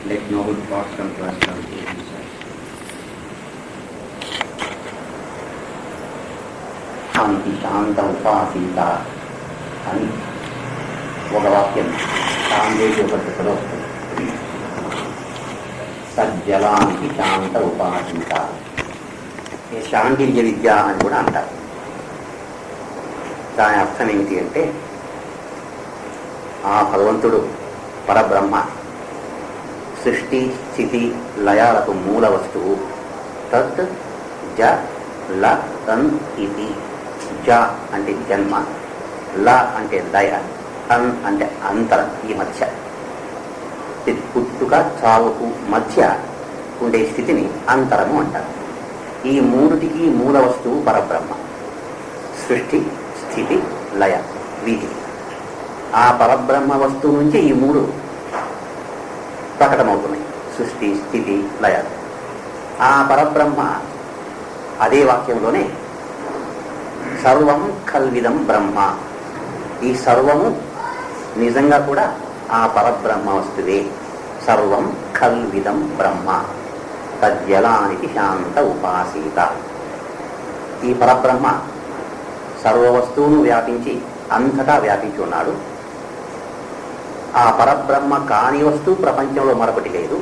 Let noble thoughts come to us from the inside. శాంతి శాంత ఉపాసీత అని ఒక వాక్యం సాంఘికలో వస్తుంది. సజ్జలానికి శాంత ఉపాసీత, శాంతింజ విద్య అని కూడా అంటారు. దాని అర్థం ఏమిటి అంటే, ఆ భగవంతుడు పరబ్రహ్మ సృష్టి స్థితి లయాలకు మూల వస్తువు. తత్ జ ల తన్ ఇది. జ అంటే జన్మ, ల అంటే లయ, తన్ అంటే అంతరం, ఈ మధ్య పుట్టుక చావుకు మధ్య ఉండే స్థితిని అంతరము అంటారు. ఈ మూడిటికి మూల వస్తువు పరబ్రహ్మ. సృష్టి స్థితి లయ, వీటికి ఆ పరబ్రహ్మ వస్తువు నుంచి ఈ మూడు ప్రకటమవుతున్నాయి. సృష్టి స్థితి లయ. ఆ పరబ్రహ్మ అదే వాక్యంలోనే సర్వం కల్విదం బ్రహ్మ, ఈ సర్వము నిజంగా కూడా ఆ పరబ్రహ్మ వస్తువే. సర్వం కల్విదం బ్రహ్మ తజ్జలానికి శాంత ఉపాసీత. ఈ పరబ్రహ్మ సర్వ వస్తువును వ్యాపించి అంతటా వ్యాపించి ఉన్నాడు. ఆ పరబ్రహ్మ కాని వస్తువు ప్రపంచంలో మరొకటి లేదు.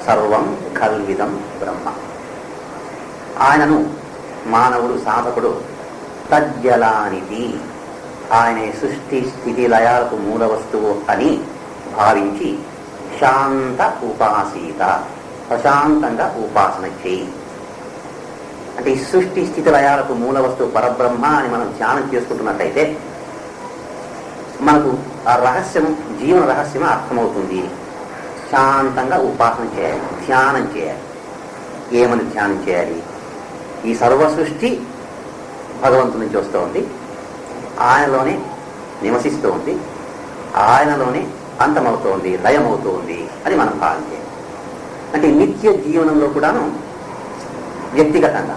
సర్వం కల్విదం బ్రహ్మ. ఆయనను మానవుడు సాధకుడు తజ్జలానిది, ఆయన సృష్టి స్థితి లయాలకు మూల వస్తువు అని భావించి శాంత ఉపాసీత, ప్రశాంతంగా ఉపాసన చేయి. అంటే ఈ సృష్టి స్థితి లయాలకు మూల వస్తువు పరబ్రహ్మ అని మనం ధ్యానం చేసుకుంటున్నట్టయితే మనకు ఆ రహస్యం, జీవన రహస్యం అర్థమవుతుంది. శాంతంగా ఉపాసన చేయాలి, ధ్యానం చేయాలి. ఏమని ధ్యానం చేయాలి? ఈ సర్వ సృష్టి భగవంతుడి నుంచి వస్తూ ఉంది, ఆయనలోనే నివసిస్తూ ఉంది, ఆయనలోనే అంతమవుతోంది, లయమవుతూ ఉంది అని మనం భావించాలి. అంటే నిత్య జీవనంలో కూడాను వ్యక్తిగతంగా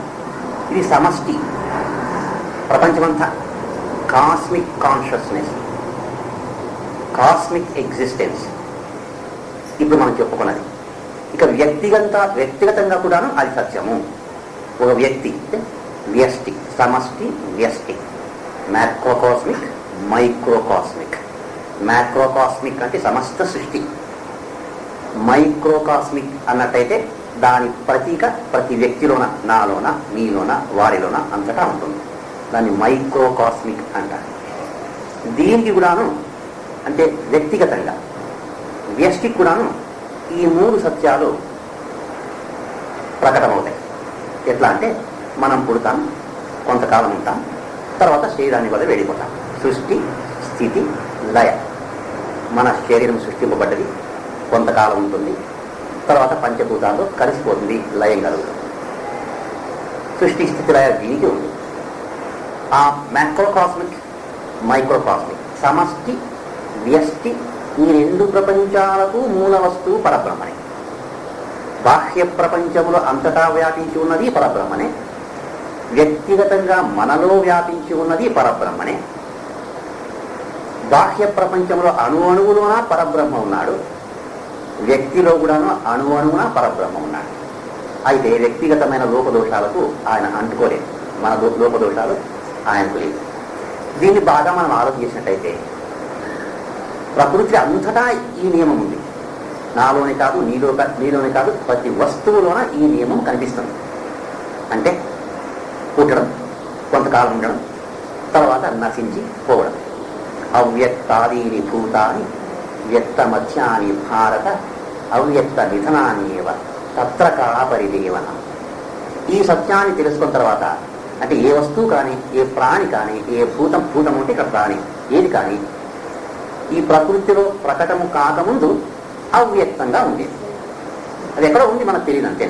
ఇది సమష్టి, ప్రపంచమంతా కాస్మిక్ కాన్షియస్నెస్, కాస్మిక్ ఎగ్జిస్టెన్స్ ఇప్పుడు మనం చెప్పుకున్నది. ఇక వ్యక్తిగతంగా కూడాను అది సత్యము. ఒక వ్యక్తి వ్యష్టి, సమష్టి వ్యష్టి, మ్యాక్రోకాస్మిక్ మైక్రోకాస్మిక్. మ్యాక్రోకాస్మిక్ అంటే సమస్త సృష్టి, మైక్రోకాస్మిక్ అన్నట్టయితే దాని ప్రతీక ప్రతి వ్యక్తిలోన, నాలోన, మీలోన, వారిలోన అంతటా ఉంటుంది. దాన్ని మైక్రోకాస్మిక్ అంటారు. దీనికి కూడాను అంటే వ్యక్తిగతంగా వ్యష్టికి కూడాను ఈ మూడు సత్యాలు ప్రకటమవుతాయి. ఎట్లా అంటే, మనం పుడతాం, కొంతకాలం ఉంటాం, తర్వాత శరీరాన్ని వల్ల వెళ్ళిపోతాం. సృష్టి స్థితి లయ. మన శరీరం సృష్టింపబడ్డది, కొంతకాలం ఉంటుంది, తర్వాత పంచభూతాల్లో కలిసిపోతుంది, లయం కలుగుతుంది. సృష్టి స్థితి లయ దీనికి ఉంది. ఆ మ్యాక్రోకాస్మిక్ మైక్రోకాస్మిక్, సమష్టి వ్యష్టి, ఈ రెండు ప్రపంచాలకు మూల వస్తువు పరబ్రహ్మనే. బాహ్య ప్రపంచములో అంతటా వ్యాపించి ఉన్నది పరబ్రహ్మనే, వ్యక్తిగతంగా మనలో వ్యాపించి ఉన్నది పరబ్రహ్మనే. బాహ్య ప్రపంచంలో అణువులోన పరబ్రహ్మ ఉన్నాడు, వ్యక్తిలో కూడాను అణువున పరబ్రహ్మ ఉన్నాడు. అయితే వ్యక్తిగతమైన లోపదోషాలకు ఆయన అంటుకోలేదు, మన లోపదోషాలు ఆయనకు లేదు. దీన్ని బాగా మనం ఆలోచించినట్టయితే ప్రకృతి అంతటా ఈ నియమం ఉంది. నాలోనే కాదు, నీలోనే కాదు, ప్రతి వస్తువులోన ఈ నియమం కనిపిస్తుంది. అంటే పుట్టడం, కొంతకాలం ఉండడం, తర్వాత నశించి పోవడం. అవ్యక్తాదీని భూతాని వ్యక్త మధ్యాని భారత అవ్యక్త నిధనాన్యేవ తత్ర కాపరిదేవన. ఈ సత్యాన్ని తెలుసుకున్న తర్వాత అంటే ఏ వస్తువు కానీ, ఏ ప్రాణి కానీ, ఏ భూతం అంటే ఇక్కడ ప్రాణి ఏది కానీ ఈ ప్రకృతిలో ప్రకటము కాకముందు అవ్యక్తంగా ఉండేది. అది ఎక్కడ ఉంది మనకు తెలియదు, అంతే.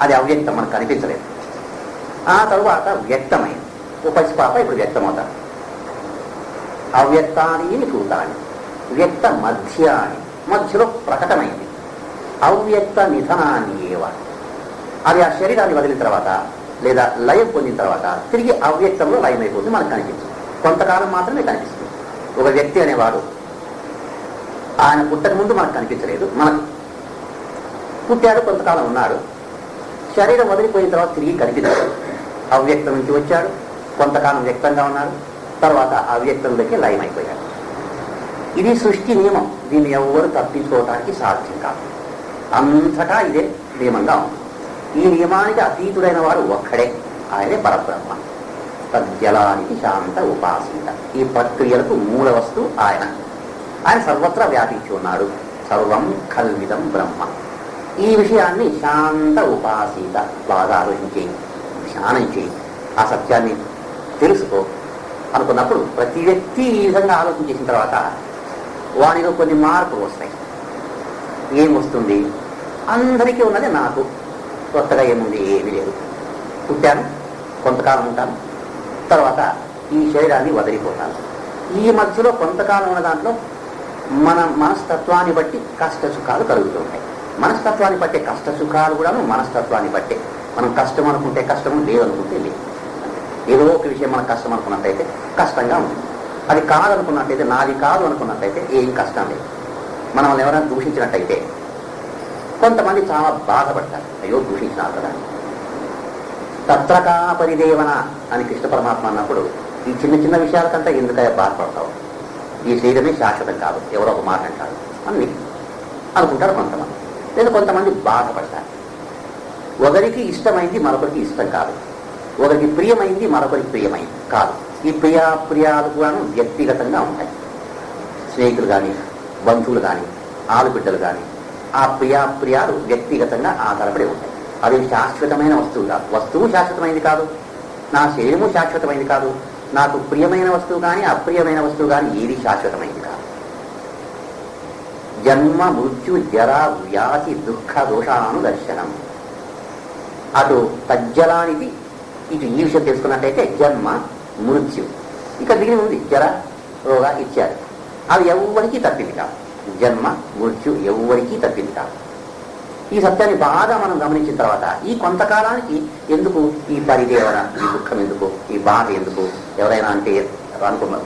అది అవ్యక్తం, మనకు కనిపించలేదు. ఆ తరువాత వ్యక్తమైంది. ఓ పసిపాప ఇప్పుడు వ్యక్తమవుతారు. అవ్యక్తాన్ని భూతాన్ని వ్యక్త మధ్యాన్ని, మధ్యలో ప్రకటమైంది. అవ్యక్త నిధనాన్ని ఏవ, అది ఆ శరీరాన్ని వదిలిన తర్వాత లేదా లయం పొందిన తర్వాత తిరిగి అవ్యక్తంలో లయమైపోతుంది, మనకు కనిపించింది. కొంతకాలం మాత్రమే కనిపిస్తుంది. ఒక వ్యక్తి అనేవాడు ఆయన పుట్టక ముందు మనకు కనిపించలేదు. మనకు పుట్టాడు, కొంతకాలం ఉన్నాడు, శరీరం వదిలిపోయిన తర్వాత తిరిగి కనిపించాడు. అవ్యక్తం నుంచి వచ్చాడు, కొంతకాలం వ్యక్తంగా ఉన్నాడు, తర్వాత అవ్యక్తంలోకి లయమైపోయాడు. ఇది సృష్టి నియమం. దీన్ని ఎవ్వరు తప్పించుకోవడానికి సాధ్యం కాదు. అంతటా ఇదే నియమంగా ఉంది. ఈ నియమానికి అతీతుడైన వాడు ఒక్కడే, ఆయనే పరబ్రహ్మ. తజ్జలానికి శాంత ఉపాసీత. ఈ ప్రక్రియలకు మూల వస్తువు ఆయన. ఆయన సర్వత్రా వ్యాపించి ఉన్నాడు. సర్వం కల్విదం బ్రహ్మ. ఈ విషయాన్ని శాంత ఉపాసీత, బాగా ఆలోచించి ధ్యానం చేయి, ఆ సత్యాన్ని తెలుసుకో అనుకున్నప్పుడు ప్రతి వ్యక్తి ఈ విధంగా ఆలోచన చేసిన తర్వాత వానిలో కొన్ని మార్పులు వస్తాయి. ఏమొస్తుంది? అందరికీ ఉన్నది నాకు కొత్తగా ఏముంది? ఏమీ లేదు. పుట్టాను, కొంతకాలం ఉంటాను, తర్వాత ఈ శరీరాన్ని వదిలిపోతాను. ఈ మధ్యలో కొంతకాలం ఉన్న దాంట్లో మన మనస్తత్వాన్ని బట్టి కష్ట సుఖాలు కలుగుతూ ఉంటాయి. మనస్తత్వాన్ని బట్టే కష్ట సుఖాలు కూడాను మనస్తత్వాన్ని బట్టే. మనం కష్టం అనుకుంటే కష్టము, లేదనుకుంటే లేదు. ఏదో ఒక విషయం మనం కష్టం అనుకున్నట్టయితే కష్టంగా ఉంటుంది. అది కాదనుకున్నట్టయితే, నాది కాదు అనుకున్నట్టయితే ఏం కష్టం లేదు. మనం ఎవరైనా దూషించినట్టయితే కొంతమంది చాలా బాధపడతారు, అయ్యో దూషించినారు కదా. తత్రకా పరిదేవన అని కృష్ణ పరమాత్మ అన్నప్పుడు ఈ చిన్న చిన్న విషయాలకంతా ఎందుకయ్యా బాధపడతావు? ఈ శరీరమే శాశ్వతం కాదు, ఎవరో ఒక మాట అంటారు అని అనుకుంటారు కొంతమంది. లేదా కొంతమంది బాధపడతారు. ఒకరికి ఇష్టమైంది మరొకరికి ఇష్టం కాదు, ఒకరికి ప్రియమైంది మరొకరికి ప్రియమైంది కాదు. ఈ ప్రియాప్రియాలు కూడా వ్యక్తిగతంగా ఉంటాయి. స్నేహితులు కానీ, బంధువులు కానీ, ఆలుబిడ్డలు కానీ, ఆ ప్రియాప్రియాలు వ్యక్తిగతంగా ఆధారపడి ఉంటాయి. అది శాశ్వతమైన వస్తువుగా, వస్తువు శాశ్వతమైంది కాదు, నా శరీరము శాశ్వతమైంది కాదు, నాకు ప్రియమైన వస్తువు కానీ అప్రియమైన వస్తువు కానీ ఏది శాశ్వతమైంది కాదు. జన్మ మృత్యు జర వ్యాధి దుఃఖ దోషానుదర్శనం. అటు తజ్జలానికి ఇటు ఈ విషయం తెలుసుకున్నట్టయితే జన్మ మృత్యు, ఇక మిగిలి ఉంది జర రోగ ఇత్యాది. అవి ఎవ్వరికీ తప్పింది కాదు. జన్మ మృత్యు ఎవ్వరికీ తప్పింది కాదు. ఈ సత్యాన్ని బాగా మనం గమనించిన తర్వాత ఈ కొంతకాలానికి ఎందుకు ఈ పరిదేవన, ఈ దుఃఖం ఎందుకు, ఈ బాధ ఎందుకు, ఎవరైనా అంటే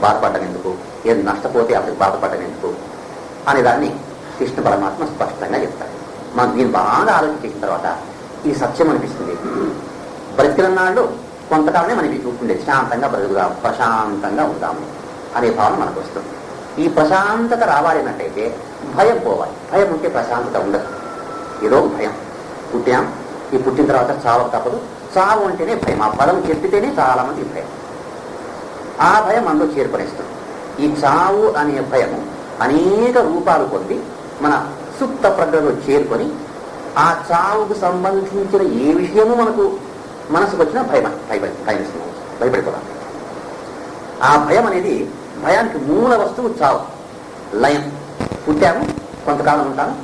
బాధపడడం ఎందుకు, ఏది నష్టపోతే అతనికి బాధపడడం ఎందుకు అనే దాన్ని కృష్ణ పరమాత్మ స్పష్టంగా చెప్తాడు. మనం దీన్ని బాగా ఆలోచించిన తర్వాత ఈ సత్యం అనిపిస్తుంది. బ్రతికినాళ్ళు కొంతకాలమే మనకి చూస్తుండేది, శాంతంగా బ్రతుకుదాం, ప్రశాంతంగా ఉందాము అనే భావన మనకు వస్తుంది. ఈ ప్రశాంతత రావాలన్నట్టయితే భయం పోవాలి. భయం ఉంటే ప్రశాంతత ఉండదు. ఏదో భయం. పుట్టాం, ఈ పుట్టిన తర్వాత చావు తప్పదు. చావు అంటేనే భయం. ఆ పదం చెప్పితేనే చాలా మంది భయం. ఆ భయం మనలో చేరుపడేస్తుంది. ఈ చావు అనే భయము అనేక రూపాలు పొంది మన సుప్త ప్రజ్ఞలో చేరుకొని ఆ చావుకు సంబంధించిన ఏ విషయము మనకు మనసుకు వచ్చినా భయపడిపోతాం. ఆ భయం అనేది, భయానికి మూల వస్తువు చావు, లయం. పుట్టాము, కొంతకాలం ఉంటాము,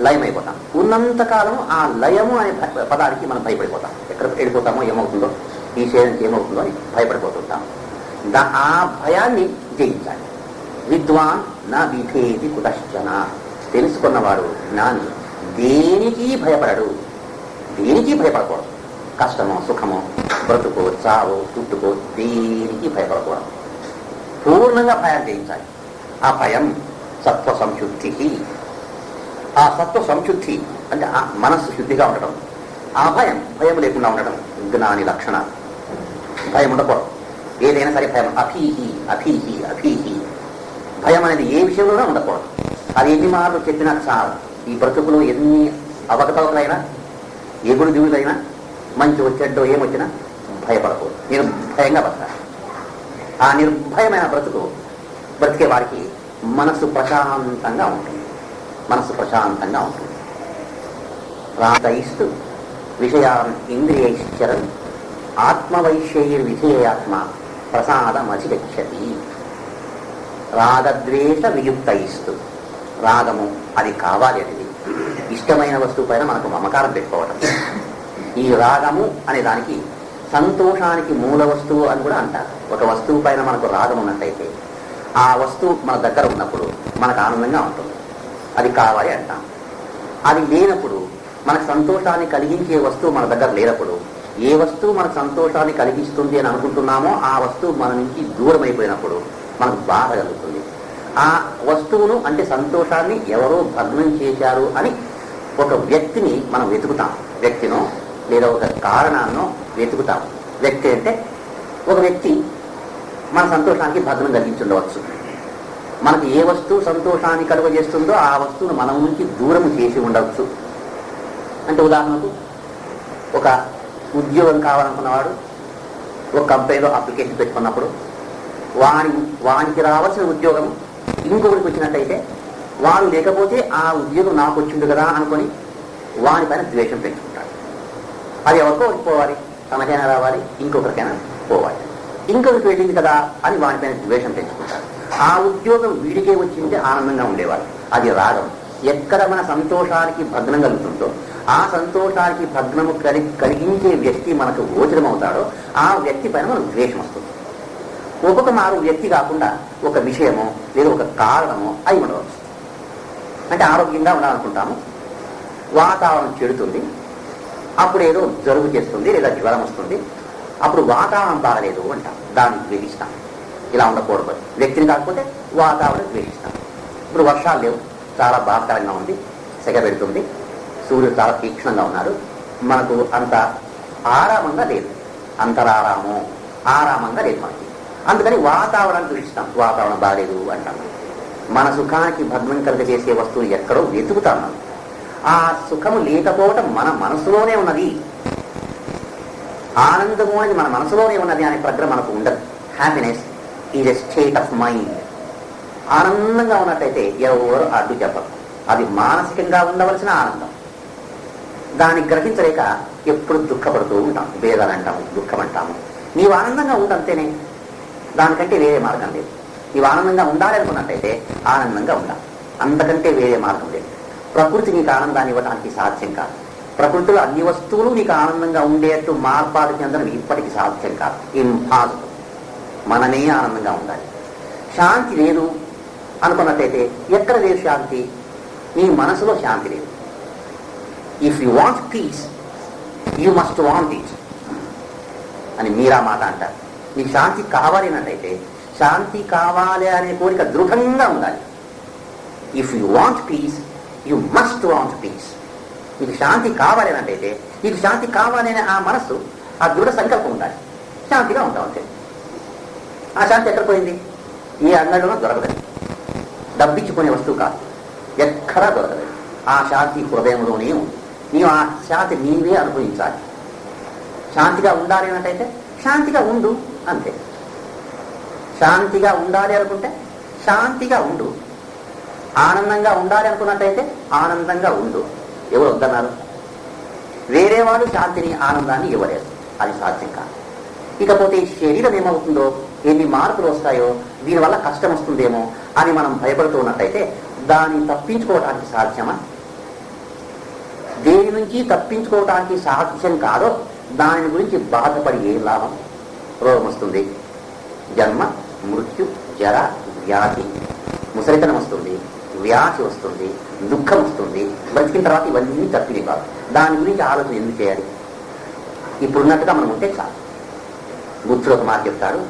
లయం అయిపోతాం. ఉన్నంతకాలం ఆ లయము అనే పదానికి మనం భయపడిపోతాం. ఎక్కడ వెళ్ళిపోతామో, ఏమవుతుందో, ఈ శరీరానికి ఏమవుతుందో అని భయపడిపోతుంటాం. ఆ భయాన్ని జయించాలి. విద్వాన్ నా విధేది కుతశ్చన. తెలుసుకున్నవాడు జ్ఞాని దేనికి భయపడడు, దేనికి భయపడకూడదు. కష్టమో సుఖమో బ్రతుకో చావో పుట్టుకో దేనికి భయపడకూడదు. పూర్ణంగా భయాన్ని జయించాలి. ఆ భయం సత్వ సంశుద్ధి. ఆ సత్వ సంశుద్ధి అంటే ఆ మనస్సు శుద్ధిగా ఉండడం. ఆ భయం లేకుండా ఉండడం జ్ఞాని లక్షణాలు. భయం ఉండకూడదు. ఏదైనా సరే భయం, అభీహి అభీహి అభీహి. భయం అనేది ఏ విషయంలోనే ఉండకూడదు. అది ఎన్ని మార్లు చెప్పినా చాలు. ఈ బ్రతుకులు ఎన్ని అవకతవకలైనా, ఎగుడు దిగులైనా, మంచి వచ్చేటో ఏమొచ్చినా భయపడకూడదు. నిర్భయంగా బతకాలి. ఆ నిర్భయమైన బ్రతికే వారికి మనస్సు ప్రశాంతంగా ఉంటుంది. మనస్సు ప్రశాంతంగా ఉంటుంది. రాతయిస్తూ విషయాన్ ఇంద్రియైశ్చరన్ ఆత్మవైశ్యైర్విధేయాత్మ ప్రసాదమధిగచ్చతి. రాగద్వేష వియుక్తయిస్తూ, రాగము అది కావాలి అనేది, ఇష్టమైన వస్తువు పైన మనకు మమకారం పెట్టుకోవటం. ఈ రాగము అనే దానికి సంతోషానికి మూల వస్తువు అని కూడా అంటారు. ఒక వస్తువు పైన మనకు రాగం ఉన్నట్టయితే ఆ వస్తువు మన దగ్గర ఉన్నప్పుడు మనకు ఆనందంగా ఉంటుంది, అది కావాలి అంటాం. అది లేనప్పుడు, మనకు సంతోషాన్ని కలిగించే వస్తువు మన దగ్గర లేనప్పుడు, ఏ వస్తువు మనకు సంతోషాన్ని కలిగిస్తుంది అని అనుకుంటున్నామో ఆ వస్తువు మన నుంచి దూరం అయిపోయినప్పుడు మనకు బాధ కలుగుతుంది. ఆ వస్తువును అంటే సంతోషాన్ని ఎవరో భగ్నం చేశారు అని ఒక వ్యక్తిని మనం వెతుకుతాం, వ్యక్తినో లేదా ఒక కారణాన్నో వెతుకుతాం. వ్యక్తి అంటే ఒక వ్యక్తి మన సంతోషానికి భగ్నం కలిగించుండవచ్చు. మనకు ఏ వస్తువు సంతోషాన్ని కలుగజేస్తుందో ఆ వస్తువును మనం నుంచి దూరం చేసి ఉండవచ్చు. అంటే ఉదాహరణకు ఒక ఉద్యోగం కావాలనుకున్నవాడు ఒక కంపెనీలో అప్లికేషన్ పెట్టుకున్నప్పుడు వానికి రావాల్సిన ఉద్యోగం ఇంకొకరికి వచ్చినట్టయితే వాడు లేకపోతే ఆ ఉద్యోగం నాకు వచ్చింది కదా అనుకొని వానిపైన ద్వేషం పెంచుకుంటాడు. అది ఎవరికో పోవాలి, తనకైనా రావాలి, ఇంకొకరికైనా పోవాలి. ఇంకొకరికి వెళ్ళింది కదా అని వానిపైన ద్వేషం పెంచుకుంటాడు. ఆ ఉద్యోగం వీడికే వచ్చింటే ఆనందంగా ఉండేవాడు. అది రాగం. ఎక్కడ మన సంతోషానికి భగ్నం కలుగుతుందో ఆ సంతోషానికి భగ్నము కలిగించే వ్యక్తి మనకు గోచరం అవుతాడో ఆ వ్యక్తి పైన మనకు ద్వేషం వస్తుంది. ఒక్కొక్క మారు వ్యక్తి కాకుండా ఒక విషయమో లేదా ఒక కారణమో అయి ఉండవచ్చు. అంటే ఆరోగ్యంగా ఉండాలనుకుంటాము, వాతావరణం చెడుతుంది, అప్పుడు ఏదో జలుబు చేస్తుంది లేదా జ్వరం వస్తుంది, అప్పుడు వాతావరణం బాగలేదు అంటాం, దాన్ని ద్వేషిస్తాం. ఇలా ఉండకూడదు. వ్యక్తిని కాకపోతే వాతావరణం ద్వేషిస్తాం. ఇప్పుడు వర్షాలు లేవు, చాలా బాధాకరంగా ఉంది, సెగ పెడుతుంది, సూర్యుడు చాలా తీక్షణంగా ఉన్నాడు, మనకు అంత ఆరామంగా లేదు, ఆరామంగా లేదు మనకి. అందుకని వాతావరణాన్ని ద్వేషిస్తాం, వాతావరణం బాగలేదు అంటాం. మన సుఖానికి భగ్నం కలిగజేసే వస్తువులు ఎక్కడో వెతుకుతాం. ఆ సుఖము లేకపోవటం మన మనసులోనే ఉన్నది, ఆనందము అని మన మనసులోనే ఉన్నది అనే ప్రజ్ఞ మనకు ఉండదు. Happiness is a state of mind. ఆనందంగా ఉన్నట్టయితే ఎవరు అడ్డు చెప్పరు. అది మానసికంగా ఉండవలసిన ఆనందం. దాన్ని గ్రహించలేక ఎప్పుడు దుఃఖపడుతూ ఉంటాం, భేదాలు అంటాము, దుఃఖం అంటాము. నీవు ఆనందంగా ఉండంతేనే, దానికంటే వేరే మార్గం లేదు. నీవు ఆనందంగా ఉండాలి అనుకున్నట్టయితే ఆనందంగా ఉండాలి, అంతకంటే వేరే మార్గం లేదు. ప్రకృతి నీకు ఆనందాన్ని ఇవ్వడానికి సాధ్యం కాదు. ప్రకృతిలో అన్ని వస్తువులు నీకు ఆనందంగా ఉండేట్టు మార్పాటు చెందడం ఇప్పటికీ సాధ్యం కాదు, ఇంపాసిబుల్. మనమే ఆనందంగా ఉండాలి. శాంతి లేదు అనుకున్నట్టయితే ఎక్కడ లేదు శాంతి? నీ మనసులో శాంతి లేదు. If you want peace you must want it అని మీరా మాట అంటారు. నీకు శాంతి కావాలి అన్నట్టయితే శాంతి కావాలి అనే కోరిక దృఢంగా ఉండాలి. If you want peace you must want peace. నీకు శాంతి కావాలి అన్నట్టయితే నీకు శాంతి కావాలి అనే ఆ మనస్సు, ఆ దృఢ సంకల్పం ఉండాలి. శాంతిగా ఉంటావు అంతే. ఆ శాంతి ఎక్కడ పోయింది? ఏ అంగడిలోనూ దొరకదు. డబ్బిచ్చుకునే వస్తువు కాదు, ఎక్కడా దొరకదు. ఆ శాంతి హృదయంలోనే ఉంది. నీవు ఆ శాంతి నీవే అనుభవించాలి. శాంతిగా ఉండాలి అన్నట్టయితే శాంతిగా ఉండు అంతే. శాంతిగా ఉండాలి అనుకుంటే శాంతిగా ఉండు. ఆనందంగా ఉండాలి అనుకున్నట్టయితే ఆనందంగా ఉండు. ఎవరు వద్దన్నారు? వేరే వాళ్ళు శాంతిని, ఆనందాన్ని ఇవ్వలేరు. అది సాధ్యం కాదు. ఇకపోతే ఈ శరీరం ఏమవుతుందో, ఎన్ని మార్పులు వస్తాయో, దీనివల్ల కష్టం వస్తుందేమో అని మనం భయపడుతూ ఉన్నట్టయితే దాన్ని తప్పించుకోవడానికి సాధ్యమా? దేని నుంచి తప్పించుకోవడానికి సాధ్యం కాదో దాని గురించి బాధపడి ఏ లాభం? రోగం వస్తుంది, జన్మ, మృత్యు, జర, వ్యాధి, ముసలితనం వస్తుంది, వ్యాధి వస్తుంది, దుఃఖం వస్తుంది. బ్రతికిన తర్వాత ఇవన్నీ తప్పివి కాదు. దాని గురించి ఆలోచన ఎందుకు చేయాలి? ఇప్పుడున్నట్టుగా మనం ఉంటే చాలు. బుద్ధుడు ఒక మాట చెప్తాడు,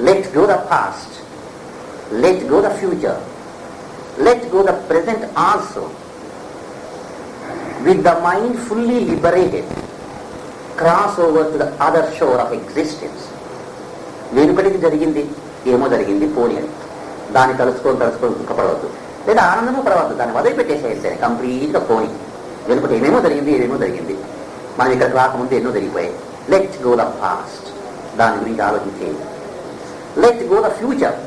let go the past, let go the future, let go the present also. With the mind fully liberated, cross over to the other shore of existence. వెనుకటికి జరిగింది ఏమో జరిగింది, పోనీ అని దాన్ని తలుచుకొని దుఃఖపడవద్దు, లేదా ఆనందమూ పడవద్దు. దాన్ని వదిలిపెట్టేసేస్తే కంప్లీట్గా పోనీ. వెనుకటి ఏమేమో జరిగింది, మనం ఇక్కడికి రాకముందు ఎన్నో జరిగిపోయాయి. లెట్ గో ద పాస్ట్, దాని గురించి ఆలోచించేది. లెట్ గో ద ఫ్యూచర్,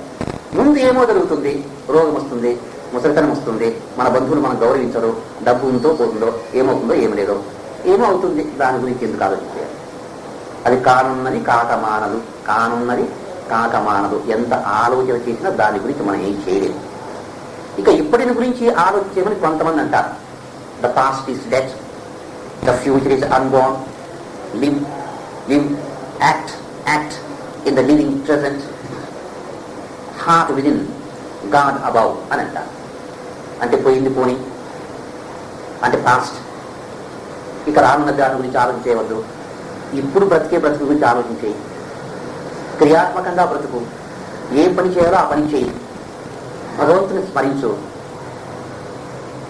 ముందు ఏమో జరుగుతుంది, రోగం వస్తుంది, ముసలితనం వస్తుంది, మన బంధువులు మనం గౌరవించరు, డబ్బు ఉందో పోతుందో, ఏమవుతుందో ఏమి లేదో, ఏమో అవుతుంది. దాని గురించి ఎందుకు ఆలోచించాలి? అది కానున్నది కాకమానదు. ఎంత ఆలోచన చేసినా దాని గురించి మనం ఏం చేయలేము. ఇక ఇప్పటిని గురించి ఆలోచించేమని కొంతమంది అంటారు. The past is death, the future is unborn, live act in the living present, heart within, God above అని అంటారు. అంటే పోయింది పోని, అంటే పాస్ట్. ఇక రానున్న దాని గురించి ఆలోచించేయవద్దు. ఇప్పుడు బ్రతికే బ్రతుకు గురించి ఆలోచించేయి. క్రియాత్మకంగా బ్రతుకు. ఏ పని చేయాలో ఆ పని చేయి. భగవంతుని స్మరించు.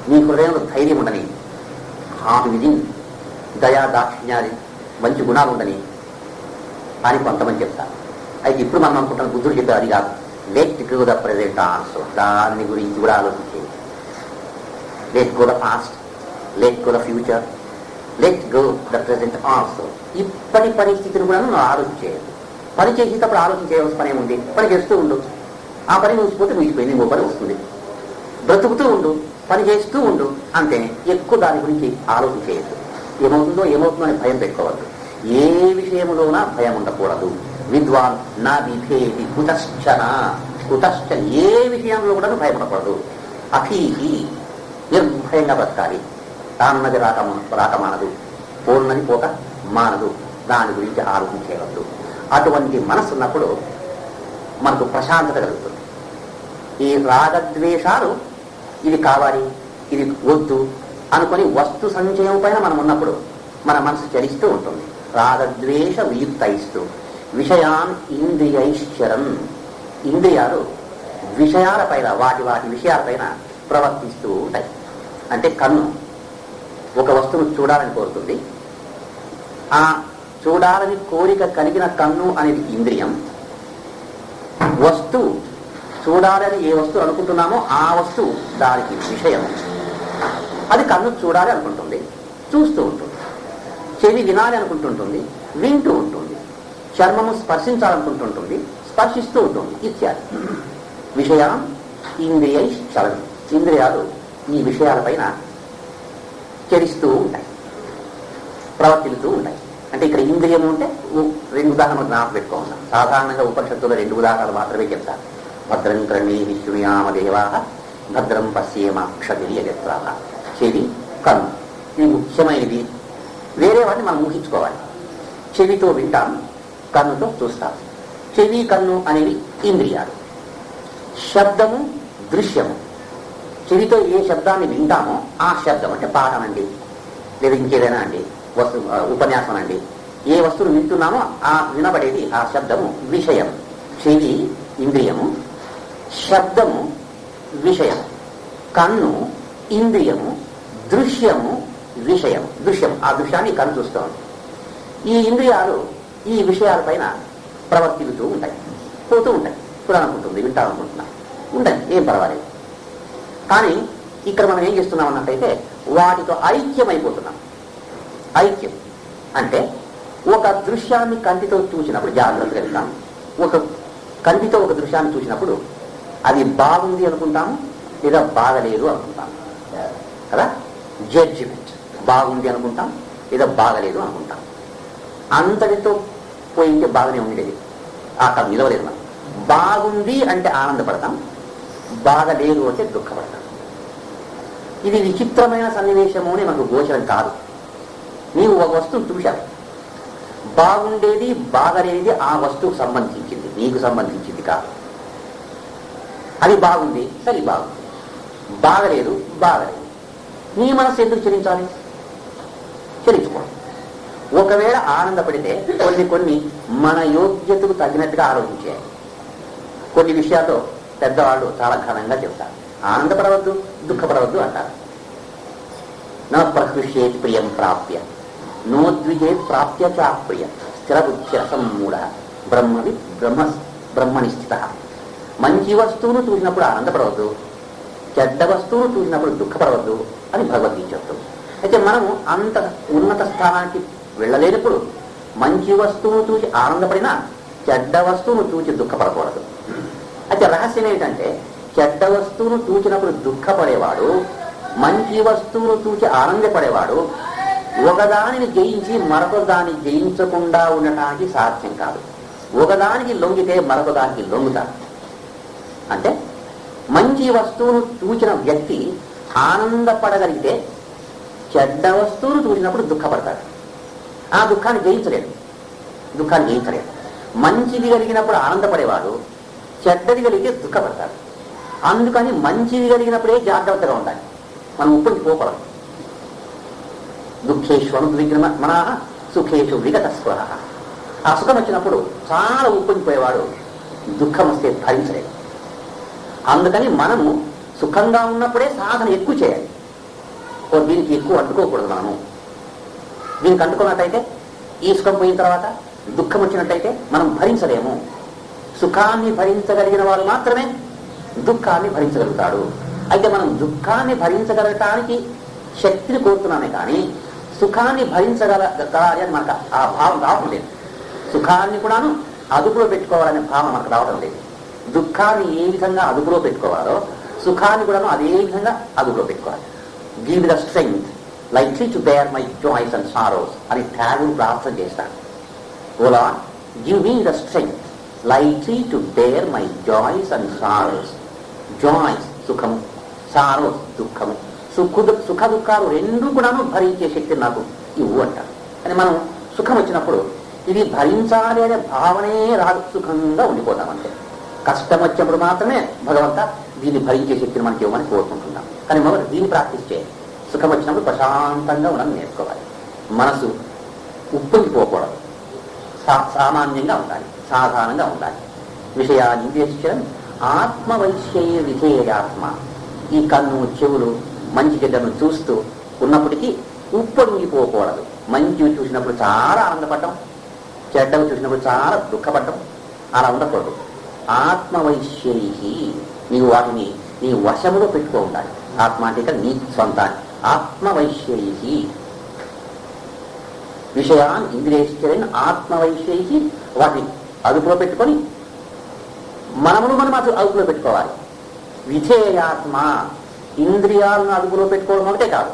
నీ హృదయంలో ధైర్యం ఉండని, హార్ట్ విజిన్, దయా దాక్షిణ్యాది మంచి గుణాలు ఉండని అని కొంతమంది చెప్తారు. అయితే ఇప్పుడు మనం అనుకుంటున్న బుద్ధుడు చెప్పారు అది కాదు. Let go the present also, దాని గురించి కూడా ఆలోచించేది. Let go the past, let go the future, let go the present also. ఇప్పటి పరిస్థితిని కూడా నువ్వు ఆలోచించేది. పని చేసేటప్పుడు ఆలోచించేయవలసిన పని ఏముంది? పని చేస్తూ ఉండు. ఆ పని ముగిసిపోతే ముగిసిపోయింది, ఇంకో పని వస్తుంది. బ్రతుకుతూ ఉండు, పని చేస్తూ ఉండు, అంతే. ఎక్కువ దాని గురించి ఆలోచించేయద్దు. ఏమవుతుందో అని భయం పెట్టుకోవద్దు. ఏ విషయంలోనా భయం ఉండకూడదు. విద్వాన్ నా బిభేది కుతశ్చన, కుతశ్చ ఏ విషయంలో కూడా భయపడకూడదు. అఖీహి నిర్భయంగా బతకాలి. తానున్నది రాకమానదు, పోన్నది పోక మానదు. దాని గురించి ఆలోచించేయవద్దు. అటువంటి మనసు ఉన్నప్పుడు మనకు ప్రశాంతత కలుగుతుంది. ఈ రాగద్వేషాలు ఇది కావాలి, ఇది వద్దు అనుకొని వస్తు సంచయం పైన మనం ఉన్నప్పుడు మన మనసు చలిస్తూ ఉంటుంది. రాగద్వేష వియుక్తైస్తూ విషయాన్ ఇంద్రియైశ్చరం, ఇంద్రియాలు విషయాలపైన వాటి విషయాలపైన ప్రవర్తిస్తూ ఉంటాయి. అంటే కన్ను ఒక వస్తువును చూడాలని కోరుతుంది. ఆ చూడాలని కోరిక కలిగిన కన్ను అనేది ఇంద్రియం. వస్తువు చూడాలని ఏ వస్తువు అనుకుంటున్నామో ఆ వస్తువు దానికి విషయం. అది కన్ను చూడాలి అనుకుంటుంది, చూస్తూ ఉంటుంది. చెవి వినాలి అనుకుంటుంటుంది, వింటూ ఉంటుంది. చర్మము స్పర్శించాలనుకుంటుంటుంది, స్పర్శిస్తూ ఉంటుంది. ఇత్యాది విషయా ఇంద్రియ చలనం. ఇంద్రియాలు ఈ విషయాలపైన చరిస్తూ ఉంటాయి, ప్రవర్తిస్తూ ఉంటాయి. అంటే ఇక్కడ ఇంద్రియము అంటే రెండు ఉదాహరణలు జ్ఞాపకం పెట్టుకోవాలి. సాధారణంగా ఉపనిషత్తులో 2 ఉదాహరణలు మాత్రమే చెప్తారు. భద్రం కర్ణీః శృణుయామ దేవాః భద్రం పశ్యేమాక్షభిర్యజత్రాః. చెవి, కన్ను ఇది ముఖ్యమైనది. వేరే వాటిని మనం ఊహించుకోవాలి. చెవితో వింటాం, కన్నుతో చూస్తాం. చెవి, కన్ను అనేవి ఇంద్రియాలు. శబ్దము, దృశ్యము. చెవితో ఏ శబ్దాన్ని వింటామో ఆ శబ్దం అంటే పాఠం అండి, లేదా ఇంకేదైనా అండి, ఉపన్యాసం అండి, ఏ వస్తువును వింటున్నామో ఆ వినబడేది ఆ శబ్దము విషయం. చెవి ఇంద్రియము, శబ్దము విషయం, కన్ను ఇంద్రియము, దృశ్యము విషయం. దృశ్యం, ఆ దృశ్యాన్ని కన్ను చూస్తాం. ఈ ఇంద్రియాలు ఈ విషయాలపైన ప్రవర్తిస్తూ ఉంటాయి, పోతూ ఉంటాయి. చూడాలనుకుంటుంది, వింటాలనుకుంటున్నాం, ఉండదు, ఏం పర్వాలేదు. కానీ ఇక్కడ మనం ఏం చేస్తున్నాం అన్నట్టయితే వాటితో ఐక్యమైపోతున్నాం. ఐక్యం అంటే ఒక దృశ్యాన్ని కంటితో చూసినప్పుడు, జాగ్రత్తగా వెళ్తాం, ఒక కంటితో ఒక దృశ్యాన్ని చూసినప్పుడు అది బాగుంది అనుకుంటాము, లేదా బాగలేదు అనుకుంటాము కదా. జడ్జిమెంట్, బాగుంది అనుకుంటాం, లేదా బాగలేదు అనుకుంటాం. అంతటితో పోయింటే బాగానే ఉండేది, అక్కడ నిలవలేదు. మనం బాగుంది అంటే ఆనందపడతాం, బాగలేదు అంటే దుఃఖపడతాం. ఇది విచిత్రమైన సన్నివేశము అని మనకు గోచరం కాదు. నీవు ఒక వస్తువు చూశావు, బాగుండేది బాగలేది ఆ వస్తువుకు సంబంధించింది, నీకు సంబంధించింది కాదు. అది బాగుంది, సరే బాగుంది, బాగలేదు బాగలేదు. నీ మనసు ఎందుకు చెల్లించాలి? చెల్లించుకోండి. ఒకవేళ ఆనందపడితే కొన్ని మన యోగ్యతకు తగినట్టుగా ఆలోచించాలి. కొన్ని విషయాల్లో పెద్దవాళ్ళు చాలా ఘనంగా చెప్తారు, ఆనందపడవద్దు, దుఃఖపడవద్దు అంటారు. నా ప్రహృష్యేత్ ప్రియం ప్రాప్య నోద్విజేత్ ప్రాప్య చాప్రియ స్థిరబుద్ధ్య సమ్మూఢ బ్రహ్మని స్థిత. మంచి వస్తువును చూసినప్పుడు ఆనందపడవద్దు, చెడ్డ వస్తువును చూసినప్పుడు దుఃఖపడవద్దు అని భగవద్గీత చెప్తుంది. అయితే మనము అంత ఉన్నత స్థానానికి వెళ్ళలేనప్పుడు మంచి వస్తువును చూసి ఆనందపడినా చెడ్డ వస్తువును చూసి దుఃఖపడకూడదు. అయితే రహస్యం ఏంటంటే చెడ్డ వస్తువును చూసినప్పుడు దుఃఖపడేవాడు, మంచి వస్తువును చూసి ఆనందపడేవాడు ఒకదానిని జయించి మరొక దాన్ని జయించకుండా ఉండటానికి సాధ్యం కాదు. ఒకదానికి లొంగితే మరొక దానికి లొంగుతాడు. అంటే మంచి వస్తువును చూసిన వ్యక్తి ఆనందపడగలిగితే చెడ్డ వస్తువును చూసినప్పుడు దుఃఖపడతాడు. ఆ దుఃఖాన్ని జయించలేడు. మంచిది కలిగినప్పుడు ఆనందపడేవాడు, చెడ్డది కలిగితే దుఃఖపడతాడు. అందుకని మంచిది కలిగినప్పుడే జాగ్రత్తగా ఉండాలి. మనం ఉప్పుడికి పోకూడదు. దుఃఖేషు అనుద్విగ్న మన సుఖేషు విగత స్వర. ఆ సుఖం వచ్చినప్పుడు చాలా ఉప్పొంగిపోయేవాడు దుఃఖం వస్తే భరించలేడు. అందుకని మనము సుఖంగా ఉన్నప్పుడే సాధన ఎక్కువ చేయాలి. దీనికి ఎక్కువ అంటుకోకూడదు. మనము దీనికి అంటుకున్నట్టయితే ఈ సుఖం పోయిన తర్వాత దుఃఖం వచ్చినట్టయితే మనం భరించలేము. సుఖాన్ని భరించగలిగిన వాడు మాత్రమే దుఃఖాన్ని భరించగలుగుతాడు. అయితే మనం దుఃఖాన్ని భరించగలగటానికి శక్తిని కోరుతున్నామే కానీ సుఖాన్ని భరించగలగాలి అని మనకు ఆ భావం రావడం లేదు. సుఖాన్ని కూడాను అదుపులో పెట్టుకోవాలనే భావం మనకు రావడం లేదు. దుఃఖాన్ని ఏ విధంగా అదుపులో పెట్టుకోవాలో సుఖాన్ని కూడాను అదే విధంగా అదుపులో పెట్టుకోవాలి. Give the strength likely to bear my joys and sorrows అని ఠాగూర్ ప్రార్థన చేస్తాడు. O Lord, give me the strength likely to bear my joys and sorrows. Joys సుఖము, సారోస్ దుఃఖము. సుఖ దుఃఖాలు రెండు కూడాను భరించే శక్తిని నాకు ఇవ్వు అంటారు. అని మనం సుఖం వచ్చినప్పుడు ఇది భరించాలి అనే భావనే రాదు, సుఖంగా ఉండిపోతామంటే. కష్టం వచ్చినప్పుడు మాత్రమే భగవంత దీన్ని భరించే శక్తిని మనకి ఇవ్వమని కోరుకుంటున్నాం. కానీ మనం దీన్ని ప్రాక్టీస్ చేయాలి. సుఖం వచ్చినప్పుడు ప్రశాంతంగా ఉండడం నేర్చుకోవాలి. మనసు ఉప్పొంగిపోకూడదు, సామాన్యంగా ఉండాలి, సాధారణంగా ఉండాలి. విషయాన్వేషించడం ఆత్మవైశ్యయ విధేయాత్మ. ఈ కన్ను చెవులు మంచి చెడ్డను చూస్తూ ఉన్నప్పటికీ ఉప్పొంగిపోకూడదు. మంచి చూసినప్పుడు చాలా ఆనందపడటం, చెడ్డను చూసినప్పుడు చాలా దుఃఖపడటం, అలా ఉండకూడదు. ఆత్మవైశ్యై, నీవు వాటిని నీ వశములో పెట్టుకో ఉండాలి. ఆత్మ అంటే ఇక్కడ నీ సొంతాన్ని. ఆత్మవైశ్యై విషయాన్ ఇంద్రియేశ్చరన్ ఆత్మవైశ్యై, వాటిని అదుపులో పెట్టుకొని మనమును మనం అదుపులో పెట్టుకోవాలి. విధేయాత్మ, ఇంద్రియాలను అదుపులో పెట్టుకోవడం ఒకటే కాదు,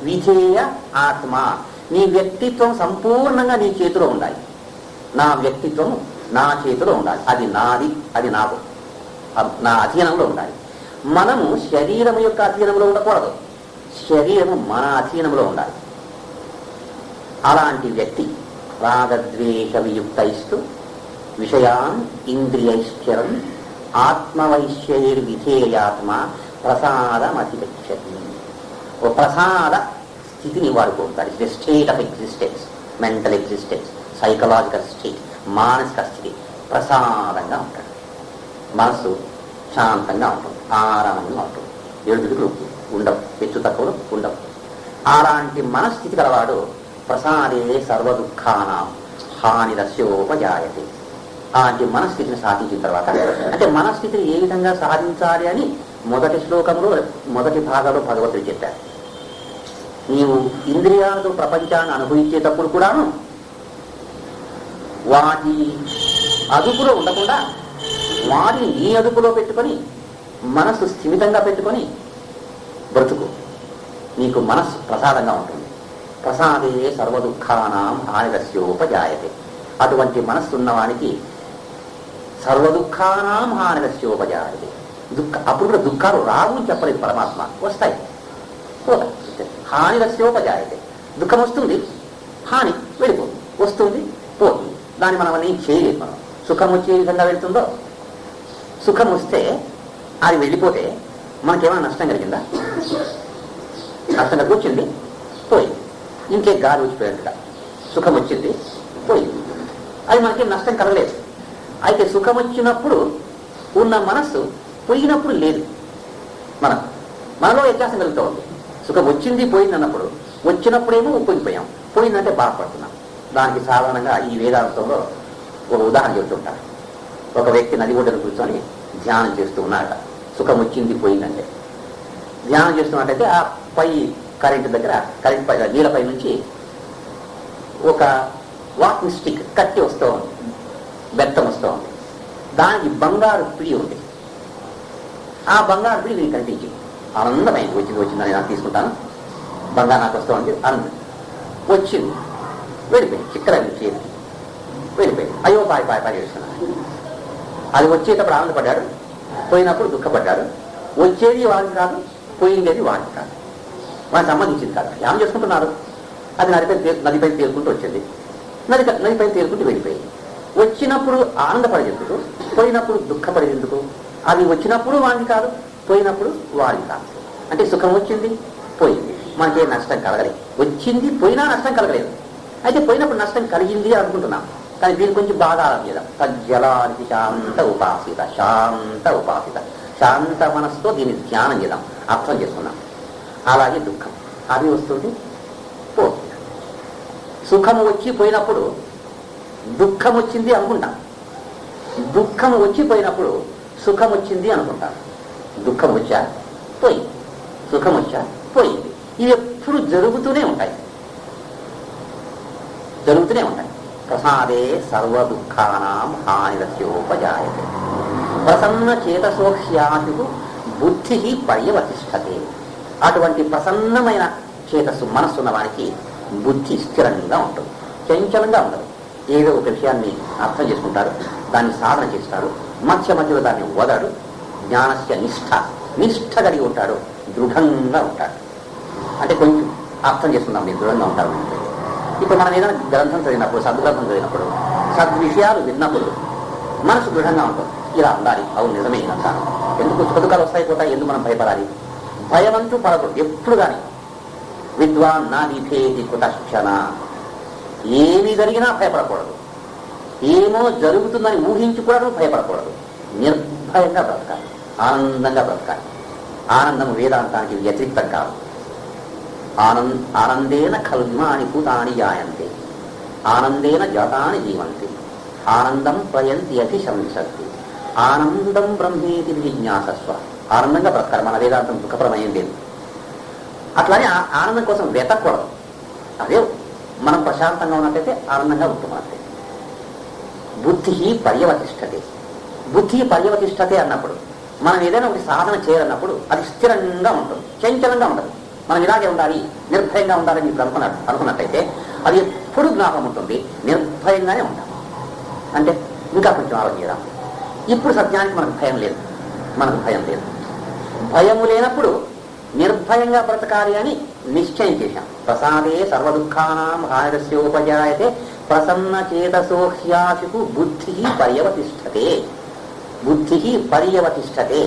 విధేయ ఆత్మ. నీ వ్యక్తిత్వం సంపూర్ణంగా నీ చేతిలో ఉండాలి. నా వ్యక్తిత్వం నా చేతిలో ఉండాలి. అది నాది, అది నాకు, నా అధీనంలో ఉండాలి. మనము శరీరం యొక్క అధీనంలో ఉండకూడదు, శరీరము మన అధీనంలో ఉండాలి. అలాంటి వ్యక్తి రాగద్వేష వియుక్తైస్తు విషయాన్ ఇంద్రియైశ్చరన్ ఆత్మవైశ్యైర్విధేయాత్మ ప్రసాదమధిగచ్చతి. ఓ ప్రసాద స్థితిని వాడుకుంటాడు. It is state of existence, mental existence, psychological state, మానసిక స్థితి. ప్రసాదంగా ఉంటాడు, మనసు శాంతంగా ఉంటుంది, ఆరామంగా ఉంటుంది, ఎడుగులు ఉండవు, హెచ్చు తక్కువలు ఉండవు. అలాంటి మనస్థితి గలవాడు ప్రసాదే సర్వదుఃఖానాం హానిరస్యోపజాయతే. అలాంటి మనస్థితిని సాధించిన తర్వాత, అంటే మనస్థితిని ఏ విధంగా సాధించాలి అని మొదటి శ్లోకంలో మొదటి భాగంలో భగవంతుడు చెప్పారు. నీవు ఇంద్రియాలతో ప్రపంచాన్ని అనుభవించేటప్పుడు కూడాను వాటి అదుపులో ఉండకుండా వాటిని నీ అదుపులో పెట్టుకొని మనస్సు స్థిమితంగా పెట్టుకొని బ్రతుకు. నీకు మనస్సు ప్రసాదంగా ఉంటుంది. ప్రసాదే సర్వదుఃఖానాం హానిరస్యోపజాయతే. అటువంటి మనస్సు ఉన్నవానికి సర్వదుఃఖానాం హానిరస్యోపజాయతే. అప్పుడు కూడా దుఃఖాలు రావు అని చెప్పలేదు పరమాత్మ, వస్తాయి, పోతాయి. హానిరస్యోపజాయతే. దుఃఖం వస్తుంది, హాని వెళ్ళిపోతుంది, వస్తుంది, పోతుంది. దాన్ని మనం ఏం చేయలేదు. మనం సుఖం వచ్చే విధంగా వెళ్తుందో, సుఖం వస్తే అది వెళ్ళిపోతే మనకేమైనా నష్టం కలిగిందా? నష్టం కలిగి వచ్చింది, పోయింది. ఇంకే గాలి వచ్చిపోయినట్టుగా సుఖం వచ్చింది, పోయింది. అది మనకేం నష్టం కలగలేదు. అయితే సుఖం వచ్చినప్పుడు ఉన్న మనస్సు పోయినప్పుడు లేదు. మనలో వ్యత్యాసం కలుగుతూ ఉంది. సుఖం వచ్చింది పోయింది అన్నప్పుడు, వచ్చినప్పుడేమో ఉప్పొంగిపోయాం, పోయిందంటే బాధపడుతున్నాం. దానికి సాధారణంగా ఈ వేదాంతంలో ఒక ఉదాహరణ చెబుతుంటారు. ఒక వ్యక్తి నది ఒడ్డున కూర్చొని ధ్యానం చేస్తూ ఉన్నాడట. సుఖం వచ్చింది పోయిందంటే ధ్యానం చేస్తున్నట్టయితే ఆ పై కరెంటు దగ్గర, కరెంట్ పై నీళ్ళపై నుంచి ఒక వాకింగ్ స్టిక్ కట్టి వస్తూ ఉంది, బెత్తం వస్తూ ఉంది. దానికి బంగారు పిడి ఉంది. ఆ బంగారు పిడి వీరికి కనిపించింది. ఆనందమైంది. వచ్చిందని నాకు తీసుకుంటాను, బంగారు నాకు వస్తూ ఉంది, ఆనందం. వచ్చింది, వెళ్ళిపోయింది, చిక్కరైంది, చేతి వెళ్ళిపోయింది. అయ్యో పాయి చేస్తున్నాను. అది వచ్చేటప్పుడు ఆనందపడ్డాడు, పోయినప్పుడు దుఃఖపడ్డాడు. వచ్చేది వాడికి కాదు, పోయిందేది వాడికి కాదు, వాడికి సంబంధించింది కాదు. ఏం చేసుకుంటున్నారు? అది నదిపై తేలుకుంటూ వచ్చింది, నదిపై తేలుకుంటూ వెళ్ళిపోయింది. వచ్చినప్పుడు ఆనందపడేందుకు, పోయినప్పుడు దుఃఖపడేందుకు? అది వచ్చినప్పుడు వాడికి కాదు, పోయినప్పుడు వాడికి కాదు. అంటే సుఖం వచ్చింది, పోయింది, మనకే నష్టం కలగలేదు. వచ్చింది పోయినా నష్టం కలగలేదు. అయితే పోయినప్పుడు నష్టం కలిగింది అనుకుంటున్నాం. కానీ దీన్ని కొంచెం బాగా ఆలోచిద్దాం. తజ్జలానికి శాంత ఉపాసిత, శాంత ఉపాసిత, శాంత మనస్సుతో దీన్ని ధ్యానం చేద్దాం, అర్థం చేసుకున్నాం. అలాగే దుఃఖం, అది వస్తుంది, పోతుంది. సుఖము వచ్చి పోయినప్పుడు దుఃఖం వచ్చింది అనుకుంటాం, దుఃఖం వచ్చిపోయినప్పుడు సుఖం వచ్చింది అనుకుంటాం. దుఃఖం వచ్చా పోయింది, సుఖం వచ్చా పోయింది. ఇవి ఎప్పుడు జరుగుతూనే ఉంటాయి, జరుగుతూనే ఉంటాయి. ప్రసాదే సర్వ దుఃఖానాం హానిరస్యోపజాయతే ప్రసన్న చేతసోహ్యాశు బుద్ధి పర్యవతిష్టతే. అటువంటి ప్రసన్నమైన చేతస్సు మనస్సున్న వారికి బుద్ధి స్థిరంగా ఉంటుంది, చంచలంగా ఉండదు. ఏదో ఒక విషయాన్ని అర్థం చేసుకుంటాడు, దాన్ని సాధన చేస్తాడు, మధ్య మధ్యలో దాన్ని వదడు. జ్ఞానస్య నిష్ఠ కలిగి ఉంటాడు, దృఢంగా ఉంటాడు. అంటే కొంచెం అర్థం చేసుకుందాం, మీరు దృఢంగా ఉంటారు. ఇప్పుడు మనం ఏదైనా గ్రంథం చదివినప్పుడు, సద్గ్రంథం చదివినప్పుడు, సద్విషయాలు విన్నప్పుడు మనసు దృఢంగా ఉంటుంది. ఇలా ఉండాలి, అవును నిజమే అంటాను. ఎందుకు సుఖదుఖాలు వస్తాయి పోతాయి, ఎందుకు మనం భయపడాలి? భయమంటూ పడకూడదు ఎప్పుడు కానీ. విద్వాన్ నా విభేది కుతక్షణ, ఏమి జరిగినా భయపడకూడదు, ఏమో జరుగుతుందని ఊహించి కూడా భయపడకూడదు. నిర్భయంగా బ్రతకాలి, ఆనందంగా బ్రతకాలి. ఆనందం వేదాంతానికి వ్యతిరిక్తం కాదు. ఆనందేన కల్మాని భూతాని జాయంతే, ఆనందేన జాతాని జీవంతి, ఆనందం ప్రయంతి అభిశంసతి, ఆనందం బ్రహ్మేతి జిజ్ఞాసస్వ. ఆనందంగా బ్రతకాలి. మన వేదాంతం దుఃఖపరమేం లేదు. అట్లానే ఆనందం కోసం వెతకూడదు. అదే మనం ప్రశాంతంగా ఉన్నట్టయితే ఆనందంగా ఉంటున్నట్టే. బుద్ధి పర్యవతిష్టతే, బుద్ధి పర్యవతిష్టతే అన్నప్పుడు మనం ఏదైనా ఒకటి సాధన చేయాలన్నప్పుడు అది స్థిరంగా ఉంటుంది, చంచలంగా ఉండదు. మనం ఇలాగే ఉండాలి, నిర్భయంగా ఉండాలని మీరు అనుకున్నట్టయితే అది ఎప్పుడు జ్ఞాపకం ఉంటుంది, నిర్భయంగానే ఉంటాం. అంటే ఇంకా కొంచెం ఆలోచించడం. ఇప్పుడు సత్యానికి మనకు భయం లేదు, మనకు భయం లేదు. భయము లేనప్పుడు నిర్భయంగా బ్రతకాలి అని నిశ్చయం చేశాం. ప్రసాదే సర్వదుఃఖానాం హానిరస్యోపజాయతే ప్రసన్న చేతసోహ్యాశు బుద్ధి పర్యవతిష్టతే, బుద్ధి పర్యవతిష్టతే.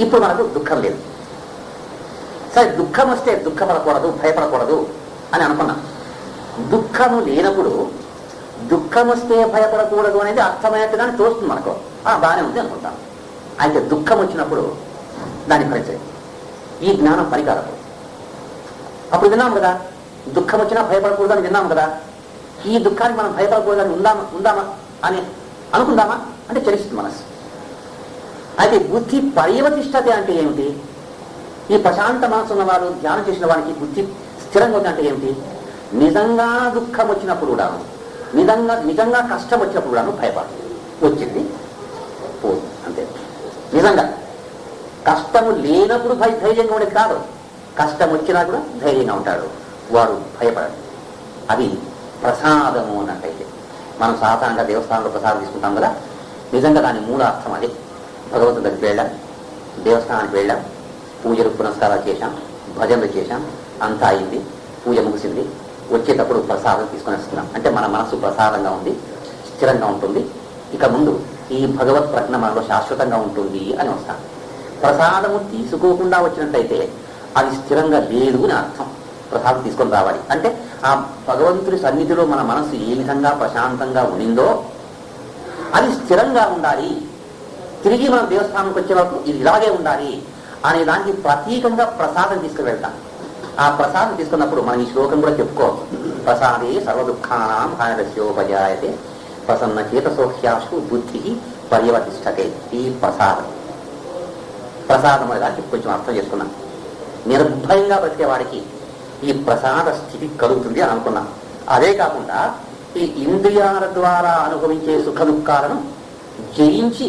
ఇప్పుడు మనకు దుఃఖం లేదు. సరే, దుఃఖం వస్తే దుఃఖపడకూడదు, భయపడకూడదు అని అనుకున్నాం. దుఃఖము లేనప్పుడు దుఃఖం వస్తే భయపడకూడదు అనేది అర్థమైనట్టుగానే తోస్తుంది మనకు. బాగానే ఉంది అనుకుంటాం. అయితే దుఃఖం వచ్చినప్పుడు దాని పరిచయం, ఈ జ్ఞానం పనికాలదు. అప్పుడు విన్నాం కదా, దుఃఖం వచ్చినా భయపడకూడదని విన్నాం కదా. ఈ దుఃఖానికి మనం భయపడకూడదని ఉందామా అని అనుకుందామా అంటే చలిస్తుంది మనసు. అయితే బుద్ధి పర్యవతిష్టతే అంటే ఏమిటి? ఈ ప్రశాంత మనసు ఉన్నవారు, ధ్యానం చేసిన వారికి బుద్ధి స్థిరంగా ఉందంటే ఏమిటి? నిజంగా దుఃఖం వచ్చినప్పుడు కూడాను, నిజంగా కష్టం వచ్చినప్పుడు కూడాను భయపడదు. వచ్చింది పోదు అంతే. నిజంగా కష్టము లేనప్పుడు ధైర్యంగా ఉండేది కాదు, కష్టం వచ్చినా కూడా ధైర్యంగా ఉంటాడు, వాడు భయపడడు. అది ప్రసాదము అన్నట్టయితే. మనం సాధారణంగా దేవస్థానంలో ప్రసాదం తీసుకుంటాం కదా, నిజంగా దాని మూల అర్థం అది. భగవంతుడి దగ్గరికి వెళ్ళాం, దేవస్థానానికి వెళ్ళాం, పూజలు పునస్కారాలు చేశాం, భజనలు చేశాం, అంతా అయింది, పూజ ముగిసింది, వచ్చేటప్పుడు ప్రసాదం తీసుకొని వస్తున్నాం. అంటే మన మనసు ప్రసాదంగా ఉంది, స్థిరంగా ఉంటుంది. ఇక ముందు ఈ భగవత్ ప్రజ్ఞ మనలో శాశ్వతంగా ఉంటుంది అని వస్తాం. ప్రసాదము తీసుకోకుండా వచ్చినట్టయితే అది స్థిరంగా లేదు అని అర్థం. ప్రసాదం తీసుకొని రావాలి అంటే ఆ భగవంతుడి సన్నిధిలో మన మనసు ఏ విధంగా ప్రశాంతంగా ఉండిందో అది స్థిరంగా ఉండాలి. తిరిగి మనం దేవస్థానానికి వచ్చే వరకు ఇది ఇలాగే ఉండాలి అనే దానికి ప్రతీకంగా ప్రసాదం తీసుకువెళ్తాం. ఆ ప్రసాదం తీసుకున్నప్పుడు మనం ఈ శ్లోకం కూడా చెప్పుకోవచ్చు. ప్రసాదే సర్వదుఃఖానాం హానిరస్యోపజాయతే ప్రసన్న చేతసోహ్యాశు బుద్ధి పర్యవతిష్టతే. ఈ ప్రసాదం అనే దానికి కొంచెం అర్థం చేసుకున్నాం. నిర్భయంగా బ్రతికేవాడికి ఈ ప్రసాద స్థితి కలుగుతుంది అని అనుకున్నాం. అదే కాకుండా ఈ ఇంద్రియాల ద్వారా అనుభవించే సుఖ దుఃఖాలను జయించి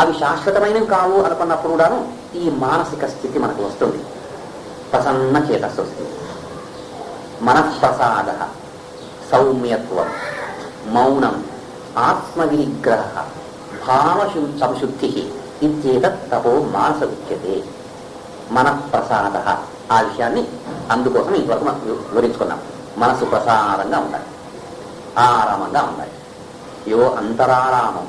అవి శాశ్వతమైనవి కావు అనుకున్నప్పుడు కూడాను ఈ మానసిక స్థితి మనకు వస్తుంది. ప్రసన్న చేతస్సు వస్తుంది. మనఃప్రసాద, సౌమ్యత్వం, మౌనం, ఆత్మవినిగ్రహ, భావ సంశుద్ధి ఇత్యేతత్ తపో మానస ఉచ్యతే. మనఃప్రసాద, ఆ విషయాన్ని అందుకోసం ఇంతవరకు మనం వివరించుకున్నాం. మనసు ప్రసాదంగా ఉండాలి, ఆరామంగా ఉండాలి. యో అంతరారామం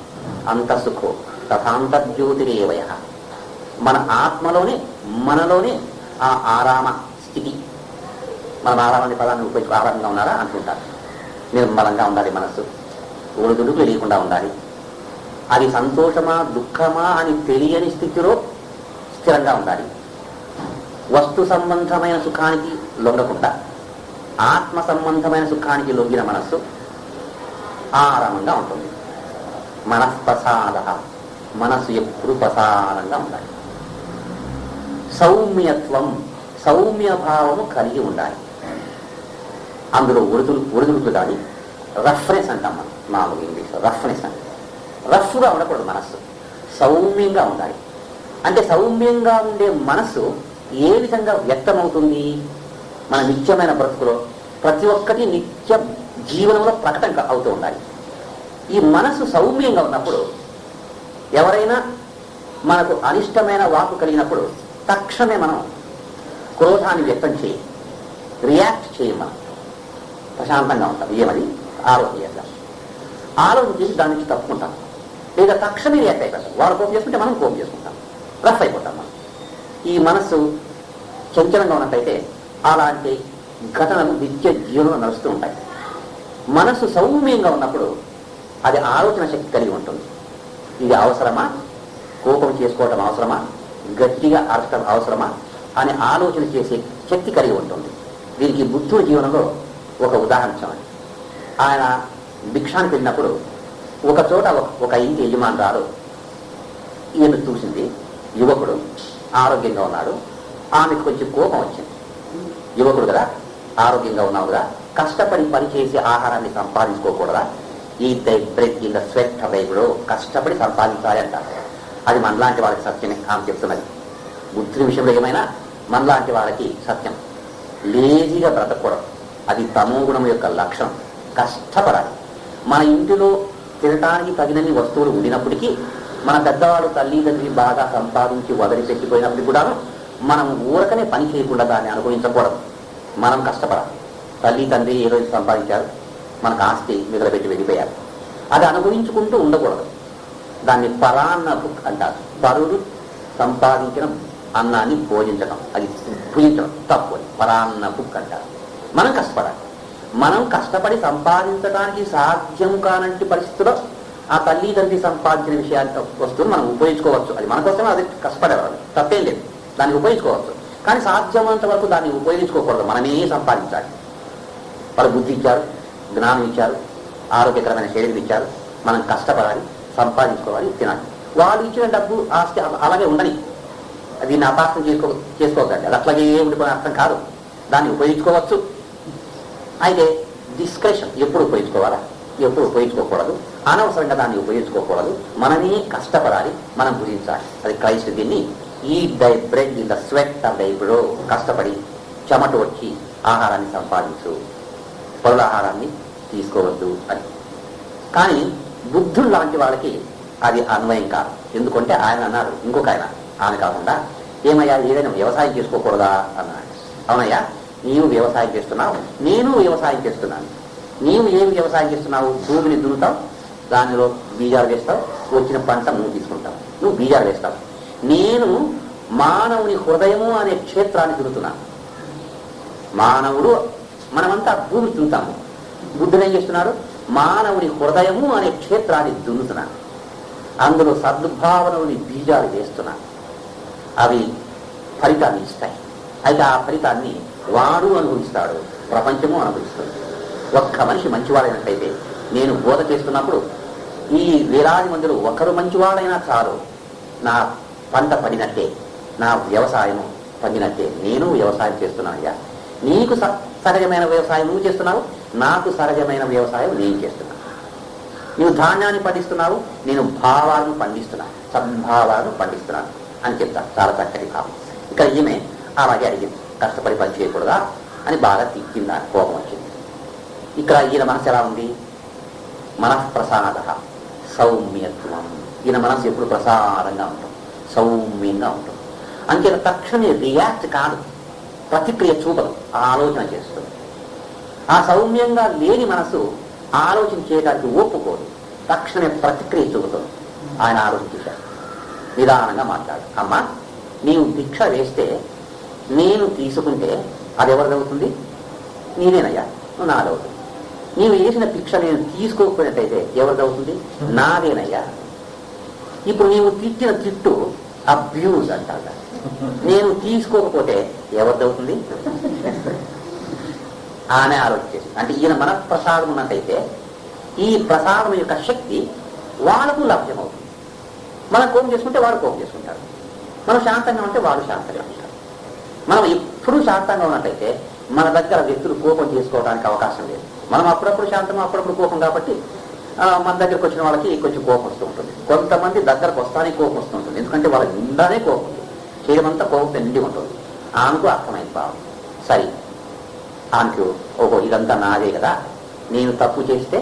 అంతసుఖో తథాంతర్జ్యోతిరేవయ. మన ఆత్మలోనే మనలోనే ఆ ఆరామ స్థితి. మనం ఆరామాన్ని పదాన్ని ఉపయోగించి ఆరామంగా ఉన్నారా అనుకుంటారు. నిర్మలంగా ఉండాలి మనస్సు, ఒడిదుడుకు లేకుండా ఉండాలి. అది సంతోషమా దుఃఖమా అని తెలియని స్థితిలో స్థిరంగా ఉండాలి. వస్తు సంబంధమైన సుఖానికి లొంగకుండా ఆత్మ సంబంధమైన సుఖానికి లొంగిన మనస్సు ఆరామంగా ఉంటుంది. మనఃప్రసాద, మనస్సు ఎప్పుడు ప్రసాదంగా ఉండాలి. సౌమ్యత్వం, సౌమ్య భావము కలిగి ఉండాలి. అందులో ఒడిదుడుకులు కానీ రఫ్నెస్ అంటాం మనం మామూలు ఇంగ్లీష్ రఫ్నెస్ అంటే. రఫ్గా ఉండకూడదు, మనస్సు సౌమ్యంగా ఉండాలి. అంటే సౌమ్యంగా ఉండే మనస్సు ఏ విధంగా వ్యక్తమవుతుంది? మన నిత్యమైన బ్రతుకులో ప్రతి ఒక్కటి నిత్య జీవనంలో ప్రకటన అవుతూ ఉండాలి. ఈ మనస్సు సౌమ్యంగా ఉన్నప్పుడు ఎవరైనా మనకు అనిష్టమైన వాకు కలిగినప్పుడు తక్షణమే మనం క్రోధాన్ని వ్యక్తం చేయి, రియాక్ట్ చేయం. మనం ప్రశాంతంగా ఉంటాం. ఏమది ఆలోచన చేద్దాం, ఆలోచన చేసి దాని నుంచి తప్పుకుంటాం, లేదా తక్షణమే రియాక్ట్ అయిపోతాం. వారు కోపం చేసుకుంటే మనం కోపం చేసుకుంటాం, రఫ్ అయిపోతాం మనం. ఈ మనస్సు చంచలంగా ఉన్నట్టయితే అలాంటి ఘటనలు నిత్య జీవనంలో నడుస్తూ ఉంటాయి. మనస్సు సౌమ్యంగా ఉన్నప్పుడు అది ఆలోచన శక్తి కలిగి ఉంటుంది. ఇది అవసరమా, కోపం చేసుకోవటం అవసరమా, గట్టిగా అరచడం అవసరమా అని ఆలోచన చేసే శక్తి కలిగి ఉంటుంది. దీనికి బుద్ధుడి జీవనంలో ఒక ఉదాహరణ చూడండి. ఆయన భిక్షానికి వెళ్ళినప్పుడు ఒక చోట ఒక ఇంటి యజమానురాలు ఈయన చూసింది. యువకుడు ఆరోగ్యంగా ఉన్నాడు, ఆమెకు కొంచెం కోపం వచ్చింది. యువకుడు కదా, ఆరోగ్యంగా ఉన్నావు కదా, కష్టపడి పనిచేసి ఆహారాన్ని సంపాదించుకోకూడదా? ఈ breath in the sweat of ఇప్పుడు కష్టపడి సంపాదించాలి అంటారు. అది మనలాంటి వాళ్ళకి సత్యమే ఆమె చెప్తున్నది. బుద్ధుని విషయంలో ఏమైనా మనలాంటి వాళ్ళకి సత్యం. లేజీగా బ్రతకూడదు, అది తమో గుణం యొక్క లక్షణం. కష్టపడాలి. మన ఇంటిలో తినటానికి తగినన్ని వస్తువులు ఉండినప్పటికీ, మన పెద్దవాళ్ళు తల్లిదండ్రి బాగా సంపాదించి వదిలిపెట్టిపోయినప్పటికీ కూడా మనం ఊరకనే పని చేయకుండా దాన్ని అనుభవించకూడదు. మనం కష్టపడాలి. తల్లి తండ్రి ఏ రోజు సంపాదించారు, మనకు ఆస్తి మిగలబెట్టి వెళ్ళిపోయారు, అది అనుభవించుకుంటూ ఉండకూడదు. దాన్ని పరాన్న బుక్ అంటారు. పరుడు సంపాదించిన అన్నాన్ని భోజించడం, అది భుజించడం తప్పు. పరాన్న బుక్ అంటారు. మనం కష్టపడాలి. మనం కష్టపడి సంపాదించడానికి సాధ్యం కానంటి పరిస్థితుల్లో ఆ తల్లి తండ్రి సంపాదించిన విషయాలు వస్తువులు మనం ఉపయోగించుకోవచ్చు. అది మన కోసమే, అది కష్టపడేవాళ్ళు, తప్పేం లేదు, దాన్ని ఉపయోగించుకోవచ్చు. కానీ సాధ్యమైనంత వరకు దాన్ని ఉపయోగించుకోకూడదు. మనమే సంపాదించాలి. వాళ్ళు బుద్ధి ఇచ్చారు, జ్ఞానం ఇచ్చారు, ఆరోగ్యకరమైన శరీరం ఇచ్చారు. మనం కష్టపడాలి, సంపాదించుకోవాలి, తినాలి. వాళ్ళు ఇచ్చిన డబ్బు ఆస్తి అలాగే ఉండని, దీన్ని అపార్థం చేసుకోకండి. అది అట్లాగే ఉండిపోయిన అర్థం కాదు. దాన్ని ఉపయోగించుకోవచ్చు. అయితే డిస్క్రిషన్, ఎప్పుడు ఉపయోగించుకోవాలా, ఎప్పుడు ఉపయోగించుకోకూడదు, అనవసరంగా దాన్ని ఉపయోగించుకోకూడదు. మనమే కష్టపడాలి, మనం భుజించాలి. అది క్రైస్ట్ దీన్ని ఈట్ దై bread in the sweat of దై బ్రో, కష్టపడి చెమట వచ్చి ఆహారాన్ని సంపాదించు, పరుల ఆహారాన్ని తీసుకోవద్దు అని. కానీ బుద్ధుడు లాంటి వాళ్ళకి అది అన్వయం కాదు. ఎందుకంటే ఆయన అన్నారు, ఇంకొక ఆయన కాకుండా, ఏమయ్యా ఏదైనా వ్యవసాయం చేసుకోకూడదా అన్నాడు. అవునయ్యా, నీవు వ్యవసాయం చేస్తున్నావు, నేను వ్యవసాయం చేస్తున్నాను. నీవు ఏమి వ్యవసాయం చేస్తున్నావు? భూమిని దున్నుతావు, దానిలో బీజాలు వేస్తావు, వచ్చిన పంట నువ్వు తీసుకుంటావు, నువ్వు బీజాలు వేస్తావు. నేను మానవుని హృదయము అనే క్షేత్రాన్ని దున్నుతున్నాను. మానవుడు, మనమంతా భూమిని దున్నుతాము. బుద్ధుడు ఏం చేస్తున్నాడు? మానవుని హృదయము అనే క్షేత్రాన్ని దున్నుతున్నాను. అందులో సద్భావనని బీజాలు వేస్తున్నాను. అవి ఫలితాన్ని ఇస్తాయి. అయితే ఆ ఫలితాన్ని వాడు అనుభవిస్తాడు, ప్రపంచము అనుభవిస్తుంది. ఒక్క మనిషి మంచివాడైనట్టయితే, నేను బోధ చేస్తున్నప్పుడు ఈ వేలాది మందిలో ఒకరు మంచివాడైనా చాలు, నా పంట పడినట్టే, నా వ్యవసాయము పండినట్టే. నేను వ్యవసాయం చేస్తున్నానయ్యా, నీకు సహజమైన వ్యవసాయం నువ్వు చేస్తున్నావు, నాకు సహజమైన వ్యవసాయం నేను చేస్తున్నాను. నువ్వు ధాన్యాన్ని పండిస్తున్నావు, నేను భావాలను పండిస్తున్నాను, సద్భావాలను పండిస్తున్నాను అని చెప్తాను. చాలా చక్కటి భావం. ఇక్కడ ఈమె అలాగే అడిగింది, కష్టపడి పని చేయకూడదా అని బాగా తిట్టిందా, కోపం వచ్చింది. ఇక్కడ ఈయన మనసు ఎలా ఉంది? మనఃప్రసాద, సౌమ్యత్వం. ఈయన మనసు ఎప్పుడు ప్రసాదంగా ఉంటుంది, సౌమ్యంగా ఉంటుంది. అంతే తక్షణమే రియాక్ట్ కాదు, ప్రతిక్రియ చూపదు, ఆలోచన చేస్తుంది. ఆ సౌమ్యంగా లేని మనసు ఆలోచన చేయడానికి ఒప్పుకోదు, తక్షణమే ప్రతిక్రియ చూపుతుంది. ఆయన ఆలోచన చేశారు, నిదానంగా మాట్లాడు. అమ్మా, నీవు భిక్ష వేస్తే నేను తీసుకుంటే అది ఎవరిదవుతుంది? నీదేనయ్యా, నాదవుతుంది. నీవు వేసిన భిక్ష నేను తీసుకోకపోయినట్టయితే ఎవరిదవుతుంది? నాదేనయ్యా. ఇప్పుడు నీవు తిట్టిన తిట్టు అబ్యూజ్ అంటారు. నేను తీసుకోకపోతే ఎవరిదవుతుంది? ఆమె ఆలోచించేసి, అంటే ఈయన మన ప్రసాదం ఉన్నట్టయితే ఈ ప్రసాదం యొక్క శక్తి వాళ్ళకు లభ్యమవుతుంది. మనం కోపం చేసుకుంటే వాడు కోపం చేసుకుంటారు, మనం శాంతంగా ఉంటే వాడు శాంతంగా ఉంటారు. మనం ఎప్పుడూ శాంతంగా ఉన్నట్టయితే మన దగ్గర వ్యక్తులు కోపం చేసుకోవడానికి అవకాశం లేదు. మనం అప్పుడప్పుడు శాంతం, అప్పుడప్పుడు కోపం, కాబట్టి మన దగ్గరకు వచ్చిన వాళ్ళకి కొంచెం కోపం వస్తూ ఉంటుంది. కొంతమంది దగ్గరకు వస్తానే కోపం వస్తూ ఉంటుంది, ఎందుకంటే వాళ్ళ నిండానే కోపం ఉంటుంది, చేయమంతా కోపంతో నిండి ఉంటుంది. ఆమెకు అర్థమైంది భావం, సరే ఆమెకు ఓహో ఇదంతా నాదే కదా, నేను తప్పు చేస్తే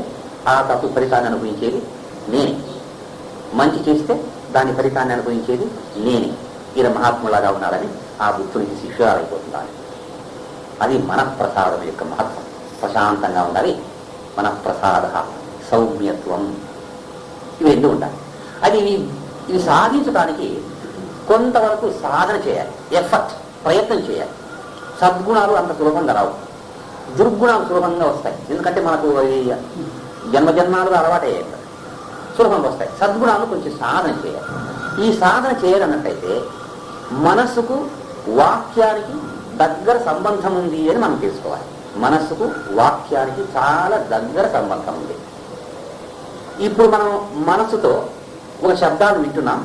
ఆ తప్పు ఫలితాన్ని అనుభవించేది నేనే, మంచి చేస్తే దాని ఫలితాన్ని అనుభవించేది నేనే. ఈయన మహాత్ములాగా ఉన్నాడని ఆ బుద్ధునికి శిష్యురాలైపోతున్నాడు. అది మనఃప్రసాదం యొక్క మహత్వం. ప్రశాంతంగా ఉండాలి, మనఃప్రసాద, సౌమ్యత్వం, ఇవి రెండు ఉండాలి. అది ఇవి సాధించడానికి కొంతవరకు సాధన చేయాలి, ఎఫర్ట్, ప్రయత్నం చేయాలి. సద్గుణాలు అంత సులభంగా రావు, దుర్గుణాలు సులభంగా వస్తాయి, ఎందుకంటే మనకు జన్మజన్మాలుగా అలవాటయ్యాయి, సులభంగా వస్తాయి. సద్గుణాలు కొంచెం సాధన చేయాలి. ఈ సాధన చేయాలన్నట్టయితే మనస్సుకు వాక్యానికి దగ్గర సంబంధం ఉంది అని మనం తెలుసుకోవాలి. మనస్సుకు వాక్యానికి చాలా దగ్గర సంబంధం ఉంది. ఇప్పుడు మనం మనస్సుతో ఒక శబ్దాన్ని వింటున్నాం,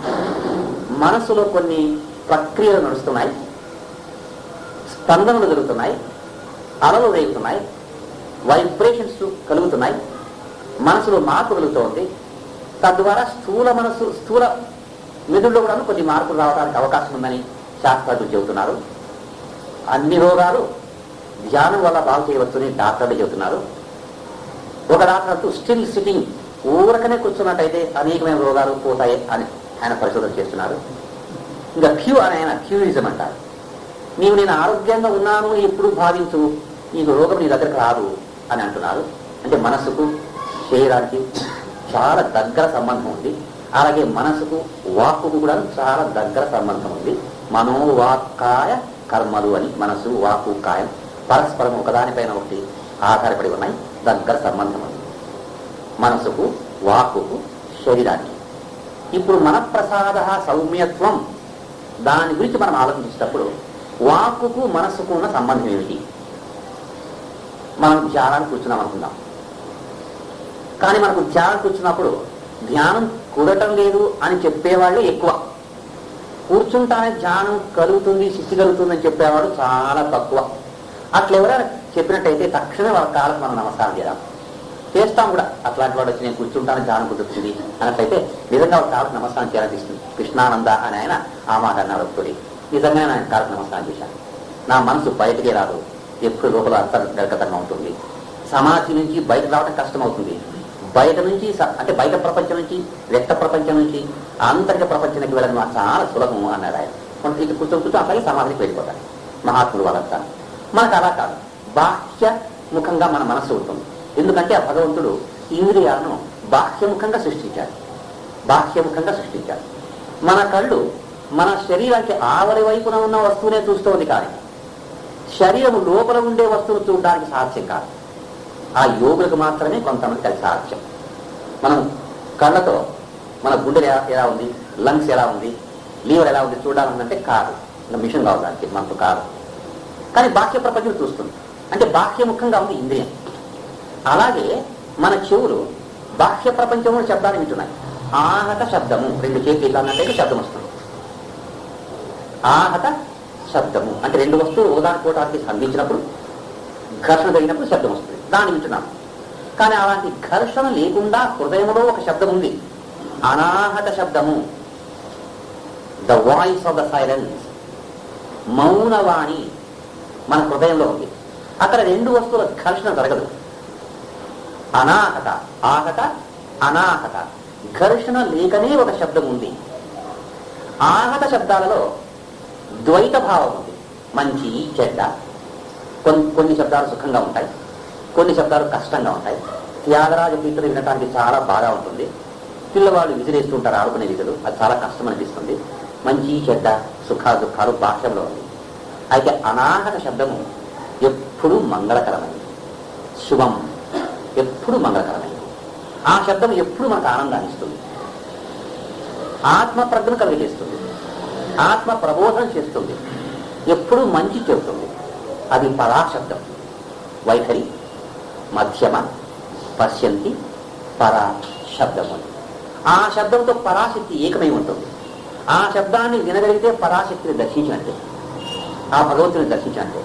మనస్సులో కొన్ని ప్రక్రియలు నడుస్తున్నాయి, స్పందనలు జరుగుతున్నాయి, అలలు రేగుతున్నాయి, వైబ్రేషన్స్ కలుగుతున్నాయి, మనసులో మార్పు కలుగుతోంది. తద్వారా స్థూల మెదుడులో కూడా కొన్ని మార్పులు రావడానికి అవకాశం ఉందని శాస్త్రజ్ఞులు చెబుతున్నారు. అన్ని రోగాలు ధ్యానం వల్ల బాగు చేయవచ్చని డాక్టర్లు చెబుతున్నారు. ఒక డాక్టర్ అంటూ స్టిల్ సిట్టింగ్, ఊరకనే కూర్చున్నట్టయితే అనేకమైన రోగాలు పోతాయి అని ఆయన పరిశోధన చేస్తున్నారు. ఇంకా క్యూ అని ఆయన క్యూరిజం అంటారు. నేను ఆరోగ్యంగా ఉన్నాను ఎప్పుడు భావించు, నీకు రోగం నీ దగ్గరకు రాదు అని అంటున్నారు. అంటే మనస్సుకు శరీరానికి చాలా దగ్గర సంబంధం ఉంది. అలాగే మనసుకు వాక్కుకు కూడా చాలా దగ్గర సంబంధం ఉంది. మనోవాక్కాయ కర్మలు అని మనసు, వాక్కు, కాయం పరస్పరం ఒకదానిపైన ఒకటి ఆధారపడి ఉన్నాయి, దగ్గర సంబంధం ఉంది మనసుకు, వాక్కుకు, శరీరానికి. ఇప్పుడు మనఃప్రసాద సౌమ్యత్వం, దాని గురించి మనం ఆలోచించేటప్పుడు వాక్కుకు మనస్సుకు ఉన్న సంబంధం ఏమిటి? మనం ధ్యానాన్ని కూర్చున్నాం అనుకుందాం, కానీ మనకు ధ్యానం కూర్చున్నప్పుడు ధ్యానం కుదటం లేదు అని చెప్పేవాళ్ళు ఎక్కువ. కూర్చుంటానే ధ్యానం కలుగుతుంది, శక్తి కలుగుతుంది అని చెప్పేవాడు చాలా తక్కువ. అట్లా ఎవరైనా చెప్పినట్టయితే తక్షణమే వాళ్ళ కాలకు మనం నమస్కారం చేద్దాం, చేస్తాం కూడా. అట్లాంటి వాడు వచ్చి నేను కూర్చుంటాను ధ్యానం కుదురుతుంది అన్నట్లయితే నిజంగా వాళ్ళ కాలకు నమస్కారం చేయాలనిపిస్తుంది. కృష్ణానంద అని ఆయన ఆ మాట అన్నాడు ఒకటి. నిజంగా ఆయన కాలకు నమస్కారం చేశాను. నా మనసు బయటికే రాదు, ఎప్పుడు లోపల అంతర్గతంగా ఉంటుంది. సమాధి నుంచి బయట రావడం కష్టం అవుతుంది. బయట నుంచి అంటే బయట ప్రపంచం నుంచి, వ్యక్త ప్రపంచం నుంచి ఆంతరిక ప్రపంచానికి వెళ్ళడం చాలా సులభము అన్నాడు ఆయన. కొంత ఇక కూర్చొని అట్లాగే సమాధికి వెళ్ళిపోతాడు మహాత్ములు వాళ్ళంతా. మనకు అలా కాదు, బాహ్య ముఖంగా మన మనస్సు ఉంటుంది. ఎందుకంటే ఆ భగవంతుడు ఇంద్రియాలను బాహ్యముఖంగా సృష్టించాడు. మన కళ్ళు మన శరీరానికి ఆవలి వైపున ఉన్న వస్తువునే చూస్తోంది, కానీ శరీరం లోపల ఉండే వస్తువును చూడడానికి సాధ్యం కాదు. ఆ యోగులకు మాత్రమే కొంతమంది అది సాధ్యం. మనం కళ్ళతో మన గుండె ఎలా ఉంది, లంగ్స్ ఎలా ఉంది, లీవర్ ఎలా ఉంది చూడాలంటే కాదు, మిషన్ కావాలి దానికి, మనకు కాదు. కానీ బాహ్య ప్రపంచం చూస్తుంది, అంటే బాహ్యముఖంగా ఉంది ఇంద్రియం. అలాగే మన చెవులు బాహ్య ప్రపంచంలో శబ్దాన్ని వింటున్నాయి. ఆహత శబ్దము, రెండు చేతులు ఇట్లా అన్నట్లయితే శబ్దం వస్తుంది. ఆహత శబ్దము అంటే రెండు వస్తువులు ఒకదానికోటానికి సంధించినప్పుడు, ఘర్షణ జరిగినప్పుడు శబ్దం వస్తుంది, దాన్ని వింటున్నాం. కానీ అలాంటి ఘర్షణ లేకుండా హృదయంలో ఒక శబ్దం ఉంది, అనాహత శబ్దము, the voice of the silence, మౌనవాణి మన హృదయంలో ఉంది. అక్కడ రెండు వస్తువుల ఘర్షణ జరగదు. అనాహత, ఆహత, అనాహత, ఘర్షణ లేకనే ఒక శబ్దం ఉంది. ఆహత శబ్దాలలో ద్వైత భావం ఉంది, మంచి చెడ్డ. కొన్ని శబ్దాలు సుఖంగా ఉంటాయి, కొన్ని శబ్దాలు కష్టంగా ఉంటాయి. త్యాగరాజ గీతలు వినటానికి చాలా బాగా ఉంటుంది. పిల్లవాళ్ళు విసిరేస్తూ ఉంటారు, ఆడుకునే విధులు, అది చాలా కష్టం అనిపిస్తుంది. మంచి చెడ్డ, సుఖ దుఃఖాలు భాష్యంలో ఉంది. అయితే అనాహత శబ్దము ఎప్పుడూ మంగళకరమైనది, శుభం, ఎప్పుడు మంగళకరమైనది. ఆ శబ్దం ఎప్పుడు మనకు ఆనందాన్ని ఇస్తుంది, ఆత్మ ప్రజ్ఞను కలిగజేస్తుంది. ఆత్మ ప్రబోధం చేస్తుంది, ఎప్పుడూ మంచి చెబుతుంది. అది పరాశబ్దం. వైఖరి, మధ్యమ, పశ్యంతి, పరా శబ్దము. ఆ శబ్దంతో పరాశక్తి ఏకమై ఉంటుంది. ఆ శబ్దాన్ని వినగలిగితే పరాశక్తిని దర్శించినట్టే, ఆ భగవంతుని దర్శించినట్టే.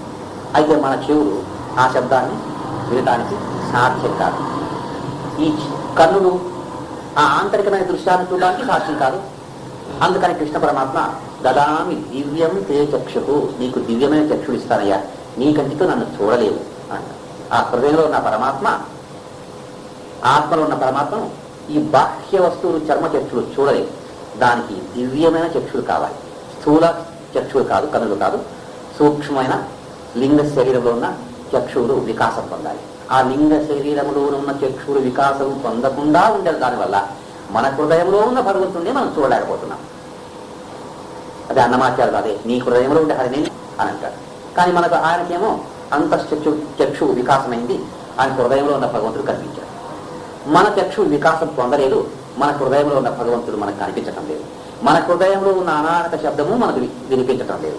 అయితే మన చెవులు ఆ శబ్దాన్ని వినటానికి సాధ్యం కాదు. ఈ కన్నులు ఆ ఆంతరికమైన దృశ్యాన్ని చూడడానికి సాధ్యం కాదు. అందుకని కృష్ణ పరమాత్మ దదామి దివ్యం తే చక్షు, నీకు దివ్యమైన చక్షుడు ఇస్తానయ్యా, నీ కంటితో నన్ను చూడలేవు అంట. ఆ హృదయంలో ఉన్న పరమాత్మ, ఆత్మలో ఉన్న పరమాత్మను ఈ బాహ్య వస్తువులు చర్మ చక్షులు చూడలేవు. దానికి దివ్యమైన చక్షులు కావాలి. స్థూల చక్షులు కాదు, కనులు కాదు, సూక్ష్మమైన లింగ శరీరంలో ఉన్న చక్షువులు వికాసం పొందాలి. ఆ లింగ శరీరంలో ఉన్న చక్షువులు వికాసం పొందకుండా ఉండేది. దానివల్ల మన హృదయంలో ఉన్న భగవంతుడిని మనం చూడలేకపోతున్నాం. అదే అన్నమాచార్యులు అదే నీ హృదయంలో ఉండే హరిని అని అంటాడు. కానీ మనకు ఆయనకేమో చక్షు వికాసమైంది, ఆయన హృదయంలో ఉన్న భగవంతుడు కనిపించాడు. మన చక్షు వికాసం పొందలేదు, మన హృదయంలో ఉన్న భగవంతుడు మనకు కనిపించటం లేదు. మన హృదయంలో ఉన్న అనాహత శబ్దము మనకు వినిపించటం లేదు.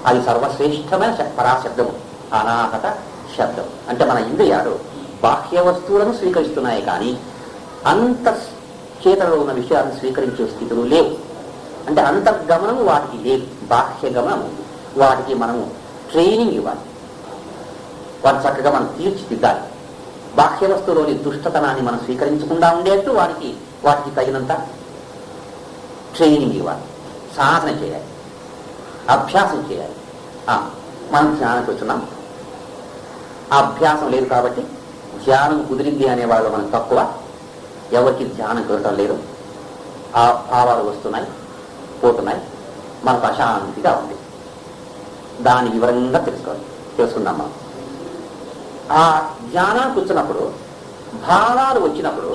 అది సర్వశ్రేష్టమైన పరాశబ్దము అనాహత శబ్దం. అంటే మన ఇంద్రియాలు బాహ్య వస్తువులను స్వీకరిస్తున్నాయి, కానీ అంతఃచేతనలో ఉన్న విషయాలను స్వీకరించే స్థితులు లేవు. అంటే అంతర్గమనము వాటికి లేదు, బాహ్య గమనం ఉంది. వాటికి మనము ట్రైనింగ్ ఇవ్వాలి, వాటి చక్కగా మనం తీర్చిదిద్దాలి. బాహ్య వస్తువులోని దుష్టతనాన్ని మనం స్వీకరించకుండా ఉండేట్టు వాటికి తగినంత ట్రైనింగ్ ఇవ్వాలి, సాధన చేయాలి, అభ్యాసం చేయాలి. మనం ధ్యానం కూర్చున్నాం, ఆ అభ్యాసం లేదు కాబట్టి ధ్యానం కుదిరింది అనే వాళ్ళు మనం తక్కువ. ఎవరికి ధ్యానం కుదరటం లేదు, ఆ భావాలు వస్తున్నాయి పోతున్నాయి, మనకు అశాంతిగా ఉంది. దాని వివరంగా తెలుసుకుందాం. మనం ఆ ధ్యానానికి వచ్చినప్పుడు భావాలు వచ్చినప్పుడు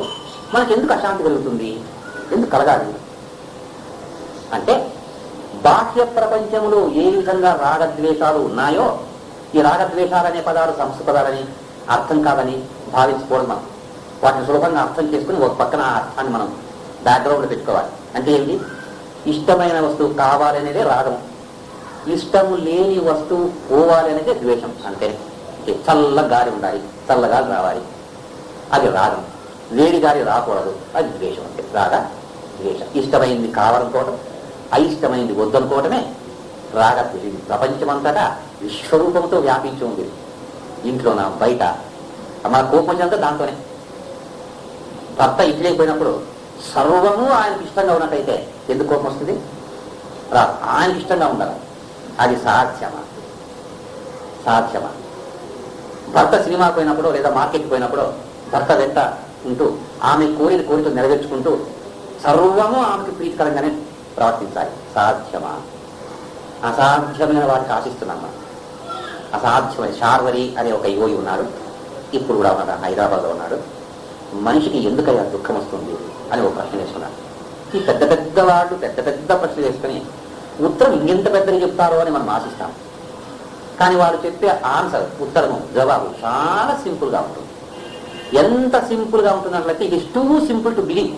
మనకి ఎందుకు అశాంతి కలుగుతుంది, ఎందుకు కలగాలి అంటే, బాహ్య ప్రపంచంలో ఏ విధంగా రాగద్వేషాలు ఉన్నాయో, ఈ రాగద్వేషాలు అనే పదాలు సంస్కృత పదాలని అర్థం కాదని భావించుకోవడం. మనం వాటిని సులభంగా అర్థం చేసుకుని ఒక పక్కన ఆ అర్థాన్ని మనం బ్యాక్గ్రౌండ్లో పెట్టుకోవాలి. అంటే ఏమిటి? ఇష్టమైన వస్తువు కావాలి అనేదే రాగము, ఇష్టము లేని వస్తువు పోవాలి అనేది ద్వేషం. అంటే చల్ల గాలి ఉండాలి, చల్ల గాలి రావాలి, అది రాగం. వేడి గాలి రాకూడదు, అది ద్వేషం. అంటే రాగ ద్వేషం. ఇష్టమైంది కావాలనుకోవడం, అయిష్టమైంది వద్దనుకోవటమే రాగ. ప్రపంచమంతటా విశ్వరూపంతో వ్యాపించి ఉంది, ఇంట్లోన బయట. మన కోపం వచ్చేంత దాంతోనే. భర్త ఇంటికి పోయినప్పుడు సర్వము ఆయనకి ఇష్టంగా ఉన్నట్టయితే ఎందుకు కోపం వస్తుంది? ఆయనకి ఇష్టంగా ఉండాలి. అది సాధ్యమా? సాధ్యమా? భర్త సినిమాకి పోయినప్పుడు లేదా మార్కెట్కి పోయినప్పుడు భర్త వెంట ఉంటూ ఆమె కోరిక నెరవేర్చుకుంటూ సర్వము ఆమెకి ప్రీతికరంగానే ప్రవర్తించాలి. సాధ్యమా? అసాధ్యమైన వాటికి ఆశిస్తున్నాం మనం. అసాధ్యమైన శార్వరి అనే ఒక యోగి ఉన్నాడు, ఇప్పుడు కూడా ఉన్నాడు, హైదరాబాద్లో ఉన్నాడు. మనిషికి ఎందుకయ్యా దుఃఖం వస్తుంది అని ఒక ప్రశ్న వేసుకున్నాడు. ఈ పెద్ద పెద్ద వాళ్ళు పెద్ద పెద్ద ప్రశ్నలు వేసుకుని ఉత్తరం ఇంకెంత పెద్దగా చెప్తారో అని మనం ఆశిస్తాం. కానీ వారు చెప్పే ఆన్సర్, ఉత్తరము, జవాబు చాలా సింపుల్గా ఉంటుంది. ఎంత సింపుల్గా ఉంటున్నట్లయితే it is too simple to believe.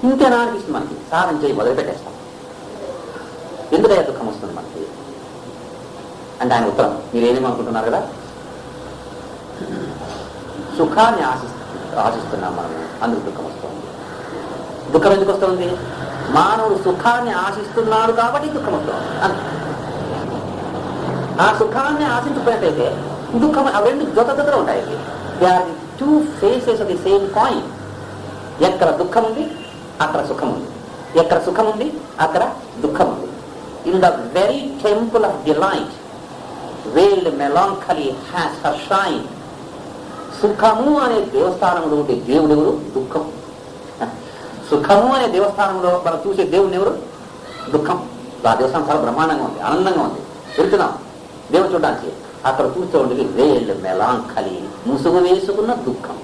ఇంకేనా అనిపిస్తుంది మనకి. సాధన చేయి మొదలుపెట్టేస్తాం. ఎందుకయ్యా దుఃఖం వస్తుంది మనకి అంటే ఆయన ఉత్తరం, మీరేమనుకుంటున్నారు కదా, సుఖాన్ని ఆశిస్తున్నాం మనం, అందుకు దుఃఖం వస్తుంది. దుఃఖం ఎందుకు వస్తుంది? మానవుడు సుఖాన్ని ఆశిస్తున్నాడు కాబట్టి దుఃఖం వస్తుంది. ఆ సుఖాన్ని ఆశించకపోయినట్టయితే దుఃఖం, ఆ రెండు జొతలో ఉంటాయి. They are the two faces of the same coin. ఎక్కడ దుఃఖం ఉంది అక్కడ సుఖం ఉంది, ఎక్కడ సుఖం ఉంది అక్కడ దుఃఖం ఉంది. In the very temple of delight veiled melancholy has her shine. సుఖము అనే దేవస్థానంలో ఉండే దేవుడు ఎవరు? దుఃఖం. సుఖము అనే దేవస్థానంలో మనం చూసే దేవుడిని ఎవరు? దుఃఖం. ఆ దేవస్థానం చాలా బ్రహ్మాండంగా ఉంది, ఆనందంగా ఉంది. వెళ్తున్నాం దేవుడు చూడడానికి, అక్కడ చూస్తూ ఉండేది వేల్డ్ మెలాంకలీ, ముసుగు వేసుకున్న దుఃఖం.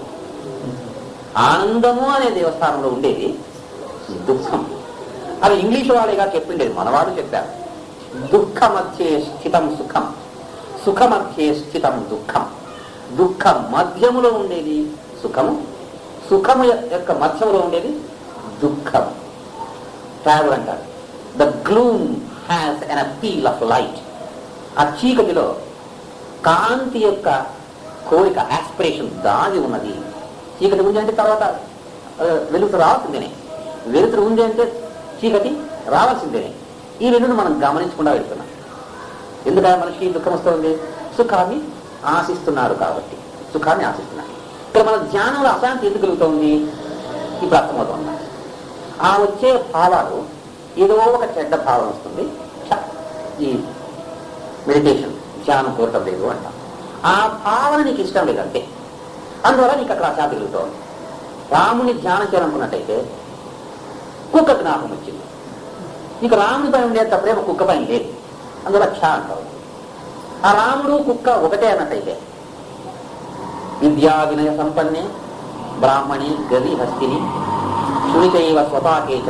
ఆనందము అనే దేవస్థానంలో ఉండేది దుఃఖం. అది ఇంగ్లీష్ వాళ్ళేగా చెప్పిండేది, మనవాడు చెప్పారు. దుఃఖ మధ్యే స్థితం సుఖం, సుఖ మధ్యే స్థితం దుఃఖం. దుఃఖ మధ్యములో ఉండేది సుఖము, సుఖము యొక్క మధ్యములో ఉండేది దుఃఖం. ట్యాగులు అంటారు, the gloom has N appeal of light. ఆ చీకటిలో కాంతి యొక్క కోరిక, ఆస్పిరేషన్ దాగి ఉన్నది. చీకటి ఉంది అంటే తర్వాత వెలుతురు రావాల్సిందేనే, వెలుతురు ఉంది అంటే చీకటి రావాల్సిందేనే. ఈ రెండును మనం గమనించకుండా వెళ్తున్నాం. ఎందుకంటే మనిషికి దుఃఖం వస్తుంది, సుఖాన్ని ఆశిస్తున్నారు కాబట్టి సుఖాన్ని ఆశిస్తున్నారు. ఇక్కడ మన ధ్యానంలో అశాంతి ఎందుకు కలుగుతుంది ఇప్పుడు అర్థమవుతుంది. ఆ వచ్చే భావాలు ఏదో ఒక చెడ్డ భావం వస్తుంది. ఈ మెడిటేషన్ ధ్యానం కోరటం లేదు అంటాం. ఆ భావన నీకు ఇష్టం లేదంటే అందువల్ల నీకు అక్కడ అశాంతి కలుగుతుంది. రాముని ధ్యానం చేయాలనుకున్నట్టయితే కుక్క జ్ఞాపకం వచ్చింది. నీకు రాముని పైన ఉండేంత ప్రేమ కుక్క పైన లేదు, అందువల్ల క్ష అంటావు. ఆ రాముడు కుక్క ఒకటే అన్నట్టయితే విద్యా వినయ సంపన్నే బ్రాహ్మణి గది హస్తిని సునిచైవ స్వపాకేచ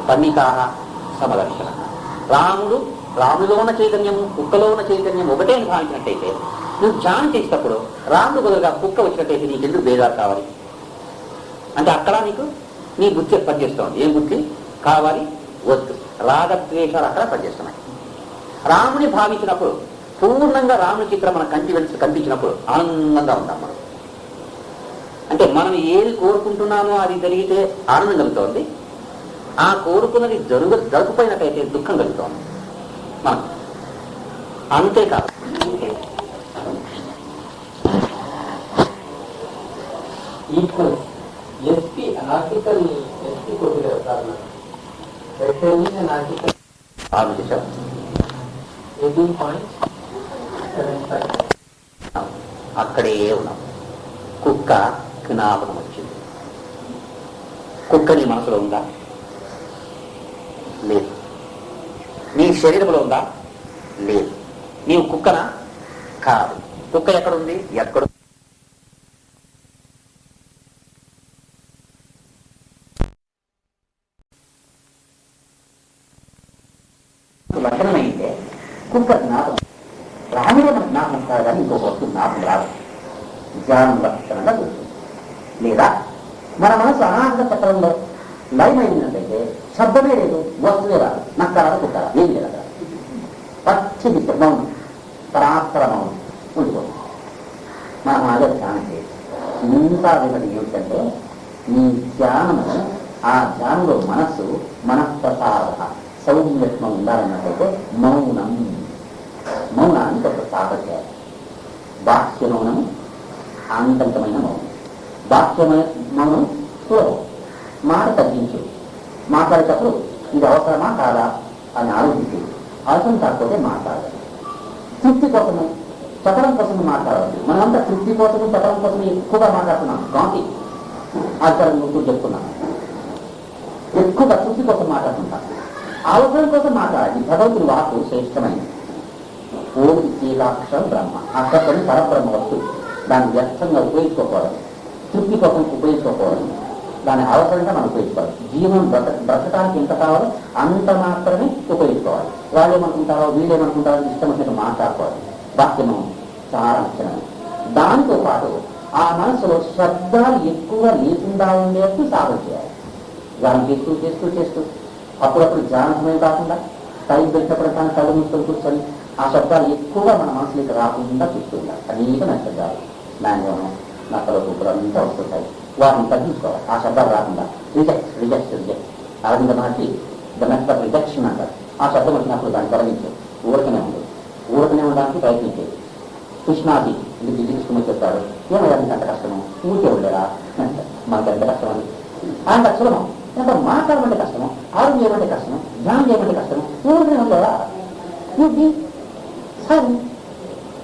పండితా సమదర్శన. రాముడిలో ఉన్న చైతన్యము కుక్కలో ఉన్న చైతన్యం ఒకటే అని భావించినట్టయితే నువ్వు ధ్యానం చేసేటప్పుడు రాముడు బదులుగా కుక్క వచ్చినట్టయితే నీకు ఎందుకు బేదారు కావాలి అంటే అక్కడ నీకు నీ బుద్ధి పనిచేస్తుంది. ఏం బుద్ధి కావాలి, వద్దు, రాగద్వేషాలు అక్కడ పనిచేస్తున్నాయి. రాముని భావించినప్పుడు పూర్ణంగా రాముని చిత్రం మన కనిపించినప్పుడు ఆనందంగా ఉంటాం మనం. అంటే మనం ఏది కోరుకుంటున్నామో అది జరిగితే ఆనందం కలుగుతోంది, ఆ కోరుకున్నది జరుపుపోయినట్టయితే దుఃఖం కలుగుతోంది మనం. అంతేకాదు ఈక్వల్ ఎస్పీ ఆర్టికల్ ఎస్పీ కొద్దిగా సార్ ఆర్టికల్ ఆలోచించాం 18.75 అక్కడే ఉన్నాం. కుక్క జ్ఞాపకం వచ్చింది. కుక్క నీ మనసులో ఉందా? లేదు. నీ శరీరంలో ఉందా? లేదు. నీవు కుక్కనా? కాదు. కుక్క ఎక్కడుంది? ఎక్కడ లక్షణమైతే కుక్క జ్ఞాపకం రాముడు మన జ్ఞాపకం కాదు కానీ ఇంకొక వస్తువు జ్ఞాపకం రాదు. ధ్యానం లక్షణంగా చూస్తుంది. లేదా మన మనసు అనాథ చక్రంలో లయమైందంటే శబ్దమే లేదు, వస్తువే రాదు, నక్కరాదు, కుక్కరా, ఏమి లేదు. అక్కడ పచ్చిది మౌనం, పరాత్పర మౌనం ఉండిపోతుంది. మనం అదే ధ్యానం చేయాలి. ఇంకా ఒకటి ఏమిటంటే ఈ ధ్యానము, ఆ ధ్యానంలో మనస్సు మనఃప్రసార సౌమ్యత్వం ఉండాలన్నట్టయితే మౌనాన్ని కొంత సాధన చేయాలి. బాహ్య మౌనము ఆంతరికమైన మౌనం. బాహ్య మౌనం సులభం, మాట తగ్గించు, మాట్లాడేటప్పుడు ఇది అవసరమా కాదా అని ఆలోచించి అవసరం కాకపోతే మాట్లాడాలి. తృప్తి కోసము చెప్పడం కోసం మాట్లాడాలి. మనమంతా తృప్తి కోసము చెప్పడం కోసం ఎక్కువగా మాట్లాడుతున్నాం. గాంధీ ఆచారం గుర్తు చెప్తున్నాం. ఎక్కువగా తృప్తి కోసం మాట్లాడుతుంటాం, అవసరం కోసం మాట్లాడాలి. భగవంతుని వాకు శ్రేష్టమైనది. ఓం ఏకాక్షరం బ్రహ్మ, అక్కడిని పరబ్రహ్మ వస్తువు. దాన్ని వ్యర్థంగా ఉపయోగించుకోకూడదు, తృప్తి కోసం ఉపయోగించుకోకూడదు, దాని అవసరంగా మనం ఉపయోగించుకోవాలి. జీవనం బ్రతకడానికి ఎంత కావాలో అంత మాత్రమే ఉపయోగించుకోవాలి. వాళ్ళు ఏమనుకుంటారో వీళ్ళు ఏమనుకుంటారో ఇష్టం వచ్చినట్టు మాట్లాడుకోవాలి. వాక్యము చాలా ముఖ్యమైనది. దానితో పాటు ఆ మనసులో శబ్దాలు ఎక్కువగా లేకుండా ఉండేట్టు సాధన చేయాలి. ధ్యానం చేస్తూ చేస్తూ చేస్తూ అప్పుడప్పుడు ధ్యాన సమయం కాకుండా టైం పెట్టినప్పుడు కానీ కళ్ళు మూసుకొని కూర్చొని ఆ శబ్దాలు ఎక్కువగా మన మనసులోకి రాకుండా చూస్తూ ఉండాలి. అనేక శబ్దాలు మ్యాంగోను, నక్కలు, కుక్కలు అంతా వస్తుంటాయి. వాటిని తగ్గించుకోవాలి. ఆ శబ్దాలు రాకుండా reject Aravinda Maharshi the method of rejection అంటారు. ఆ శబ్దం వచ్చినప్పుడు దాన్ని తొలగించు, ఊరకనే ఉండదు, ఊరకనే ఉండడానికి ప్రయత్నించేది. కృష్ణాది ఇది శ్రీకృష్ణుడు చెప్తాడు, ఏమయ్యా నీకు అంత కష్టము, ఊరికే ఉండేరా, మనకు ఎంత కష్టం అని. అంత సులభం. ఎంత మాట్లాడమంటే కష్టము, ఆరోగ్యం చేయమంటే కష్టము, ధ్యానం చేయమంటే కష్టము, ఊరికనే ఉండేరా సరే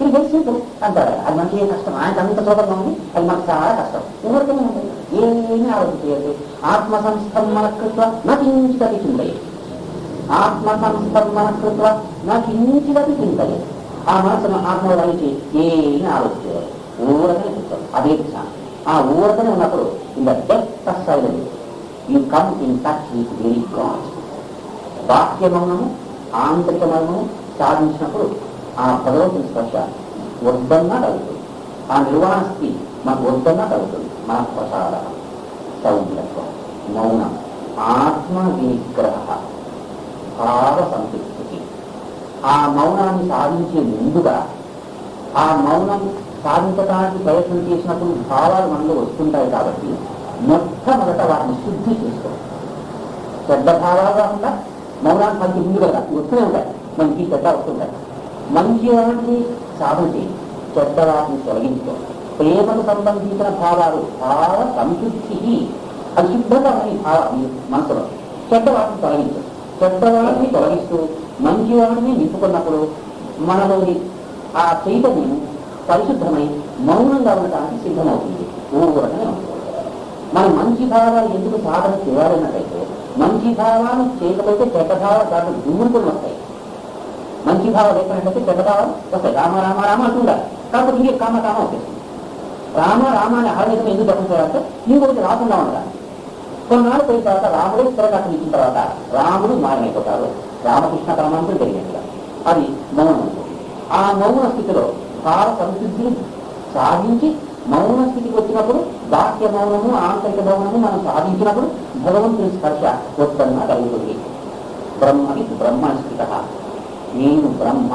ఇది వెరీ సింపుల్ అంటారు. అది మనకి ఏ కష్టం, ఆయనకు అంత సులభంగా ఉంది, అది మనకు చాలా కష్టం. ఊరికనే ఉంటుంది, ఏమీ ఆలోచించలేదు. ఆత్మ సంస్కరణ కృత్వ నకించిదపి చింతయే, ఆత్మ సంస్కరణ కృత్వ నకించిదపి చింతయే. ఆ మనసును ఆత్మ వహించి ఏమీ ఆలోచించేవారు, ఊరకనే చెప్తారు. అదే ధ్యానం. ఆ ఊరకనే ఉన్నప్పుడు in the depth of silence you come in touch with very God. బాహ్య మౌనము ఆంతరిక మౌనము సాధించినప్పుడు ఆ భగవంతుని స్పర్శ వద్దన్నా కలుగుతుంది. ఆ నిర్వాణ స్థితి మనకు వద్దన్నా కలుగుతుంది. మన ప్రసాద సౌమ్యత్వం, మౌనం, ఆత్మ విగ్రహ. భావ సంతృప్తికి. ఆ మౌనాన్ని సాధించే ముందుగా ఆ మౌనం సాధించడానికి ప్రయత్నం చేసినప్పుడు భావాలు మనలో వస్తుంటాయి కాబట్టి మొట్టమొదట వాటిని శుద్ధి చేసుకోవాలి. చెడ్డ భావాలు కాకుండా మౌనాన్ని మనకి ముందు కదా వస్తూనే ఉంటాయి, మంచి చెడ్డ వస్తుంటాయి. మంచి వాటిని సాధన చేయి, చెడ్డ వాటిని తొలగించుకోవాలి. ప్రేమకు సంబంధించిన భావాలు భావ సంతృప్తికి అది శుద్ధంగా ఉన్న భావం మనసులో చెడ్డవాటిని తొలగించు. చెడ్డవాటిని తొలగిస్తూ మంచి వాటిని నింపుకున్నప్పుడు మనలోని ఆ చైతన్యం పరిశుద్ధమై మౌనంగా ఉండటానికి సిద్ధమవుతుంది. ఊరకనే ఉంటుంది. మనం మంచి భావాలు ఎందుకు సాధన చేయాలన్నట్టయితే మంచి భావాలు చేయకపోతే చెడ్డ భావాలు దాంట్లో దుమ్ముకుని వస్తాయి. మంచి భావాలు ఎక్కడంటే చెడ్డ భావాలు వస్తాయి. రామ రామ రామ అంటుండాలి, కాకపోతే ఇంకే కామ కామ వచ్చేస్తుంది. రామ రామ అని ఆవేదన ఎందుకు చెప్పాలంటే ఇంకొకటి రాకుండా ఉండాలి. కొన్నాళ్ళు పోయిన తర్వాత రాముడు తిరగట్టు ఇచ్చిన తర్వాత రాముడు మాయమైపోతారు. రామకృష్ణ పరమాత్ముడు జరిగినట్టుగా అది మౌనం. ఆ మౌన స్థితిలో భావ సంతృప్తిని సాధించి మౌన స్థితికి వచ్చినప్పుడు బాహ్య మౌనము ఆంతరిక మౌనము మనం సాధించినప్పుడు భగవంతుని స్పర్శ ఉత్పన్న కలుగుతుంది. బ్రహ్మని బ్రహ్మస్థిత, నేను బ్రహ్మ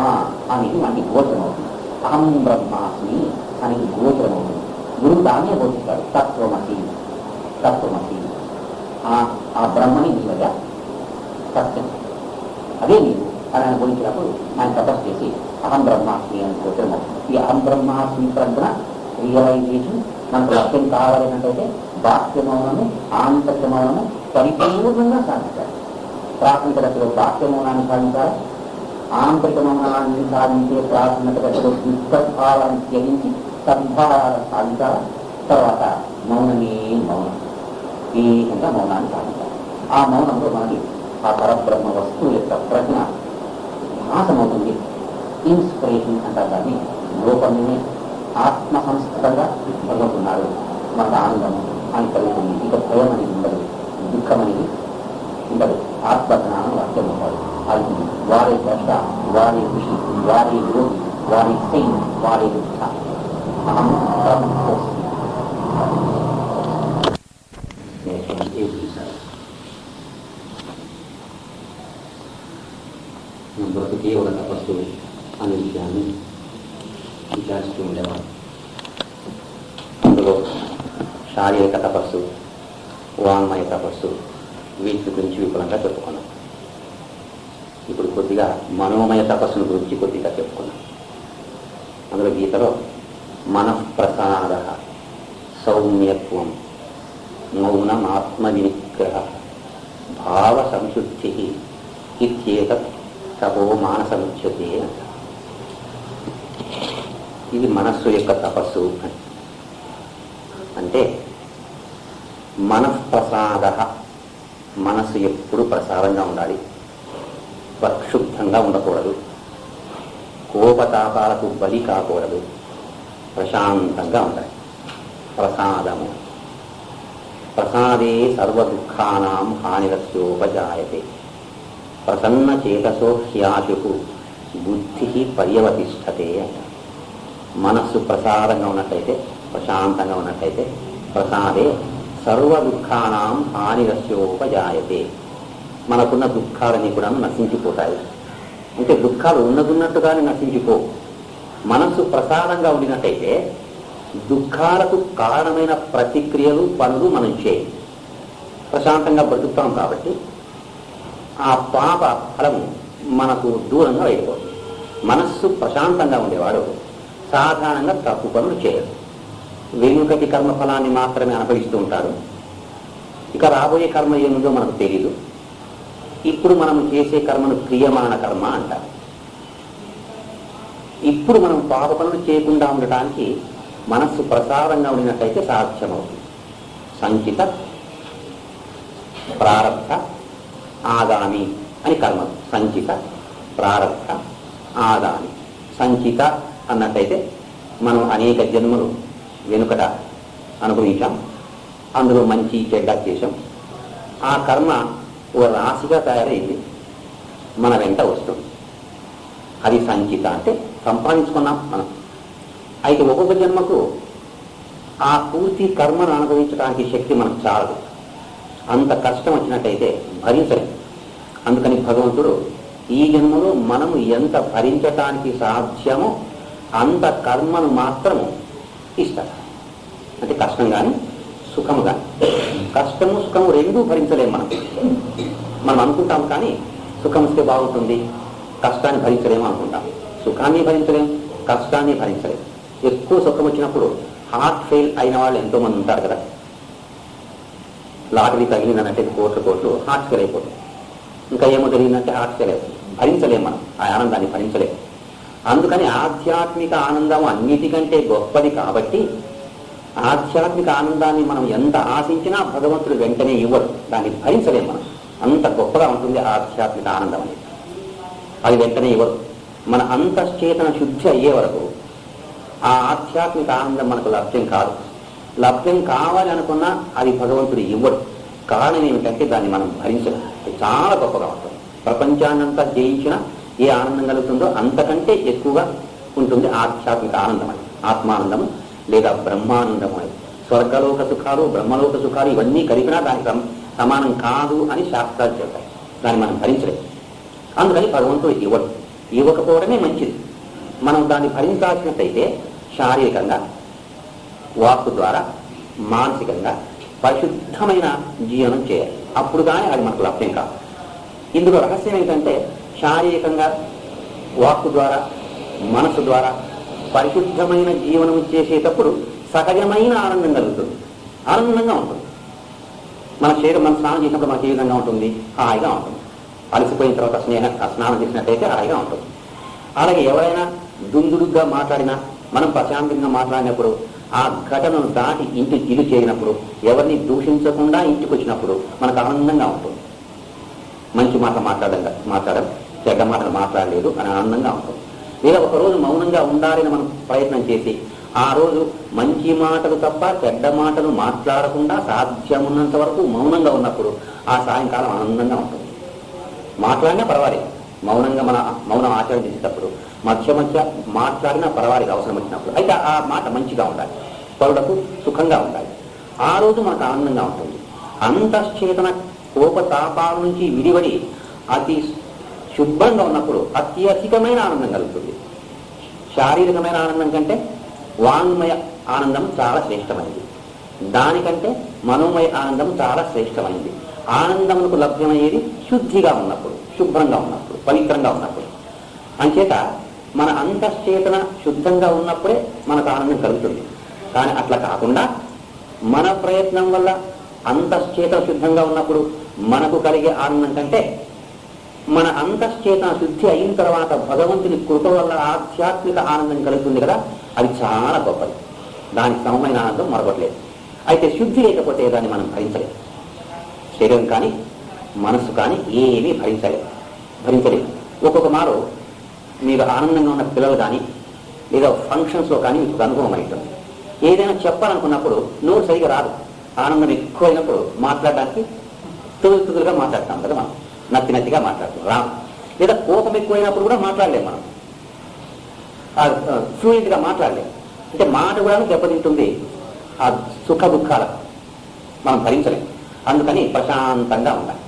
అనేది మనకి గోచరం అవుతుంది. అహం బ్రహ్మాస్మి అనేది గోచరం అవుతుంది. గురువు దాన్నే బోధిస్తాడు, తత్వమసి తత్వమసి. ఆ బ్రహ్మని నీవగా సత్యం, అదే నీవు అని ఆయన బోధించినప్పుడు ఆయన తపస్సు చేసి అహం బ్రహ్మాస్మి అని గోచరం అవుతుంది. ఈ అహం బ్రహ్మాస్మి ప్రజ్ఞ రియలైజేషన్ మనకు లక్ష్యం కావాలన్నట్టయితే బాహ్య మౌనము ఆంతరిక మౌనము పరిపూర్ణంగా సాధించాలి. ప్రాథమిక దశలో బాహ్య మౌనాన్ని సాధించాలి. ఆంతరిక మౌనాన్ని సాధించే ప్రాథమిక దశలో దుఃఖభావాన్ని త్యజించి సద్భావాలను సాధించాలి. తర్వాత మౌనమే మౌనం, ఈ విధంగా మౌనాన్ని సాధించాలి. ఆ మౌనంలో మనకి ఆ పరబ్రహ్మ వస్తువు యొక్క ప్రజ్ఞ నాశమవుతుంది. ఇన్స్పిరేషన్ అంటారు దాన్ని. రూపమే ఆత్మ సంస్కృతంగా భగవంతున్నాడు. మనకు ఆనందం అని కలుగుతుంది. ఇక భయం అనేది ఉండదు, దుఃఖం అనేది ఉండదు. ఆత్మజ్ఞానం వాక్యం ఉంటాడు. అది వారి దశ, వారి ఋషి, వారి యోగి, వారి సెయిన్, వారి దుఃఖ. అహం బ్రతుకే ఒక తపస్సు అనే విషయాన్ని విచారిస్తూ ఉండేవాడు. అందులో శారీరక తపస్సు, వాంగ్మయ తపస్సు, వీటి గురించి విపులంగా చెప్పుకున్నాం. ఇప్పుడు కొద్దిగా మనోమయ తపస్సును గురించి కొద్దిగా చెప్పుకున్నాం. అందులో గీతలో మనఃప్రసాద, సౌమ్యత్వం, మౌనమాత్మవినిగ్రహ, భావ సంశుద్ధి ఇత్యేతత్ తపో మానసముచ్యతే అంట. ఇది మనస్సు యొక్క తపస్సు అంటే మనఃప్రసాద, మనస్సు ఎప్పుడు ప్రసాదంగా ఉండాలి, ప్రక్షుబ్ధంగా ఉండకూడదు, కోపతాపాలకు బలి కాకూడదు, ప్రశాంతంగా ఉండాలి. ప్రసాదము. ప్రసాదే సర్వదుఃఖానాం హానిరస్యోపజాయతే. ప్రసన్న చేతసో హ్యాశు బుద్ధి పర్యవతిష్టతే అంట. మనస్సు ప్రసాదంగా ఉన్నట్టయితే, ప్రశాంతంగా ఉన్నట్టయితే ప్రసాదే సర్వ దుఃఖానాం హానిరస్యోపజాయతే. మనకున్న దుఃఖాలన్నీ కూడా నశించిపోతాయి. అంటే దుఃఖాలు ఉన్నట్టుగానే నశించిపో. మనస్సు ప్రసాదంగా ఉండినట్టయితే దుఃఖాలకు కారణమైన ప్రతిక్రియలు, పనులు మనం చేయి. ప్రశాంతంగా బ్రతుకుతాం కాబట్టి ఆ పాప ఫలం మనకు దూరంగా వెళ్ళిపోతుంది. మనస్సు ప్రశాంతంగా ఉండేవాడు సాధారణంగా తప్పు పనులు చేయడు. వెనుకటి కర్మఫలాన్ని మాత్రమే అనుభవిస్తూ ఉంటారు. ఇక రాబోయే కర్మ ఏముందో మనకు తెలీదు. ఇప్పుడు మనం చేసే కర్మను క్రియమాణ కర్మ అంటారు. ఇప్పుడు మనం పాప పనులు చేయకుండా ఉండటానికి మనస్సు ప్రసారంగా ఉండినట్టయితే సాధ్యమవుతుంది. సంచిత, ప్రారబ్ధ, ఆగామి అని కర్మలు. సంచిత, ప్రారబ్ధ, ఆగామి. సంచిత అన్నట్టయితే మనం అనేక జన్మలు వెనుకట అనుభవించాం. అందులో మంచి చెడ్డ చేశాం. ఆ కర్మ ఓ రాశిగా తయారైంది, మన వెంట వస్తుంది. అది సంచిత అంటే సంపాదించుకున్నాం మనం. అయితే ఒక్కొక్క జన్మకు ఆ పూర్తి కర్మను అనుభవించడానికి శక్తి మనకు చాలదు. అంత కష్టం వచ్చినట్టయితే భరించలేదు. అందుకని భగవంతుడు ఈ జన్మలో మనము ఎంత భరించటానికి సాధ్యమో అంత కర్మను మాత్రము ఇస్తాడు. అంటే కష్టం కానీ సుఖము కానీ. కష్టము సుఖము రెండూ భరించలేము మనం అనుకుంటాం, కానీ సుఖం వస్తే బాగుంటుంది, కష్టాన్ని భరించలేము అనుకుంటాం. సుఖాన్ని భరించలేం, కష్టాన్ని భరించలేం. ఎక్కువ సుఖం వచ్చినప్పుడు హార్ట్ ఫెయిల్ అయిన వాళ్ళు ఎంతో మంది ఉంటారు కదా. లాటరీ తగిలిందనంటే కోట్లు హార్ట్ ఫెయిల్ అయిపోతుంది. ఇంకా ఏమో జరిగిందంటే హార్ట్ ఫెయిల్ అయిపోతుంది. భరించలేము మనం ఆ ఆనందాన్ని, భరించలేము. అందుకని ఆధ్యాత్మిక ఆనందం అన్నిటికంటే గొప్పది కాబట్టి ఆధ్యాత్మిక ఆనందాన్ని మనం ఎంత ఆశించినా భగవంతుడు వెంటనే ఇవ్వడు, దాన్ని భరించలేము మనం. అంత గొప్పగా ఉంటుంది ఆధ్యాత్మిక ఆనందం అనేది. అది వెంటనే ఇవ్వరు. మన అంతశ్చేతన శుద్ధి అయ్యే వరకు ఆ ఆధ్యాత్మిక ఆనందం మనకు లభ్యం కాదు. లభ్యం కావాలి అనుకున్నా అది భగవంతుడు ఇవ్వడు. కారణం ఏమిటంటే దాన్ని మనం భరించలేం. అది చాలా గొప్పగా ఉంటుంది. ప్రపంచాన్నంతా జయించిన ఏ ఆనందం కలుగుతుందో అంతకంటే ఎక్కువగా ఉంటుంది ఆధ్యాత్మిక ఆనందం అని. ఆత్మానందము లేదా బ్రహ్మానందము అని. స్వర్గలోక సుఖాలు, బ్రహ్మలోక సుఖాలు ఇవన్నీ కలిపినా దానికి సమానం కాదు అని శాస్త్రాలు చెప్తాయి. దాన్ని మనం భరించలేము. అందుకని భగవంతుడు ఇవ్వడు. ఇవ్వకపోవడమే మంచిది. మనం దాన్ని భరించాల్సినట్టయితే శారీరకంగా, వాక్కు ద్వారా, మానసికంగా పరిశుద్ధమైన జీవనం చేయాలి. అప్పుడు కానీ అది మనకు లభ్యం కాదు. ఇందులో రహస్యం ఏంటంటే శారీరకంగా, వాక్కు ద్వారా, మనసు ద్వారా పరిశుద్ధమైన జీవనం చేసేటప్పుడు సహజమైన ఆనందం కలుగుతుంది. ఆనందంగా ఉంటుంది. మన శరీరం మనం స్నానం చేసినప్పుడు మనకి ఏ విధంగా ఉంటుంది? హాయిగా ఉంటుంది. అలసిపోయిన తర్వాత స్నానం చేసినట్టయితే హాయిగా ఉంటుంది. అలాగే ఎవరైనా దుందుడుగ్గా మాట్లాడినా, మనం ప్రశాంతంగా మాట్లాడినప్పుడు, ఆ ఘటనను దాటి ఇంటికి ఇల్లు చేరినప్పుడు, ఎవరిని దూషించకుండా ఇంటికి వచ్చినప్పుడు మనకు ఆనందంగా ఉంటుంది. మంచి మాట మాట్లాడడం చెడ్డ మాటలు మాట్లాడలేదు అని ఆనందంగా ఉంటుంది. లేదా ఒకరోజు మౌనంగా ఉండాలని మనం ప్రయత్నం చేసి ఆ రోజు మంచి మాటలు తప్ప చెడ్డ మాటలు మాట్లాడకుండా సాధ్యమున్నంత వరకు మౌనంగా ఉన్నప్పుడు ఆ సాయంకాలం ఆనందంగా ఉంటుంది. మాట్లాడినా పర్వాలేదు, మౌనంగా మన మౌనం ఆచరణ చేసేటప్పుడు మధ్య మాట్లాడినా పర్వాలేదు అవసరం వచ్చినప్పుడు. అయితే ఆ మాట మంచిగా ఉండాలి, పరులకు సుఖంగా ఉండాలి. ఆ రోజు మనకు ఆనందంగా ఉంటుంది. అంతశ్చేతన కోపతాపాల నుంచి విడివడి అతి శుభ్రంగా ఉన్నప్పుడు అత్యధికమైన ఆనందం కలుగుతుంది. శారీరకమైన ఆనందం కంటే వాంగ్మయ ఆనందం చాలా శ్రేష్టమైనది. దానికంటే మనోమయ ఆనందం చాలా శ్రేష్టమైనది. ఆనందమునకు లభ్యమయ్యేది శుద్ధిగా ఉన్నప్పుడు, శుభ్రంగా ఉన్నప్పుడు, పవిత్రంగా ఉన్నప్పుడు. అంచేత మన అంతశ్చేతన శుద్ధంగా ఉన్నప్పుడే మనకు ఆనందం కలుగుతుంది. కానీ అట్లా కాకుండా మన ప్రయత్నం వల్ల అంతశ్చేతన శుద్ధంగా ఉన్నప్పుడు మనకు కలిగే ఆనందం కంటే మన అంతశ్చేతన శుద్ధి అయిన తర్వాత భగవంతుని కృప వల్ల ఆధ్యాత్మిక ఆనందం కలుగుతుంది కదా, అది చాలా గొప్పది. దానికి సమమైన ఆనందం మరొకట్లేదు. అయితే శుద్ధి లేకపోతే దాన్ని మనం భరించలేము. శరీరం కానీ మనస్సు కానీ ఏమీ భరించలేదు. ఒక్కొక్క మారు మీరు ఆనందంగా ఉన్న పిల్లలు కానీ లేదా ఫంక్షన్స్లో కానీ మీకు అనుభవం అవుతుంది. ఏదైనా చెప్పాలనుకున్నప్పుడు నోరు సరిగా రాదు. ఆనందం ఎక్కువైనప్పుడు మాట్లాడడానికి తుదులుగా మాట్లాడతాం కదా, మనం నత్తిగా మాట్లాడతాం రాదు. లేదా కోపం ఎక్కువైనప్పుడు కూడా మాట్లాడలేము, మనం ఫ్లూయెంట్గా మాట్లాడలేము. అంటే మాట కూడా దెబ్బతింటుంది. ఆ సుఖ దుఃఖాలకు మనం భరించలేము. అందుకని ప్రశాంతంగా ఉండాలి.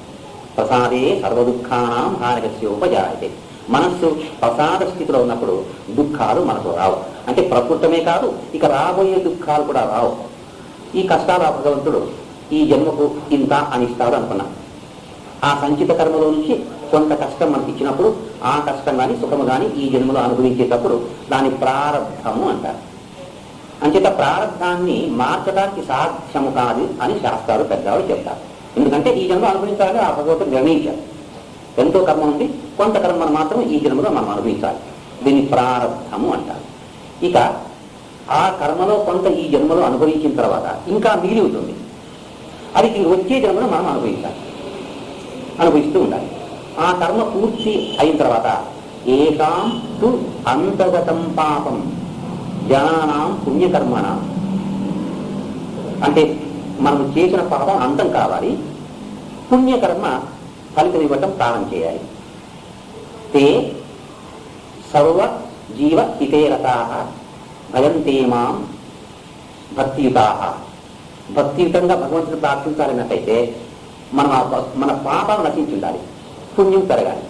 ప్రసాదే సర్వదుఃఖానాం హారకస్యోపజాయతే. మనస్సు ప్రసాద స్థితిలో ఉన్నప్పుడు దుఃఖాలు మనకు రావు. అంటే ప్రకృతమే కాదు, ఇక రాబోయే దుఃఖాలు కూడా రావు. ఈ కష్టాలు భగవంతుడు ఈ జన్మకు ఇంత అనిస్తాడు అనుకున్నాం. ఆ సంచిత కర్మలో నుంచి కొంత కష్టం మనకి ఇచ్చినప్పుడు ఆ కష్టం కానీ సుఖము కానీ ఈ జన్మలో అనుభవించేటప్పుడు దాని ప్రారంభము అంటారు. అంచేత ప్రారంభాన్ని మార్చడానికి సాధ్యము కాదు అని శాస్త్రాలు పెద్దవాళ్ళు చెప్తారు. ఎందుకంటే ఈ జన్మ అనుభవించాలని ఆ భగవంతుడు నిర్ణయించారు. ఎంతో కర్మ ఉంది, కొంత కర్మను మాత్రం ఈ జన్మలో మనం అనుభవించాలి. దీన్ని ప్రారంభము అంటారు. ఇక ఆ కర్మలో కొంత ఈ జన్మలో అనుభవించిన తర్వాత ఇంకా మిగిలి ఉంటుంది. అది వచ్చే జన్మలో మనం అనుభవిస్తూ ఉండాలి. ఆ కర్మ పూర్తి అయిన తర్వాత ఏకాం తు అంతగతం పాపం జనానాం పుణ్యకర్మణం. అంటే మనం చేసిన పాపం అంతం కావాలి, పుణ్యకర్మ ఫలితం ఇవ్వటం ప్రారంభం చేయాలి. తే సర్వ జీవ హితేరతా భయంతే మాం భక్తియుతా. భక్తియుతంగా భగవంతుని ప్రార్థించాలన్నట్టయితే మన పాపాలు నశించి ఉండాలి. పుణ్యం పెరగాలి.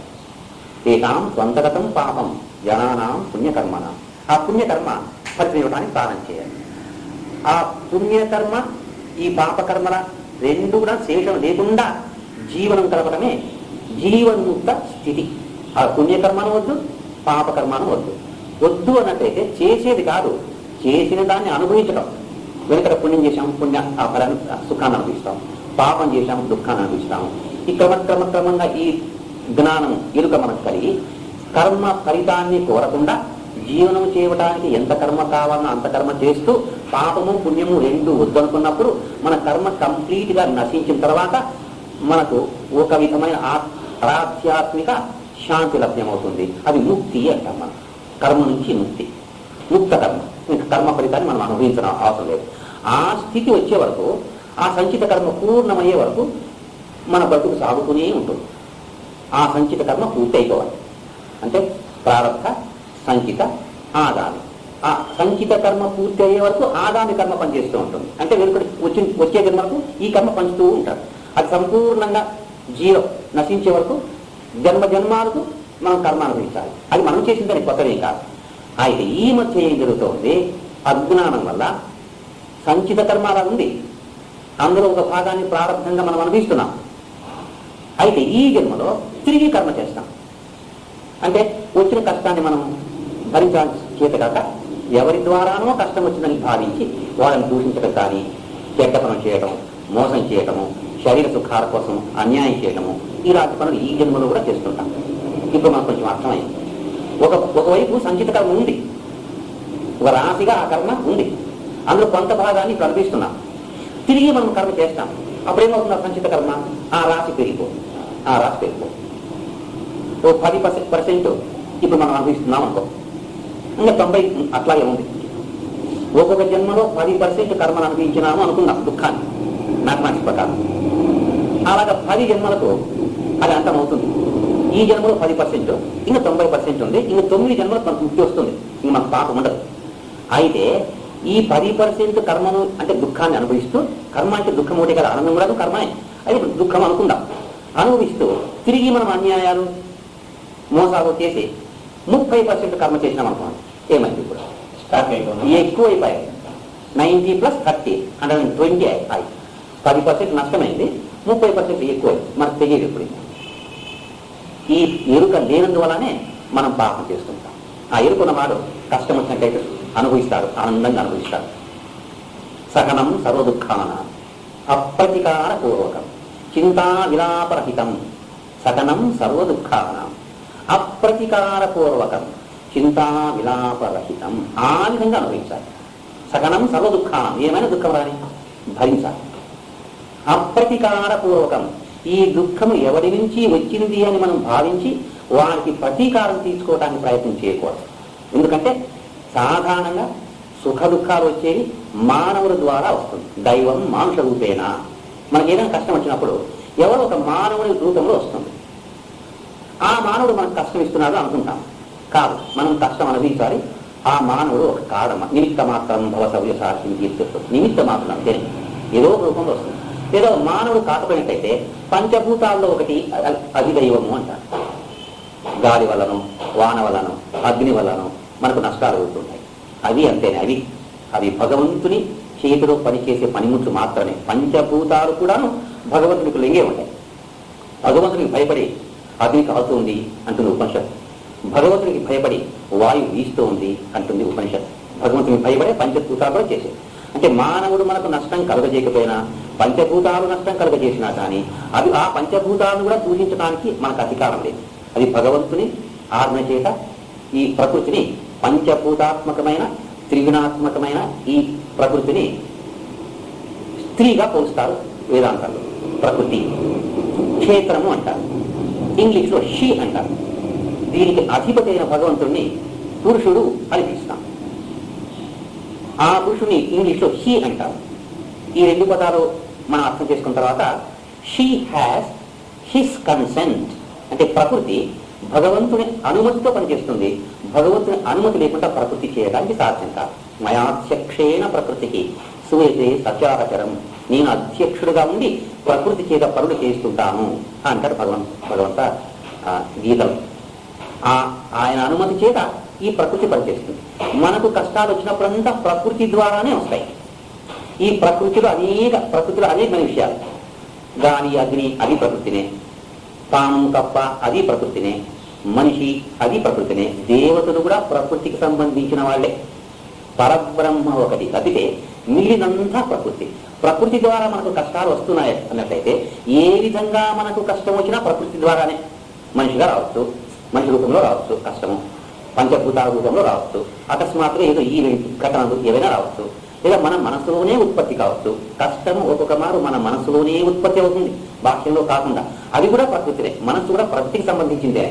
ఏకాం స్వంతగతం పాపం జనానాం పుణ్యకర్మన. ఆ పుణ్యకర్మ ఫలితం ఇవ్వడానికి ప్రారంభం చేయాలి. ఆ పుణ్యకర్మ ఈ పాపకర్మల రెండు కూడా శేషం లేకుండా జీవనం కలపడమే జీవన్ముక్త స్థితి. ఆ పుణ్యకర్మను వద్దు, పాపకర్మను వద్దు. వద్దు అన్నట్టయితే చేసేది కాదు, చేసిన దాన్ని అనుభవించడం. వెనుకట పుణ్యం చేశాం, ఆ ఫలాన్ని సుఖాన్ని అనుభవిస్తాం. పాపం చేశాం, దుఃఖాన్ని అనుభవిస్తాము. ఈ క్రమంగా ఈ జ్ఞానం ఎరుక మనకు కలిగి కర్మ ఫలితాన్ని కోరకుండా జీవనం చేయడానికి ఎంత కర్మ కావాలనో అంత కర్మ చేస్తూ పాపము పుణ్యము రెండు వద్దనుకున్నప్పుడు మన కర్మ కంప్లీట్ గా నశించిన తర్వాత మనకు ఒక విధమైన ఆధ్యాత్మిక శాంతి లభ్యమవుతుంది. అది ముక్తి అంటాం. మనం కర్మ నుంచి ముక్తి, ముక్త కర్మ. ఇంకా కర్మ ఫలితాన్ని మనం అనుభవించడం అవసరం లేదు. ఆ స్థితి వచ్చే వరకు, ఆ సంచిత కర్మ పూర్ణమయ్యే వరకు మన బతుకు సాగుతూనే ఉంటుంది. ఆ సంచిత కర్మ పూర్తి అయిపోవాలి. అంటే ప్రారంభ, సంచిత, ఆగామి. ఆ సంచిత కర్మ పూర్తి అయ్యే వరకు ఆగామి కర్మ పనిచేస్తూ ఉంటుంది. అంటే వెనుకటి వచ్చే జన్మలకు ఈ కర్మ పంచుతూ ఉంటారు. అది సంపూర్ణంగా జీవం నశించే వరకు జన్మాలకు మనం కర్మ అనుభవించాలి. అది మనం చేసిన దానికి కొత్తదే కాదు. అయితే ఈ మధ్య ఏం జరుగుతుంది, అజ్ఞానం వల్ల సంచిత కర్మ అలా ఉంది, అందులో ఒక భాగాన్ని ప్రారంభంగా మనం అనుభవిస్తున్నాం. అయితే ఈ జన్మలో తిరిగి కర్మ చేస్తాం. అంటే వచ్చిన కష్టాన్ని మనం భరించాల్సి చేత కాక ఎవరి ద్వారానో కష్టం వచ్చిందని భావించి వాళ్ళని దూషించడం కానీ, చెడ్డ పనులు చేయటం, మోసం చేయటము, శరీర సుఖాల కోసం అన్యాయం చేయటము, ఇలాంటి పనులు ఈ జన్మలో కూడా చేస్తుంటాం. ఇప్పుడు మనకు కొంచెం అర్థమైంది. ఒకవైపు సంచిత కర్మ ఉంది, ఒక రాశిగా ఆ కర్మ ఉంది, అందులో కొంత భాగాన్ని కనిపిస్తున్నాం. తిరిగి మనం కర్మ చేస్తాం. అప్పుడేమవుతుంది? సంచిత కర్మ ఆ రాశి పెరిగిపో. ఓ 10% ఇప్పుడు మనం అనుభవిస్తున్నాం అనుకో, ఇంకా 90 అట్లాగే ఉంది. ఒక్కొక్క జన్మలో 10% కర్మను అనుభవించినాము అనుకుందాం, దుఃఖాన్ని మ్యాథమెటిక్స్ ప్రకారం. అలాగా 10 జన్మలకు అది అంతమవుతుంది. ఈ జన్మలో 10%, ఇంకా 90% ఉంది. ఇంకా 9 జన్మలకు మనకు ముక్తి వస్తుంది, ఇంక మనకు పాపం ఉండదు. అయితే ఈ 10% కర్మను అంటే దుఃఖాన్ని అనుభవిస్తూ, కర్మ అంటే దుఃఖం ఒకటి కదా, ఆనందం కూడా కర్మే, అది దుఃఖం అనుకుందాం. అనుభవిస్తూ తిరిగి మనం అన్యాయాలు మోసాలు చేసి 30% కర్మ చేసినాం అనుకోండి, ఏమైంది? ఇప్పుడు ఎక్కువ అయిపోయాయి. 90 + 30 120 అయి 10% నష్టమైంది, 30% ఎక్కువ. మనకు తెలియదు. ఇప్పుడు ఈ ఎరుక లేనందువల్లనే మనం పాపం చేసుకుంటాం. ఆ ఎరుకున్నవాడు కష్టం వచ్చినట్టయితే అనుభవిస్తాడు, ఆనందంగా అనుభవిస్తాడు. సహనం సర్వదుఃఖాన అప్రతికార పూర్వకం చింతా విలాపరహితం. సహనం సర్వదుఃఖాన అప్రతికార పూర్వకం చింతా విలాపరహితం. ఆ విధంగా అనుభవించాలి. సహనం సర్వదుఃఖానం, ఏమైనా దుఃఖం రాని భరించాలి. అప్రతికార పూర్వకం, ఈ దుఃఖము ఎవరి నుంచి వచ్చింది అని మనం భావించి వారికి ప్రతీకారం తీసుకోవడానికి ప్రయత్నం చేయకూడదు. ఎందుకంటే సాధారణంగా సుఖ దుఃఖాలు వచ్చేవి మానవుల ద్వారా వస్తుంది. దైవం మానుష రూపేణ. మనకి ఏదైనా కష్టం వచ్చినప్పుడు ఎవరో ఒక మానవుని రూపంలో వస్తుంది. ఆ మానవుడు మనకు కష్టం ఇస్తున్నాడు అనుకుంటాం. కాదు, మనం కష్టం అనుభవించాలి. ఆ మానవుడు ఒక కారణం, నిమిత్త మాత్రం భవ సవ్య సాక్షి తీర్చేస్తుంది. నిమిత్త మాత్రం అంతే, ఏదో రూపంలో వస్తుంది. ఏదో మానవుడు కాకపోయినట్టయితే పంచభూతాల్లో ఒకటి అధిదైవము అంటారు. గాలి వల్లనో, వాన వల్లనో, అగ్ని వల్లనో మనకు నష్టాలు అవుతుంటాయి. అవి అంతేనే, అవి భగవంతుని చేతిలో పనిచేసే పనిముట్లు మాత్రమే. పంచభూతాలు కూడాను భగవంతునికి లెంగే ఉంటాయి. భగవంతునికి భయపడి అగ్ని కాలుతుంది అంటుంది ఉపనిషత్. భగవంతునికి భయపడి వాయువు వీస్తూ ఉంది అంటుంది ఉపనిషత్. భగవంతునికి భయపడే పంచభూతాలు కూడా చేసేది. అంటే మానవుడు మనకు నష్టం కలుగజేయకపోయినా పంచభూతాలు నష్టం కలుగజేసినా కానీ అవి ఆ పంచభూతాలను కూడా పూజించడానికి మనకు అధికారం లేదు. అది భగవంతుని ఆజ్ఞ చేత ఈ ప్రకృతిని, పంచభూతాత్మకమైన త్రిగుణాత్మకమైన ఈ ప్రకృతిని స్త్రీగా పోలుస్తారు వేదాంతాలు. ప్రకృతి క్షేత్రము అంటారు, ఇంగ్లీష్లో షీ అంటారు. దీనికి అధిపతి అయిన భగవంతుడిని పురుషుడు అని పిలుస్తాం. ఆ పురుషుని ఇంగ్లీష్లో హీ అంటారు. ఈ రెండు పదాలు మనం అర్థం చేసుకున్న తర్వాత షీ హ్యాస్ హిస్ కన్సెంట్, అంటే ప్రకృతి భగవంతుని అనుమతితో పనిచేస్తుంది. భగవంతుని అనుమతి లేకుండా ప్రకృతి చేయడానికి సాధ్యం కాదు. మయాధ్యక్షేణ ప్రకృతికి సూయతే సచారచరం, నేను అధ్యక్షుడుగా ఉండి ప్రకృతి చేత పనులు చేస్తుంటాను అంటారు భగవంత గీతలు. ఆయన అనుమతి చేత ఈ ప్రకృతి పనిచేస్తుంది. మనకు కష్టాలు వచ్చినప్పుడంతా ప్రకృతి ద్వారానే వస్తాయి. ఈ ప్రకృతిలో అనేకమైన విషయాలు. గాలి, అగ్ని అది ప్రకృతినే, పాము, కప్ప అది ప్రకృతినే, మనిషి అది ప్రకృతినే, దేవతలు కూడా ప్రకృతికి సంబంధించిన వాళ్ళే. పరబ్రహ్మ ఒకటి తప్పితే మిగిలినంతా ప్రకృతి. ప్రకృతి ద్వారా మనకు కష్టాలు వస్తున్నాయి అన్నట్లయితే ఏ విధంగా మనకు కష్టం వచ్చినా ప్రకృతి ద్వారానే. మనిషిగా రావచ్చు, మనిషి రూపంలో రావచ్చు కష్టము, పంచభూతాల రూపంలో రావచ్చు, అకస్మాత్తుగా ఏదో ఈ ఘటనలు ఏవైనా రావచ్చు, లేదా మన మనసులోనే ఉత్పత్తి కావచ్చు. కష్టము ఒక్కొక్క మారు మన మనసులోనే ఉత్పత్తి అవుతుంది, బాహ్యంలో కాకుండా. అది కూడా ప్రకృతినే. మనసు కూడా ప్రకృతికి సంబంధించిందే.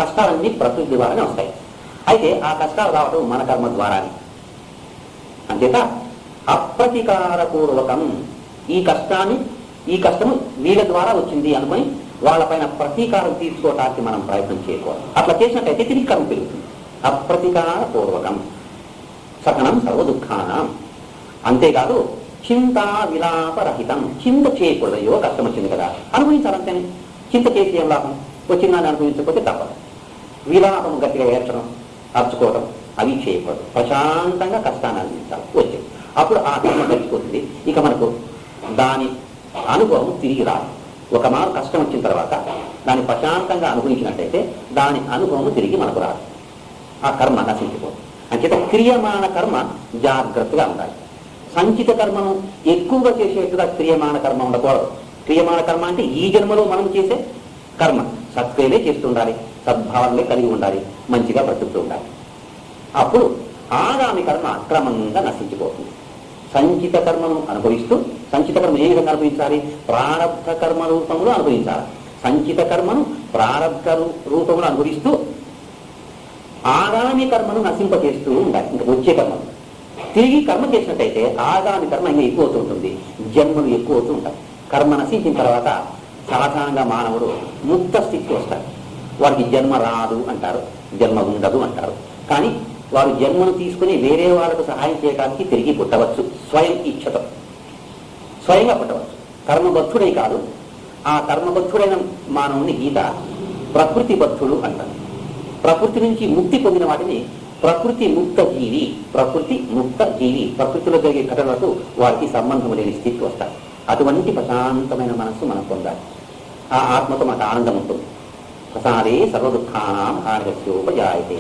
కష్టాలన్నీ ప్రకృతి ద్వారానే వస్తాయి. అయితే ఆ కష్టాలు రావడం మన కర్మ ద్వారానే. అంతేత అప్రతీకారపూర్వకం ఈ కష్టము వీళ్ళ ద్వారా వచ్చింది అనుకుని వాళ్ళపైన ప్రతీకారం తీర్చుకోవటానికి మనం ప్రయత్నం చేయకూడదు. అట్లా చేసినట్టయితే తిరిగి కర్మ పెరుగుతుంది. అప్రతీకారపూర్వకం సహనం సర్వదుఃఖానం. అంతేకాదు చింతా విలాపరహితం. చింత చేయకూడదు. అయ్యో కష్టం వచ్చింది కదా అనుభవించాలంతేనే. చింత చేసి ఏం లాభం? వచ్చిందని అనుభవించకపోతే తప్పదు. విలాపం గట్టిగా ఏర్చడం, అర్చుకోవడం అవి చేయకూడదు. ప్రశాంతంగా కష్టాన్ని అనుభవించాలి. వచ్చి అప్పుడు ఆ కర్మ గడిచిపోతుంది. ఇక మనకు దాని అనుభవం తిరిగి రాదు. ఒక మారు కష్టం వచ్చిన తర్వాత దాన్ని ప్రశాంతంగా అనుభవించినట్టయితే దాని అనుభవం తిరిగి మనకు రాదు. ఆ కర్మ నశించిపోతుంది. అంచేత క్రియమాణ కర్మ జాగ్రత్తగా ఉండాలి. సంచిత కర్మను ఎక్కువగా చేసేట్టుగా క్రియమాణ కర్మ ఉండకూడదు. క్రియమాణ కర్మ అంటే ఈ జన్మలో మనం చేసే కర్మ. సత్క్రియలే చేస్తూ ఉండాలి, సద్భావనలే కలిగి ఉండాలి, మంచిగా బ్రతుకుతూ ఉండాలి. అప్పుడు ఆగామి కర్మ క్రమంగా నశించిపోతుంది. సంచిత కర్మను అనుభవిస్తూ, సంచిత కర్మ ఏ విధంగా అనుభవించాలి? ప్రారబ్ధ కర్మ రూపంలో అనుభవించాలి. సంచిత కర్మను ప్రారబ్ధ రూపంలో అనుభవిస్తూ ఆగామి కర్మను నశింపచేస్తూ ఉండాలి. ఇంకా వచ్చే కర్మను తిరిగి కర్మ చేసినట్టయితే ఆగామి కర్మ ఇంకా ఎక్కువ అవుతూ ఉంటుంది, జన్మలు ఎక్కువ అవుతూ ఉంటాయి. కర్మ నశించిన తర్వాత సాధారణంగా మానవుడు ముక్త స్థితికి వస్తాడు. వారికి జన్మ రాదు అంటారు, జన్మ ఉండదు అంటారు. కానీ వారు జన్మను తీసుకుని వేరే వాళ్ళకు సహాయం చేయడానికి తిరిగి పుట్టవచ్చు. స్వయం ఇచ్ఛతో స్వయంగా పుట్టవచ్చు. కర్మబద్ధుడై కాదు. ఆ కర్మబద్ధుడైన మానవుని గీత ప్రకృతి బద్ధుడు అంటారు. ప్రకృతి నుంచి ముక్తి పొందిన వాటిని ప్రకృతి ముక్త జీవి, ప్రకృతి ముక్త జీవి. ప్రకృతిలో జరిగే ఘటనలకు వారికి సంబంధం లేని స్థితికి వస్తారు. అటువంటి ప్రశాంతమైన మనస్సు మనం పొందాలి. ఆ ఆత్మతో మనకు ఆనందం ఉంటుంది. ప్రసాదే సర్వదుఃఖానాం హార్యస్యోపజాయతే.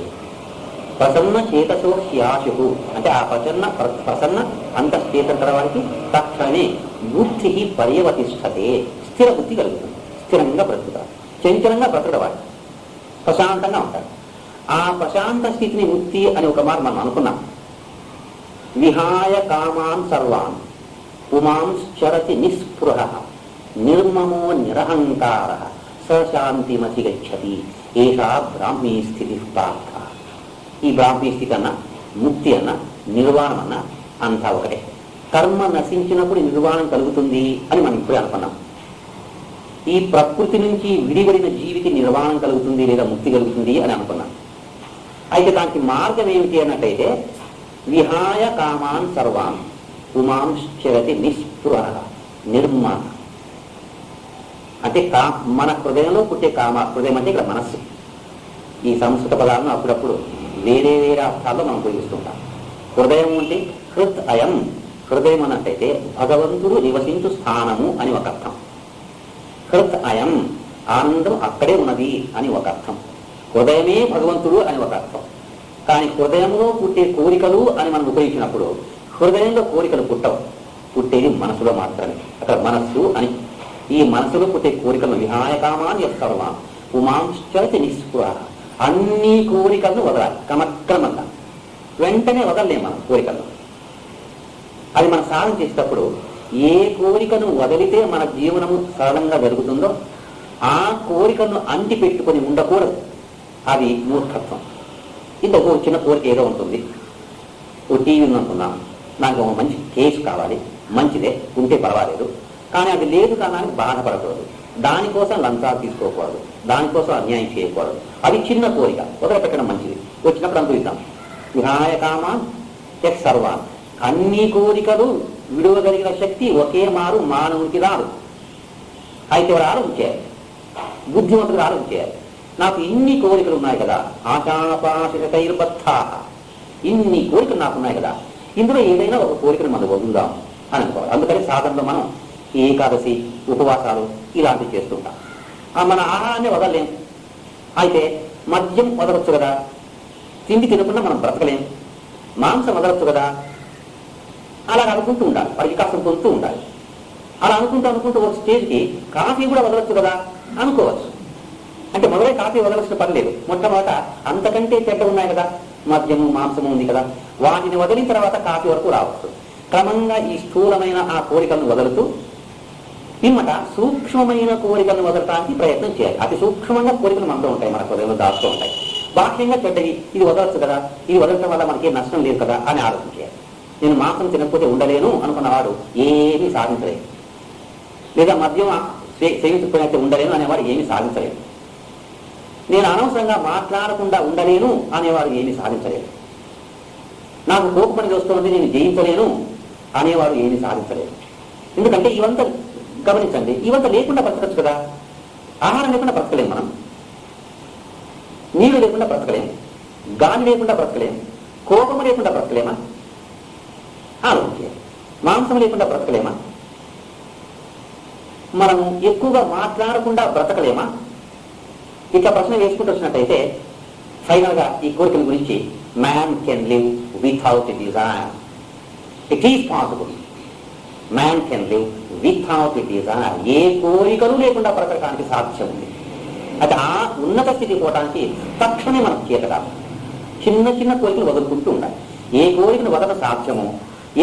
ప్రసన్న చేతసో హ్యాశు అంటే ఆ ప్రసన్న అంతఃచేతన వారికి తక్షణమే బుద్ధి పర్యవతిష్టతే. స్థిర బుద్ధి కలుగుతుంది. స్థిరంగా బ్రతుకుతారు. చంచలంగా బ్రతకడవాడు. ప్రశాంతంగా ఉంటారు. ఆ ప్రశాంత స్థితిని ముక్తి అని ఒక మాట మనం అనుకున్నాం. విహాయ కామాన్ సర్వాన్ పుమాంశ్చరతి నిస్పృహ నిర్మమో నిరహంకార సశాంతిమతి గచ్చతి. ఏషా బ్రాహ్మీ స్థితి పార్థ. ఈ బ్రాహ్మీ స్థితి అన్న, ముక్తి అన్న, నిర్వాణం అన్న అంతా ఒకటే. కర్మ నశించినప్పుడు నిర్వాణం కలుగుతుంది అని మనం ఇప్పుడే అనుకున్నాం. ఈ ప్రకృతి నుంచి విడివడిన జీవికి నిర్వాణం కలుగుతుంది లేదా ముక్తి కలుగుతుంది అని అనుకున్నాం. అయితే దానికి మార్గం ఏమిటి అన్నట్టయితే విహాయ కామాన్ సర్వాన్ పుమాంశ్చరతి నిస్పృహ నిర్మాణ. అంటే మన హృదయంలో పుట్టే కామ. హృదయం అంటే ఇక్కడ మనస్సు. ఈ సంస్కృత పదాలను అప్పుడప్పుడు వేరే వేరే అర్థాల్లో మనం ఉపయోగిస్తుంటాం. హృదయం అంటే హృత్ అయం. హృదయం అన్నట్టయితే భగవంతుడు నివసించు స్థానము అని ఒక అర్థం. హృత్ అయం ఆనందం అక్కడే ఉన్నది అని ఒక అర్థం. హృదయమే భగవంతుడు అని ఒక అర్థం. కానీ హృదయంలో పుట్టే కోరికలు అని మనం ఉపయోగించినప్పుడు హృదయంలో కోరికలు పుట్టవు. పుట్టేది మనసులో మాత్రమే. అక్కడ మనస్సు అని. ఈ మనసులో పుట్టే కోరికలను విహాయ కామాన్ సర్వాం పుమాంశ్చరతి నిస్పృహ. అన్ని కోరికలను వదలాలి క్రమక్రమంగా. వెంటనే వదలలేము మనం కోరికలను. అది మనం సాధన చేసేటప్పుడు ఏ కోరికను వదిలితే మన జీవనము సరళంగా జరుగుతుందో ఆ కోరికను అంటి పెట్టుకొని ఉండకూడదు. అది మూర్ఖత్వం. ఇంకొక చిన్న కోరిక ఏదో ఉంటుంది. ఓ టీవీ ఉందనుకున్నాను, నాకు ఒక మంచి కేసు కావాలి, మంచిదే, ఉంటే పర్వాలేదు. కానీ అది లేదు కానీ బాధపడకూడదు. దానికోసం లంచాలు తీసుకోకూడదు, దానికోసం అన్యాయం చేయకూడదు. అది చిన్న కోరిక, వదిలిపెట్టడం మంచిది. వచ్చినప్పుడు అనుభవిద్దాం. విహాయ కామాన్ సర్వాన్. అన్ని కోరికలు విడువగలిగిన శక్తి ఒకే మారు మానవునికి రాదు. అయితే వారు ఆలోచించారు, బుద్ధిమంతుడు ఆలోచించారు. నాకు ఇన్ని కోరికలు ఉన్నాయి కదా, ఆశాపాశితైర్బద్ధా, ఇన్ని కోరికలు నాకున్నాయి కదా, ఇందులో ఏదైనా ఒక కోరికను మనం వదులుదాం అని అనుకోవాలి. అందుకని సాధనలో మనం ఏకాదశి, ఉపవాసాలు ఇలాంటివి చేస్తుంటాం. మన ఆహారాన్ని వదలలేం. అయితే మద్యం వదలొచ్చు కదా, తిండి తినకుండా మనం బ్రతకలేం. మాంసం వదలొచ్చు కదా, అలా అనుకుంటూ ఉండాలి, వారి వికాసం పొందుతూ ఉండాలి. అలా అనుకుంటూ ఒక స్టేజ్కి కాఫీ కూడా వదలొచ్చు కదా అనుకోవచ్చు. అంటే మొదలై కాఫీ వదలవలసిన పని లేదు. మొట్టమొదట అంతకంటే చెడ్డ ఉన్నాయి కదా, మద్యము, మాంసము ఉంది కదా, వాటిని వదిలిన తర్వాత కాఫీ వరకు రావచ్చు. క్రమంగా ఈ స్థూలమైన ఆ కోరికలను వదులుతూ పిమ్మట సూక్ష్మమైన కోరికలను వదలటానికి ప్రయత్నం చేయాలి. అతి సూక్ష్మంగా కోరికలు మనతో ఉంటాయి, మన హృదయంలో దాస్తూ ఉంటాయి. బాహ్యంగా చెడ్డవి, ఇది వదలచ్చు కదా, ఇది వదలటం వల్ల మనకి నష్టం లేదు కదా అని ఆలోచన చేయాలి. నేను మాంసం తినకపోతే ఉండలేను అనుకున్నవాడు ఏమీ సాధించలేదు. లేదా మద్యం సేవించకపోయినట్టే ఉండలేను అనేవాడు ఏమీ సాధించలేదు. నేను అనవసరంగా మాట్లాడకుండా ఉండలేను అనేవాడు ఏమీ సాధించలేదు. నాకు కోపమని వస్తుంది, నేను జయించలేను అనేవాడు ఏమీ సాధించలేదు. ఎందుకంటే ఇవంతా గమనించండి, ఇవంతా లేకుండా బ్రతకచ్చు కదా. ఆహారం లేకుండా బ్రతకలేం, మనం నీరు లేకుండా బ్రతకలేం, గాలి లేకుండా బ్రతకలేం, కోపము లేకుండా బ్రతకలేమా? ఆలోచించే మాంసం లేకుండా బ్రతకలేమా? మనం ఎక్కువగా మాట్లాడకుండా బ్రతకలేమా? ఇట్లా ప్రశ్న వేసుకుంటూ వచ్చినట్టయితే ఫైనల్గా ఈ కోరికల గురించి man can live without desire. It is possible. Man can live without desire. ఏ కోరికలు లేకుండా బ్రతకడానికి సాధ్యం ఉంది. అయితే ఆ ఉన్నత స్థితికి పోవడానికి తక్షణమే మనం చేతకాదు. చిన్న చిన్న కోరికలు వదులుకుంటూ ఉండాలి. ఏ కోరికను వదలడం సాధ్యమో,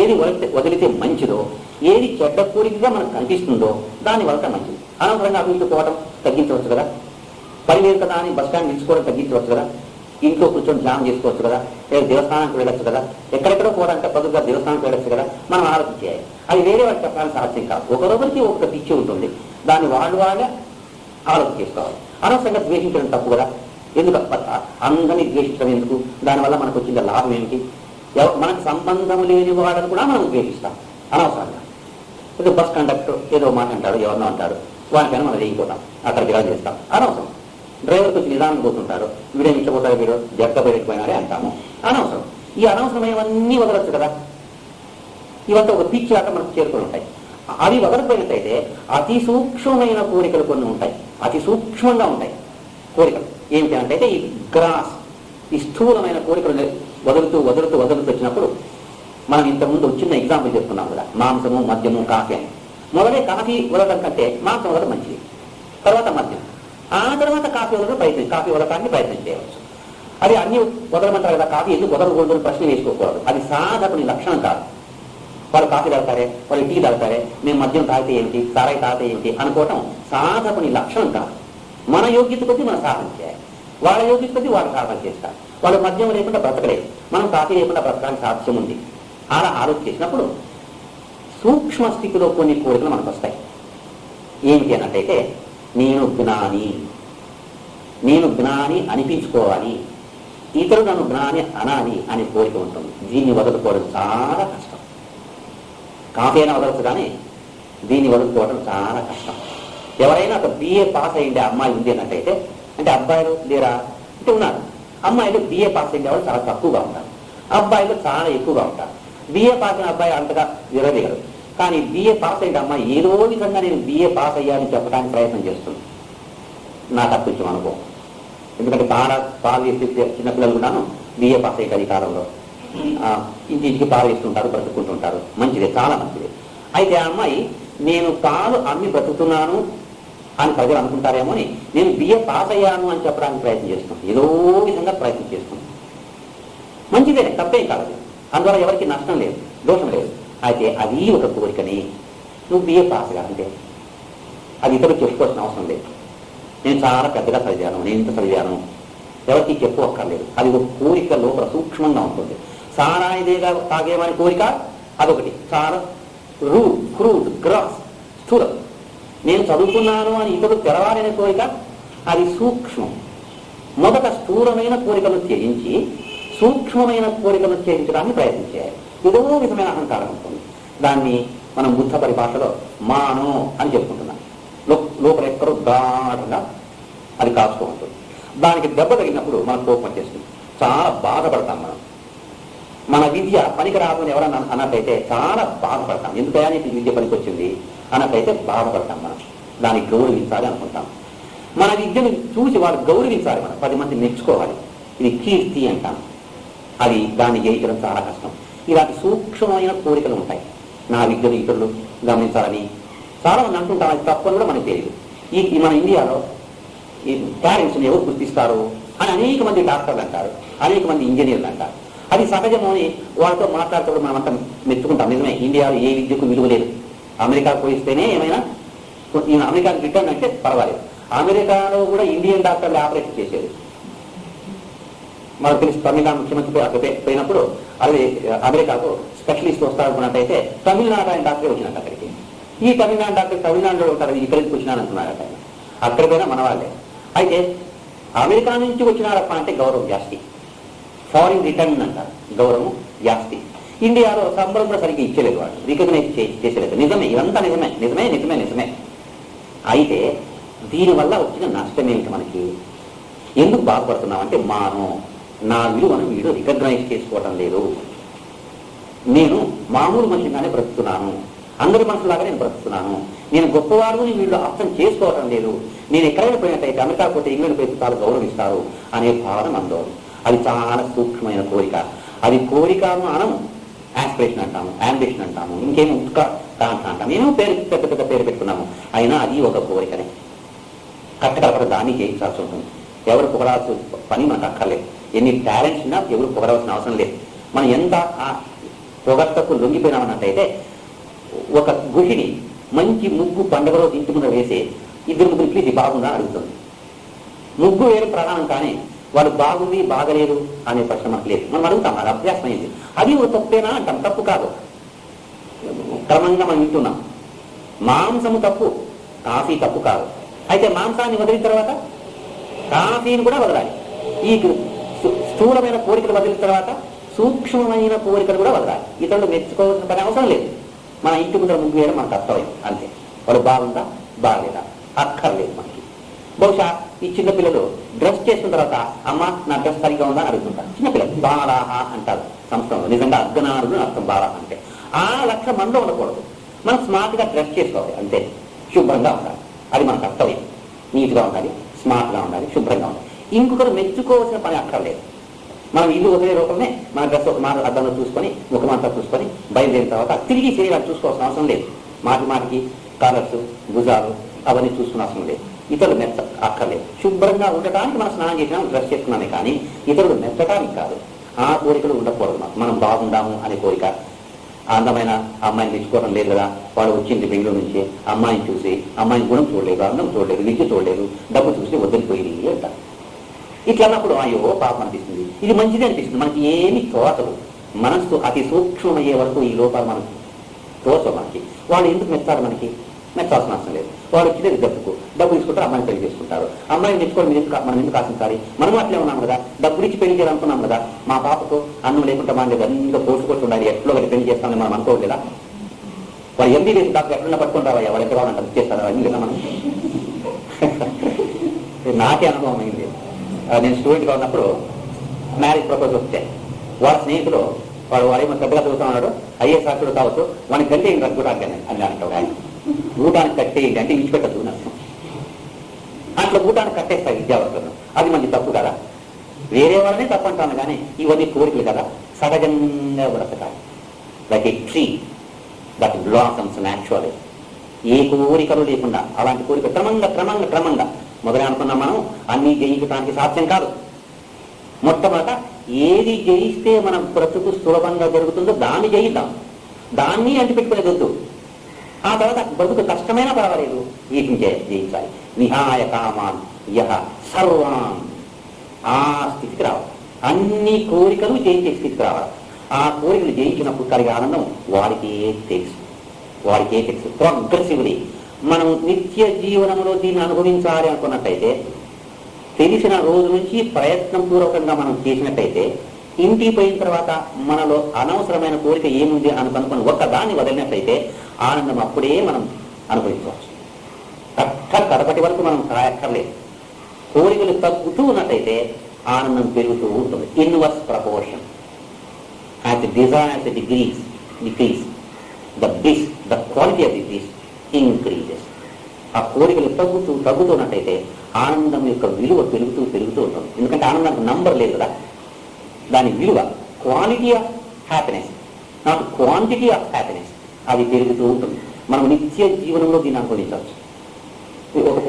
ఏది వదిలితే మంచిదో, ఏది చెడ్డ కోరికగా మనకు కనిపిస్తుందో దాన్ని వదలటం మంచిది. అనవసరంగా అభివృద్ధి పోవడం తగ్గించవచ్చు కదా, పని లేదు కదా అని బస్ స్టాండ్ నిలుచుకోవడం తగ్గించవచ్చు కదా, ఇంట్లో కూర్చొని ధ్యానం చేసుకోవచ్చు కదా, లేదా దేవస్థానానికి వెళ్ళొచ్చు కదా, ఎక్కడెక్కడో పోవడానికి బదులుగా దేవస్థానానికి వెళ్ళొచ్చు కదా. మనం ఆలోచన చేయాలి. అది వేరే వాళ్ళకి చెప్పడానికి సాధ్యం కాదు. ఒకరొకరికి ఒక పిచ్చి ఉంటుంది, దాన్ని వాళ్ళే ఆలోచన చేసుకోవాలి. అనవసరంగా ద్వేషించడం తప్పు కదా. ఎందుకు అందరినీ ద్వేషించడం ఎందుకు? దానివల్ల మనకు వచ్చిన లాభం ఏమిటి? మనకు సంబంధం లేని వాళ్ళని కూడా మనం ద్వేషిస్తాం అనవసరంగా. ఏదో బస్ కండక్టర్ ఏదో మాట అంటాడు, ఎవరినో అంటాడు, వానికైనా మనం వేయిపోతాం, అక్కడ విరాజు చేస్తాం అనవసరం. డ్రైవర్ కొంచెం నిదానం పోతుంటాడు, వీడేమి ఇష్టపోతాడు, వీడు జట్క పెరిగిపోయినాడే అంటాము అనవసరం. ఈ అనవసరమైనవన్నీ వదలొచ్చు కదా. ఇవంతా ఒక పిచ్చి ఆట మనకు చేరుకొని ఉంటాయి. అవి వదలకపోయినట్టయితే అతి సూక్ష్మమైన కోరికలు కొన్ని ఉంటాయి, అతి సూక్ష్మంగా ఉంటాయి కోరికలు. ఏమిటి అంటే ఈ గ్రాస్, ఈ స్థూలమైన కోరికలు వదులుతూ వచ్చినప్పుడు మనం ఇంతకుముందు చిన్న ఎగ్జాంపుల్ చెప్పుకున్నాం కదా, మాంసము, మద్యము, కాఫీ అని. మొదలే కాఫీ వదలడం కంటే మాంసం వదలడం మంచిది, తర్వాత మద్యం, ఆ తర్వాత కాఫీ వదలడానికి ప్రయత్నం చేయవచ్చు. అది అన్ని వదలమంటారు కదా, కాఫీ ఎందుకు వదలకూడదు ప్రశ్న వేసుకోకూడదు. అది సాధకుని లక్షణం కాదు. వాళ్ళు కాఫీ తాగుతారే, వాళ్ళు టీ తాగుతారే, మేము మద్యం తాగితే ఏమిటి, సారాయి తాగితే ఏమిటి అనుకోవటం సాధకుని లక్షణం కాదు. మన యోగ్యత కొద్దీ మనం సాధన చేయాలి, వాళ్ళ యోగ్యత కొద్దీ వాళ్ళు సాధన చేస్తారు. వాళ్ళు మద్యం లేకుండా బ్రతకలేదు, మనం కాఫీ లేకుండా బ్రతకడానికి సాధ్యం ఉంది. అలా ఆలోచన చేసినప్పుడు సూక్ష్మ స్థితిలో కొన్ని కోరికలు మనకు వస్తాయి. ఏమిటి అన్నట్టయితే నేను జ్ఞాని అనిపించుకోవాలి, ఇతరులు నన్ను జ్ఞాని అనాలి అనే కోరిక ఉంటుంది. దీన్ని వదులుకోవడం చాలా కష్టం. కాఫీ అయినా వదలచ్చు, కానీ దీన్ని వదులుకోవడం చాలా కష్టం. ఎవరైనా ఒక BA పాస్ అయ్యిండే అమ్మాయి ఉంది అన్నట్టయితే, అంటే అబ్బాయిలు లేరా అంటే ఉన్నారు, అమ్మాయిలు BA పాస్ అయ్యే వాళ్ళు చాలా తక్కువగా ఉంటారు, అబ్బాయిలు చాలా ఎక్కువగా ఉంటారు. BA పాస్ అయిన అబ్బాయి అంతగా విరవేయరు, కానీ BA పాస్ అయిన అమ్మాయి ఏదో విధంగా నేను BA పాస్ అయ్యాలని చెప్పడానికి ప్రయత్నం చేస్తుంది. నాకు అప్పించం అనుభవం. ఎందుకంటే పాలు వేసి చిన్నపిల్లలు కూడాను BA పాస్ అయ్యే ఈ కాలంలో ఇంటింటికి పాలు వేస్తుంటారు, బ్రతుకుంటుంటారు. మంచిదే, చాలా మంచిది. అయితే ఆ అమ్మాయి నేను పాలు అమ్మి బ్రతుకుతున్నాను అని ప్రజలు అనుకుంటారేమో అని నేను BA పాస్ అయ్యాను అని చెప్పడానికి ప్రయత్నం చేస్తున్నాను, ఏదో విధంగా ప్రయత్నం చేస్తున్నాను. మంచిదే, తప్పేం కాదు, అందువల్ల ఎవరికి నష్టం లేదు, దోషం లేదు. అయితే అది ఒక కోరికని నువ్వు BA పాస్గా అంటే అది ఇతరులు చెప్పుకోవాల్సిన అవసరం లేదు. నేను చాలా పెద్దగా చదివాను, నేను ఇంత చదివాను, ఎవరికి చెప్పుకోక్కర్లేదు. అది ఒక కోరిక లోపల సూక్ష్మంగా ఉంటుంది. సారాయిదేగా తాగేవాని కోరిక అదొకటి, చాలా క్రూడ్ గ్రాస్ స్థూలం. నేను చదువుకున్నాను అని ఇతరులు తెరవాలనే కోరిక అది సూక్ష్మం. మొదట స్థూలమైన కోరికలు త్యజించి సూక్ష్మమైన కోరికలు త్యజించడానికి ప్రయత్నం చేయాలి. ఏదో విధమైన అహంకారం ఉంటుంది. దాన్ని మనం బుద్ధ పరిభాషలో మానో అని చెప్పుకుంటున్నాం. లోపల ఎక్కడో గాఢంగా అది కాస్తూ ఉంటుంది. దానికి దెబ్బ తగిలినప్పుడు మనకు కోపం వచ్చేస్తుంది, చాలా బాధపడతాం. మన విద్య పనికి రాదని ఎవరన్నా అన్నట్టయితే చాలా బాధపడతాం. ఎందుకైనా నీకు విద్య పనికి వచ్చింది అన్నట్టయితే బాధపడతాం. మనం దానికి గౌరవించాలి అనుకుంటాం. మన విద్యను చూసి వాళ్ళు గౌరవించాలి, మనం 10 మంది మెచ్చుకోవాలి. ఇది కీర్తి అంటాం. అది దాన్ని జయించడం చాలా కష్టం. ఇలాంటి సూక్ష్మమైన కోరికలు ఉంటాయి. నా విద్యను ఇతరులు గమనించాలని చాలా మంది అంటుంటాం. అది తప్పని కూడా మనకు తెలియదు. ఈ మన ఇండియాలో ఈ పేరెంట్స్ని ఎవరు గుర్తిస్తారు అని అనేక మంది డాక్టర్లు అంటారు, అనేక మంది ఇంజనీర్లు అంటారు. అది సహజము అని వాళ్ళతో మాట్లాడుతూ మనం అంతా మెచ్చుకుంటాం. నిజమే, ఇండియాలో ఏ విద్యకు విలువ లేదు. అమెరికాకు పోయిస్తేనే ఏమైనా, అమెరికాకు రిటర్న్ అంటే పర్వాలేదు. అమెరికాలో కూడా ఇండియన్ డాక్టర్లు ఆపరేషన్ చేసేది. మనకు తెలిసి తమిళనాడు ముఖ్యమంత్రి పోయినప్పుడు అది అమెరికాకు స్పెషలిస్ట్ వస్తారనుకున్నట్టయితే తమిళనాడు ఆయన డాక్టరే వచ్చినట్టు అక్కడికి. ఈ తమిళనాడు డాక్టర్ తమిళనాడులో ఉంటారు, ఇక్కడికి వచ్చినాను అంటున్నారట. అక్కడ పోయినా మన వాళ్ళే. అయితే అమెరికా నుంచి వచ్చినారప్ప అంటే గౌరవం జాస్తి, ఫారిన్ రిటర్న్ అంటారు, గౌరవం జాస్తి. ఇండియాలో సంబరం కూడా సరిగ్గా ఇచ్చేలేదు, వాళ్ళు రికగ్నైజ్ చేసేలేదు. నిజమే, ఇదంతా నిజమే నిజమే నిజమే నిజమే. అయితే దీనివల్ల వచ్చిన నష్టం ఏమిటి? మనకి ఎందుకు బాధపడుతున్నాం అంటే, నా విలువను వీడు రికగ్నైజ్ చేసుకోవడం లేదు. నేను మామూలు మనిషిగానే బ్రతుకుతున్నాను, అందరి మనుషులాగా నేను బ్రతుకుతున్నాను, నేను గొప్పవాడిని వీళ్ళు అర్థం చేసుకోవడం లేదు. నేను ఎక్కడైనా పోయినట్టయితే అమెరికా పోతే ఇంగ్లాండ్ పోతే చాలా గౌరవిస్తారు అనే భావన మనలో. అది చాలా సూక్ష్మమైన కోరిక. అది కోరిక అనము, యాస్పిరేషన్ అంటాము, యాంబిషన్ అంటాము, ఇంకేమో ఉత్కంఠ అంటాము, ఏమో పెద్ద పెద్ద పేరు పెట్టుకున్నాము. అయినా అది ఒక కోరికనే. కట్టకలపడ దాన్ని చేయించాల్సి ఉంటుంది. ఎవరు పొగడాల్సిన పని మనకు అక్కర్లేదు. ఎన్ని టాలెంట్స్ ఉన్నా ఎవరు పొగడవలసిన అవసరం లేదు. మనం ఎంత ఆ పొగట్టకు లొంగిపోయినామన్నట్టయితే, ఒక గుహిని మంచి ముగ్గు పండుగలో ఇంటి ముందు వేసి 2 ముగ్గురు పిలిచి బాగుందా అడుగుతుంది. ముగ్గు వేరే ప్రధానం, కానీ వాడు బాగుంది బాగలేదు అనే ప్రశ్న మనకు లేదు. మనం అడుగుతాం, అది అభ్యాసం అయింది. అది ఒక తప్పేనా అంటాం. తప్పు కాదు, క్రమంగా మనం వింటున్నాం. మాంసము తప్పు, కాఫీ తప్పు కాదు. అయితే మాంసాన్ని వదిలిన తర్వాత కాఫీని కూడా వదలాలి. ఈ స్థూలమైన కోరికలు వదిలిన తర్వాత సూక్ష్మమైన కోరికలు కూడా వదలాలి. ఇతరులు మెచ్చుకోవాల్సిన పని అవసరం లేదు. మన ఇంటి ముందర ముగ్గు వేయడం మనకు కర్తవ్యం అంతే. వాడు బాగుందా బాగలేదా అక్కర్లేదు మనకి. బహుశా ఈ చిన్నపిల్లలు డ్రెస్ చేసుకున్న తర్వాత, అమ్మ నా డ్రెస్ సరిగా ఉందా అని అడుగుతుంటారు. చిన్నపిల్లలు బాలాహ అంటారు సంస్కృతంలో. నిజంగా అర్ధనారుడు అర్థం బాలాహ అంటే. ఆ లక్ష్యం మనలో ఉండకూడదు. మనం స్మార్ట్గా డ్రెస్ చేసుకోవాలి అంతే, శుభ్రంగా ఉండాలి. అది మన కర్తవ్యం. నీట్గా ఉండాలి, స్మార్ట్గా ఉండాలి, శుభ్రంగా ఉండాలి. ఇంకొకరు మెచ్చుకోవాల్సిన పని అక్కర్లేదు. మనం ఇల్లు వదిలే రూపమే మన డ్రెస్ ఒక మాట అద్దంలో చూసుకొని, ముఖమంతా చూసుకొని బయలుదేరిన తర్వాత తిరిగి శరీరాలు చూసుకోవాల్సిన అవసరం లేదు. మాటికి కాలర్స్, భుజాలు అవన్నీ చూసుకునే అవసరం లేదు. ఇతరులు మెచ్చ అక్కర్లేదు. శుభ్రంగా ఉండటానికి మనం స్నానం చేసినా డ్రెస్ చేసుకున్నామే, కానీ ఇతరులు మెచ్చడానికి కాదు. ఆ కోరికలు ఉండకూడదు. మనం బాగుండాము అనే కోరిక. అందమైన అమ్మాయిని మెచ్చుకోవడం లేదు కదా, వాడు వచ్చింది బెంగళూరు నుంచి, అమ్మాయిని చూసి అమ్మాయిని గుణం చూడలేదు, అందం చూడలేదు, విద్య చూడలేదు, డబ్బు చూసి వదిలిపోయింది అంటారు. ఇట్లా అన్నప్పుడు అయ్యో పాపం అనిపిస్తుంది. ఇది మంచిది అనిపిస్తుంది. మనకి ఏమి తోచదు. మనస్సు అతి సూక్ష్మమయ్యే వరకు ఈ లోపాలు మనకి తోచవు. మనకి వాళ్ళు ఎందుకు మెచ్చారు? మనకి మెచ్చాల్సిన అవసరం లేదు. వాడు వచ్చేది డబ్బు తీసుకుంటారు, అమ్మాయిని పెళ్లి చేసుకుంటారు. అమ్మాయిని మెచ్చుకోవడం మనం ఎందుకు ఆశించాలి? మనం అట్లే ఉన్నాం కదా, డబ్బులు ఇచ్చి పెళ్లి చేయాలనుకున్నాం కదా. మా పాపకు అన్నం లేకుండా మన దగ్గర ఇంకా పోసుకొచ్చి ఉండాలి, ఎట్లో ఒకటి పెళ్లి చేస్తామని మనం అనుకోవట్లేదా? వాడు ఎంబీబీఎస్ డాక్టర్ ఎట్లా పట్టుకుని రావా, ఎవరు ఎక్కడ వాళ్ళంటే ఇచ్చేస్తారు అన్నీ కదా. మనం నాకే అనుభవం అయింది. నేను స్టూడెంట్గా ఉన్నప్పుడు మ్యారేజ్ ప్రపోజల్ వచ్చాయి. వాడి స్నేహితులు వాడేమో పెద్దగా చదువుతా ఉన్నాడు, ఐఏఎస్ ఆఫీసర్ కావచ్చు, వాడికి గంటే ఇంకా చూడడానికి అని అంటాడు. ఆయన భూటానికి కట్టేయండి అంటే విడిచిపెట్టదు నాకు. అట్లా భూటానికి కట్టేస్తాయి విద్యావంతులను. అది మంచి తప్పు కదా. వేరే వాళ్ళనే తప్పు అంటాను, కానీ ఇవన్నీ కోరికలు కదా, సహజంగా బ్రతకాలి. Like a tree that blossoms naturally. ఏ కోరికలు లేకుండా అలాంటి కోరిక క్రమంగా మొదలై అనుకున్నాం. మనం అన్నీ జయించడానికి సాధ్యం కాదు. మొట్టమొదట ఏది జయిస్తే మనం బ్రతుకు సులభంగా జరుగుతుందో దాన్ని జయిద్దాం. దాన్ని అంటిపెట్టుకునే వద్దు. ఆ తర్వాత బ్రతుకు కష్టమైనా పర్వాలేదు, వీటిని జయించాలి. విహాయ కామాన్ యహ సర్వాన్, ఆ స్థితికి రావాలి. అన్ని కోరికలు జయించే స్థితికి రావాలి. ఆ కోరికలు జయించినప్పుడు కలిగే ఆనందం వాడికే తెలుసు. ప్రోగ్రెసివ్లీ మనం నిత్య జీవనంలో దీన్ని అనుభవించాలి అనుకున్నట్టయితే, తెలిసిన రోజు నుంచి ప్రయత్నం పూర్వకంగా మనం చేసినట్టయితే, ఇంటికి పోయిన తర్వాత మనలో అనవసరమైన కోరిక ఏముంది అని కనుక్కొని ఒక్కదాన్ని వదిలినట్లయితే ఆనందం అప్పుడే మనం అనుభవించవచ్చు. కడపటి వరకు మనం రాయక్కర్లేదు. కోరికలు తగ్గుతూ ఉన్నట్టయితే ఆనందం పెరుగుతూ ఉంటుంది. Inverse proportion. As the desires decrease the bliss, the quality of the bliss increases. ఆ కోరికలు తగ్గుతున్నట్టయితే ఆనందం యొక్క విలువ పెరుగుతూ ఉంటుంది. ఎందుకంటే ఆనందానికి నంబర్ లేదు కదా, దాని విలువ quality of happiness, not quantity of happiness, అది పెరుగుతూ ఉంటుంది. మనం నిత్య జీవనంలో దీన్ని అనుభవించవచ్చు.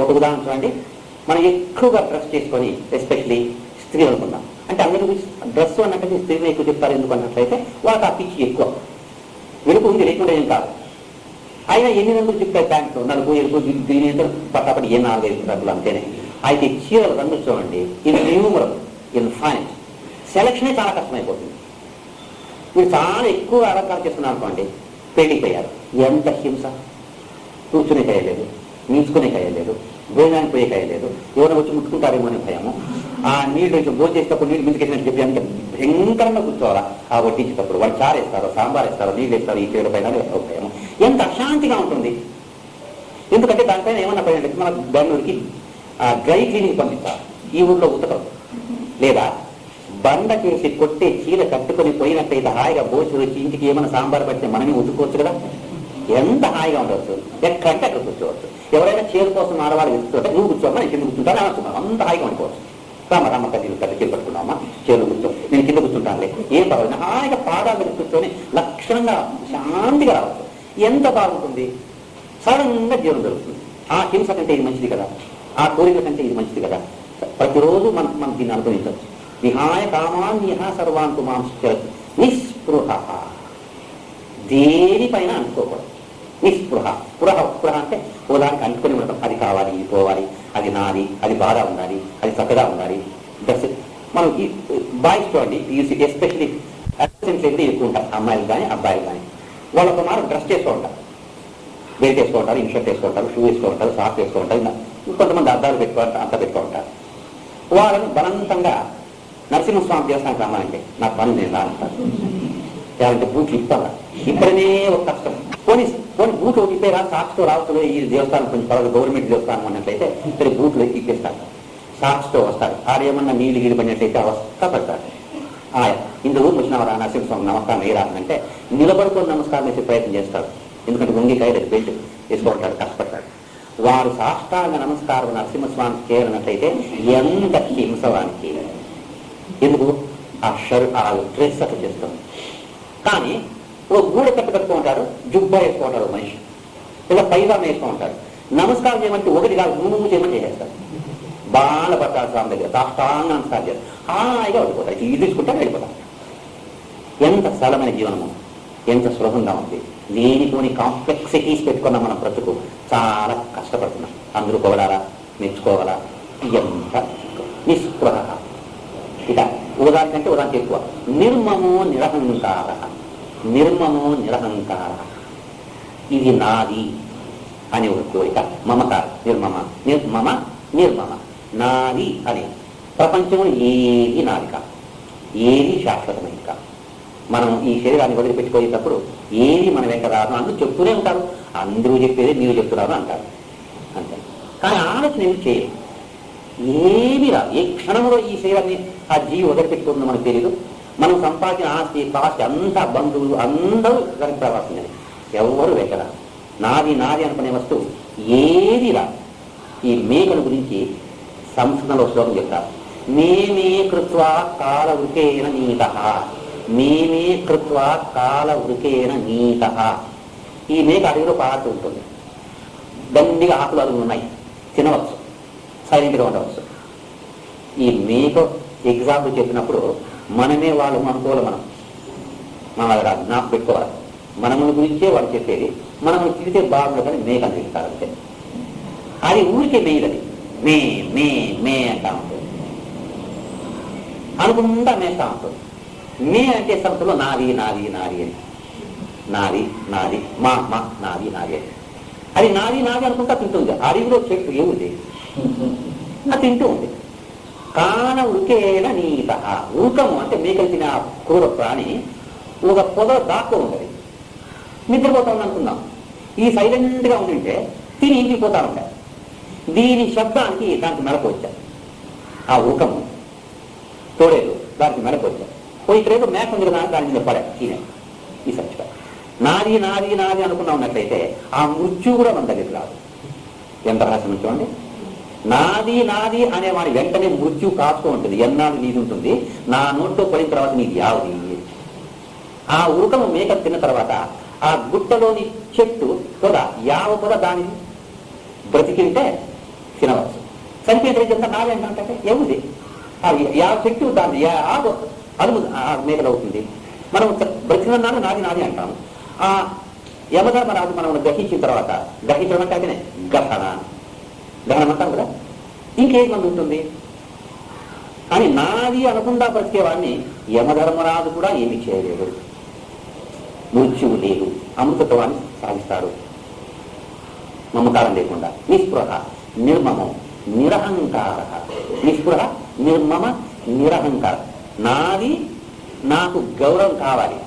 ఒక ఉదాహరణ చూడండి. మనం ఎక్కువగా డ్రెస్ చేసుకొని, ఎస్పెషలీ స్త్రీ అనుకుందాం, అంటే అందరూ డ్రెస్ అన్నట్టు స్త్రీని ఎక్కువ చెప్తారు. ఎందుకు అన్నట్లయితే వాళ్ళకి ఆ పిచ్చి ఎక్కువ, వెలుపు ఉంది లేకుండా ఏం కాదు. అయినా ఎన్ని రంగులు చెప్తారు, ప్యాంటు నలుగు ఎలుగు దీని పట్టాపట్టి ఏ 4-5 రంగులు అంతేనే. అయితే చీరల రంగులు చూడండి, ఇది న్యూమరల్, ఇన్ఫైనైట్. సెలక్షనే చాలా కష్టమైపోతుంది. మీరు చాలా ఎక్కువ అలంకారం చేస్తున్నారు అనుకోండి, పెళ్ళిపోయారు, ఎంత హింస. కూర్చునే కయ్యలేదు, నీచుకునే కయ్యలేదు, భోజనానికి పోయే కయ్యలేదు, ఎవరైనా వచ్చి ముట్టుకుంటారేమో అని భయము. ఆ నీళ్ళు భోజనం చేసేటప్పుడు నీళ్ళు మిందుకేసినట్టు చెప్పి అంత భయంకరంగా కూర్చోవాలా. ఆ వడ్డించేటప్పుడు వాళ్ళు చారు వేస్తారు, సాంబార్ వేస్తారు, నీళ్ళు వేస్తారు, ఈ చీరల పైన భయము. ఎంత అశాంతిగా ఉంటుంది. ఎందుకంటే దానిపైన ఏమన్నా పైన మన బెంగళూరుకి డ్రై క్లీనింగ్ పంపిస్తారు, ఈ ఊళ్ళో ఉతకం. లేదా బండ చేసి కొట్టే చీర కట్టుకొని పోయినట్టయితే హాయిగా భోజనం వచ్చి ఇంటికి ఏమైనా సాంబార్ పడితే మనమే ఉతుక్కోవచ్చు కదా. ఎంత హాయిగా ఉండవచ్చు, ఎక్కడంటే అక్కడ కూర్చోవచ్చు. ఎవరైనా చీర కోసం ఆడవాళ్ళు కూర్చోంటే నువ్వు కూర్చోమ్మా, నేను కింద కూర్చుంటాను అనుకున్నాను, అంత హాయిగా ఉండిపోవచ్చు. రామ్మ కడ్డీలు చీర పట్టుకున్నామా, చీరలు కూర్చో, నేను కింద కూర్చుంటానులే, ఏం పర్వాలేదు. హాయిగా పాదాల మీద కూర్చొని లక్షణంగా శాంతిగా రావచ్చు. ఎంత బాగుంటుంది. సడన్గా జీవనం జరుగుతుంది. ఆ హింస కంటే ఇది మంచిది కదా, ఆ కోరిక కంటే ఇది మంచిది కదా. ప్రతిరోజు మనం దీన్ని అనుభవించవచ్చు. విహాయ కామాన్యః సర్వాన్ పుమాంశ్చరతి నిస్పృహ. దేనిపైన అనుకోకూడదు. నిస్పృహ. స్పృహ అంటే ఓదానికి అనుకుని ఉండటం. అది కావాలి, ఇది పోవాలి, అది నాది, అది బాగా ఉండాలి, అది చక్కగా ఉండాలి. మనం ఈ బాయ్స్ చూడండి, ఎస్పెషలీ అడ్జస్టెంట్స్ అయితే ఎక్కువ ఉంటారు, అమ్మాయిలు కానీ అబ్బాయిలు కానీ. వాళ్ళొక మాట డ్రెస్ చేస్తూ ఉంటారు, బెల్ట్ వేసుకుంటారు, ఇన్షర్ట్ వేసుకుంటారు, షూ వేసుకుంటారు, సాక్స్ వేసుకుంటారు, కొంతమంది అద్దాలు పెట్టుకుంటారు, అంతా పెట్టుకుంటారు. వాళ్ళని బలవంతంగా నరసింహస్వామి దేవస్థానానికి రమ్మాలంటే నాకు పని నేను రాంటారు. లేదంటే బూట్లు ఇస్తాను, ఇక్కడనే ఒక కష్టం. పోనీ బూట్లు ఒకటి ఇప్పేరా, సాక్స్తో రావచ్చు. ఈ దేవస్థానం కొంచెం పర్వాలేదు, గవర్నమెంట్ దేవస్థానం అన్నట్లయితే ఇక్కడ బూట్లు ఇప్పేస్తారు, సాక్స్తో వస్తారు. ఆడేమన్నా నీళ్ళు గీడి పడినట్లయితే అవస్థ పడతారు. ఇందులో వచ్చినవారా నరసింహస్వామి నమస్కారం వేయరానంటే నిలబడుకొని నమస్కారం వేసే ప్రయత్నం చేస్తారు. ఎందుకంటే వంగికాయ బెల్ట్ వేసుకుంటాడు, కష్టపడతాడు. వారు సాష్టాంగ నమస్కారం నరసింహస్వామికి చేయాలన్నట్లయితే ఎంత హింసవానికి. ఎందుకు ఆ డ్రెస్ అట్లా చేస్తుంది. కానీ ఓ గూడ కట్టుకట్టుకో ఉంటాడు, జుబ్బా వేసుకుంటాడు మనిషి, ఇలా పైగా వేస్తూ ఉంటాడు. నమస్కారం చేయమంటే ఒకటి కాదు, నువ్వు చేయమని చేసేస్తాడు. బాలపట్టాడు స్వామి దగ్గర సాష్టాంగ నమస్కారం చేస్తాడు, హాయిగా వెళ్ళిపోతాడు. ఇది తీసుకుంటాడు, వెళ్ళిపోతాడు. ఎంత సరళమైన జీవనము, ఎంత సులభంగా ఉంది. లేనిపోని కాంప్లెక్సిటీస్ పెట్టుకున్న మన బ్రతుకు చాలా కష్టపడుతున్నాం. అందరూ పొగడాలా, మెచ్చుకోవాలా, ఎంత నిస్పృహ. ఇక ఉదాహరణ కంటే ఉదాహరణ ఎక్కువ. నిర్మమో నిరహంకార. ఇది నాది అనే ఒక కోరిక, మమకారం. నిర్మమ నాది అనే. ప్రపంచంలో ఏది నాది కాదు, ఏది శాశ్వతమైంది కాదు. మనం ఈ శరీరాన్ని వదిలిపెట్టుకోయేటప్పుడు ఏది మన వెంట రాదు అందరూ చెప్తూనే ఉంటారు. అందరూ చెప్పేది మీరు చెప్తున్నారు అంటారు, అంతే. కానీ ఆలోచన ఏమి చేయరు, ఏమీ రాదు. ఏ క్షణంలో ఈ శరీరాన్ని ఆ జీవి వదిలిపెట్టుకుంటుందో మనకు తెలియదు. మనం సంపాదించిన ఆస్తి పాస్తి అంతా బంధువులు అందరూ దానికి రావాల్సిందని, ఎవరు వెంటరా. నాది అనుకునే వస్తువు ఏది రాదు. ఈ మేకల గురించి సంస్కృతంలో శ్లోకం చెప్తారు. మేమే కృత్వా కాల వృకేణ నీతః. మేమే కృత్వా కాల వృకేణ నీతః. ఈ మేక అడవిలో పాడుతూ ఉంటుంది, దండిగా ఆకులు అడుగులు ఉన్నాయి, తినవచ్చు, సైలెంట్గా ఉండవచ్చు. ఈ మేక ఎగ్జాంపుల్ చెప్పినప్పుడు మనమే వాళ్ళు అనుకోవాలి. మనం అది రాదు, నాకు పెట్టుకోవాలి. మనముల గురించే వాళ్ళు చెప్పేది. మనము తిరిగితే బాగుండదు కానీ మేక అని తింటారు అంతే. అది ఊరికే మేయదది, మే మే మే అంటా ఉంటుంది, అనుకుంటా మేస్తా ఉంటుంది. మే అంటే సంస్థలో నాది నాది నాది అని, నాది మా నాది అని. అది నాది అనుకుంటా తింటుంది. అడవిలో చెట్టు ఏముంది, అది తింటూ ఉంది. కాన ఉరికేన నీత. ఊకము అంటే మేకలు తినే క్రూర ప్రాణి ఒక పొద దాక్కో ఉంటుంది, నిద్రపోతా ఉంది అనుకుందాం. ఈ సైలెంట్గా ఉండింటే తిని ఇంటికి పోతా ఉంటాయి. దీని శబ్దానికి దానికి మెలకు వచ్చారు. ఆ ఊకము తోడేలు దానికి మెడకొచ్చాడు పోయి ఇక్కడేదో మేక ఉంది కదా దాని మీద పడే ఈ సచ్చిగా నాది నాది నాది అనుకున్నా ఉన్నట్లయితే ఆ మృత్యు కూడా మన దగ్గరికి రాదు. ఎంత రహస్యం చూడండి. నాది నాది అనేవాడి వెంటనే మృత్యు కాస్తూ ఉంటుంది. ఎన్నాళ్ళు నీది ఉంటుంది, నా నోట్లో పడిన తర్వాత నీది యావది. ఆ ఉరుకము మేక తిన్న తర్వాత ఆ గుట్టలోని చెట్టు పొద యావ పొద దాని బ్రతికింటే తినవచ్చు. చనిపోయేంత నాది అంటే ఎవరిది ఆ యావ చెట్టు దాని అలుగు ఆ మేకలు అవుతుంది. మనం బ్రతికినాడు నాది నాది అంటాము. ఆ యమధర్మరాజు మనం గ్రహించిన తర్వాత గ్రహించడం అంటే గహనం అంటాం కదా, ఇంకేం మంది ఉంటుంది. కానీ నాది అనకుండా బ్రతికేవాడిని యమధర్మరాజు కూడా ఏమి చేయలేడు. మృత్యువు లేదు, అమృతత్వాన్ని సాధిస్తాడు మమకారం లేకుండా. నిస్పృహ నిర్మమం నిరహంకార. నిస్పృహ నిర్మమ నిరహంకార. నాది నాకు గౌరవం కావాలి.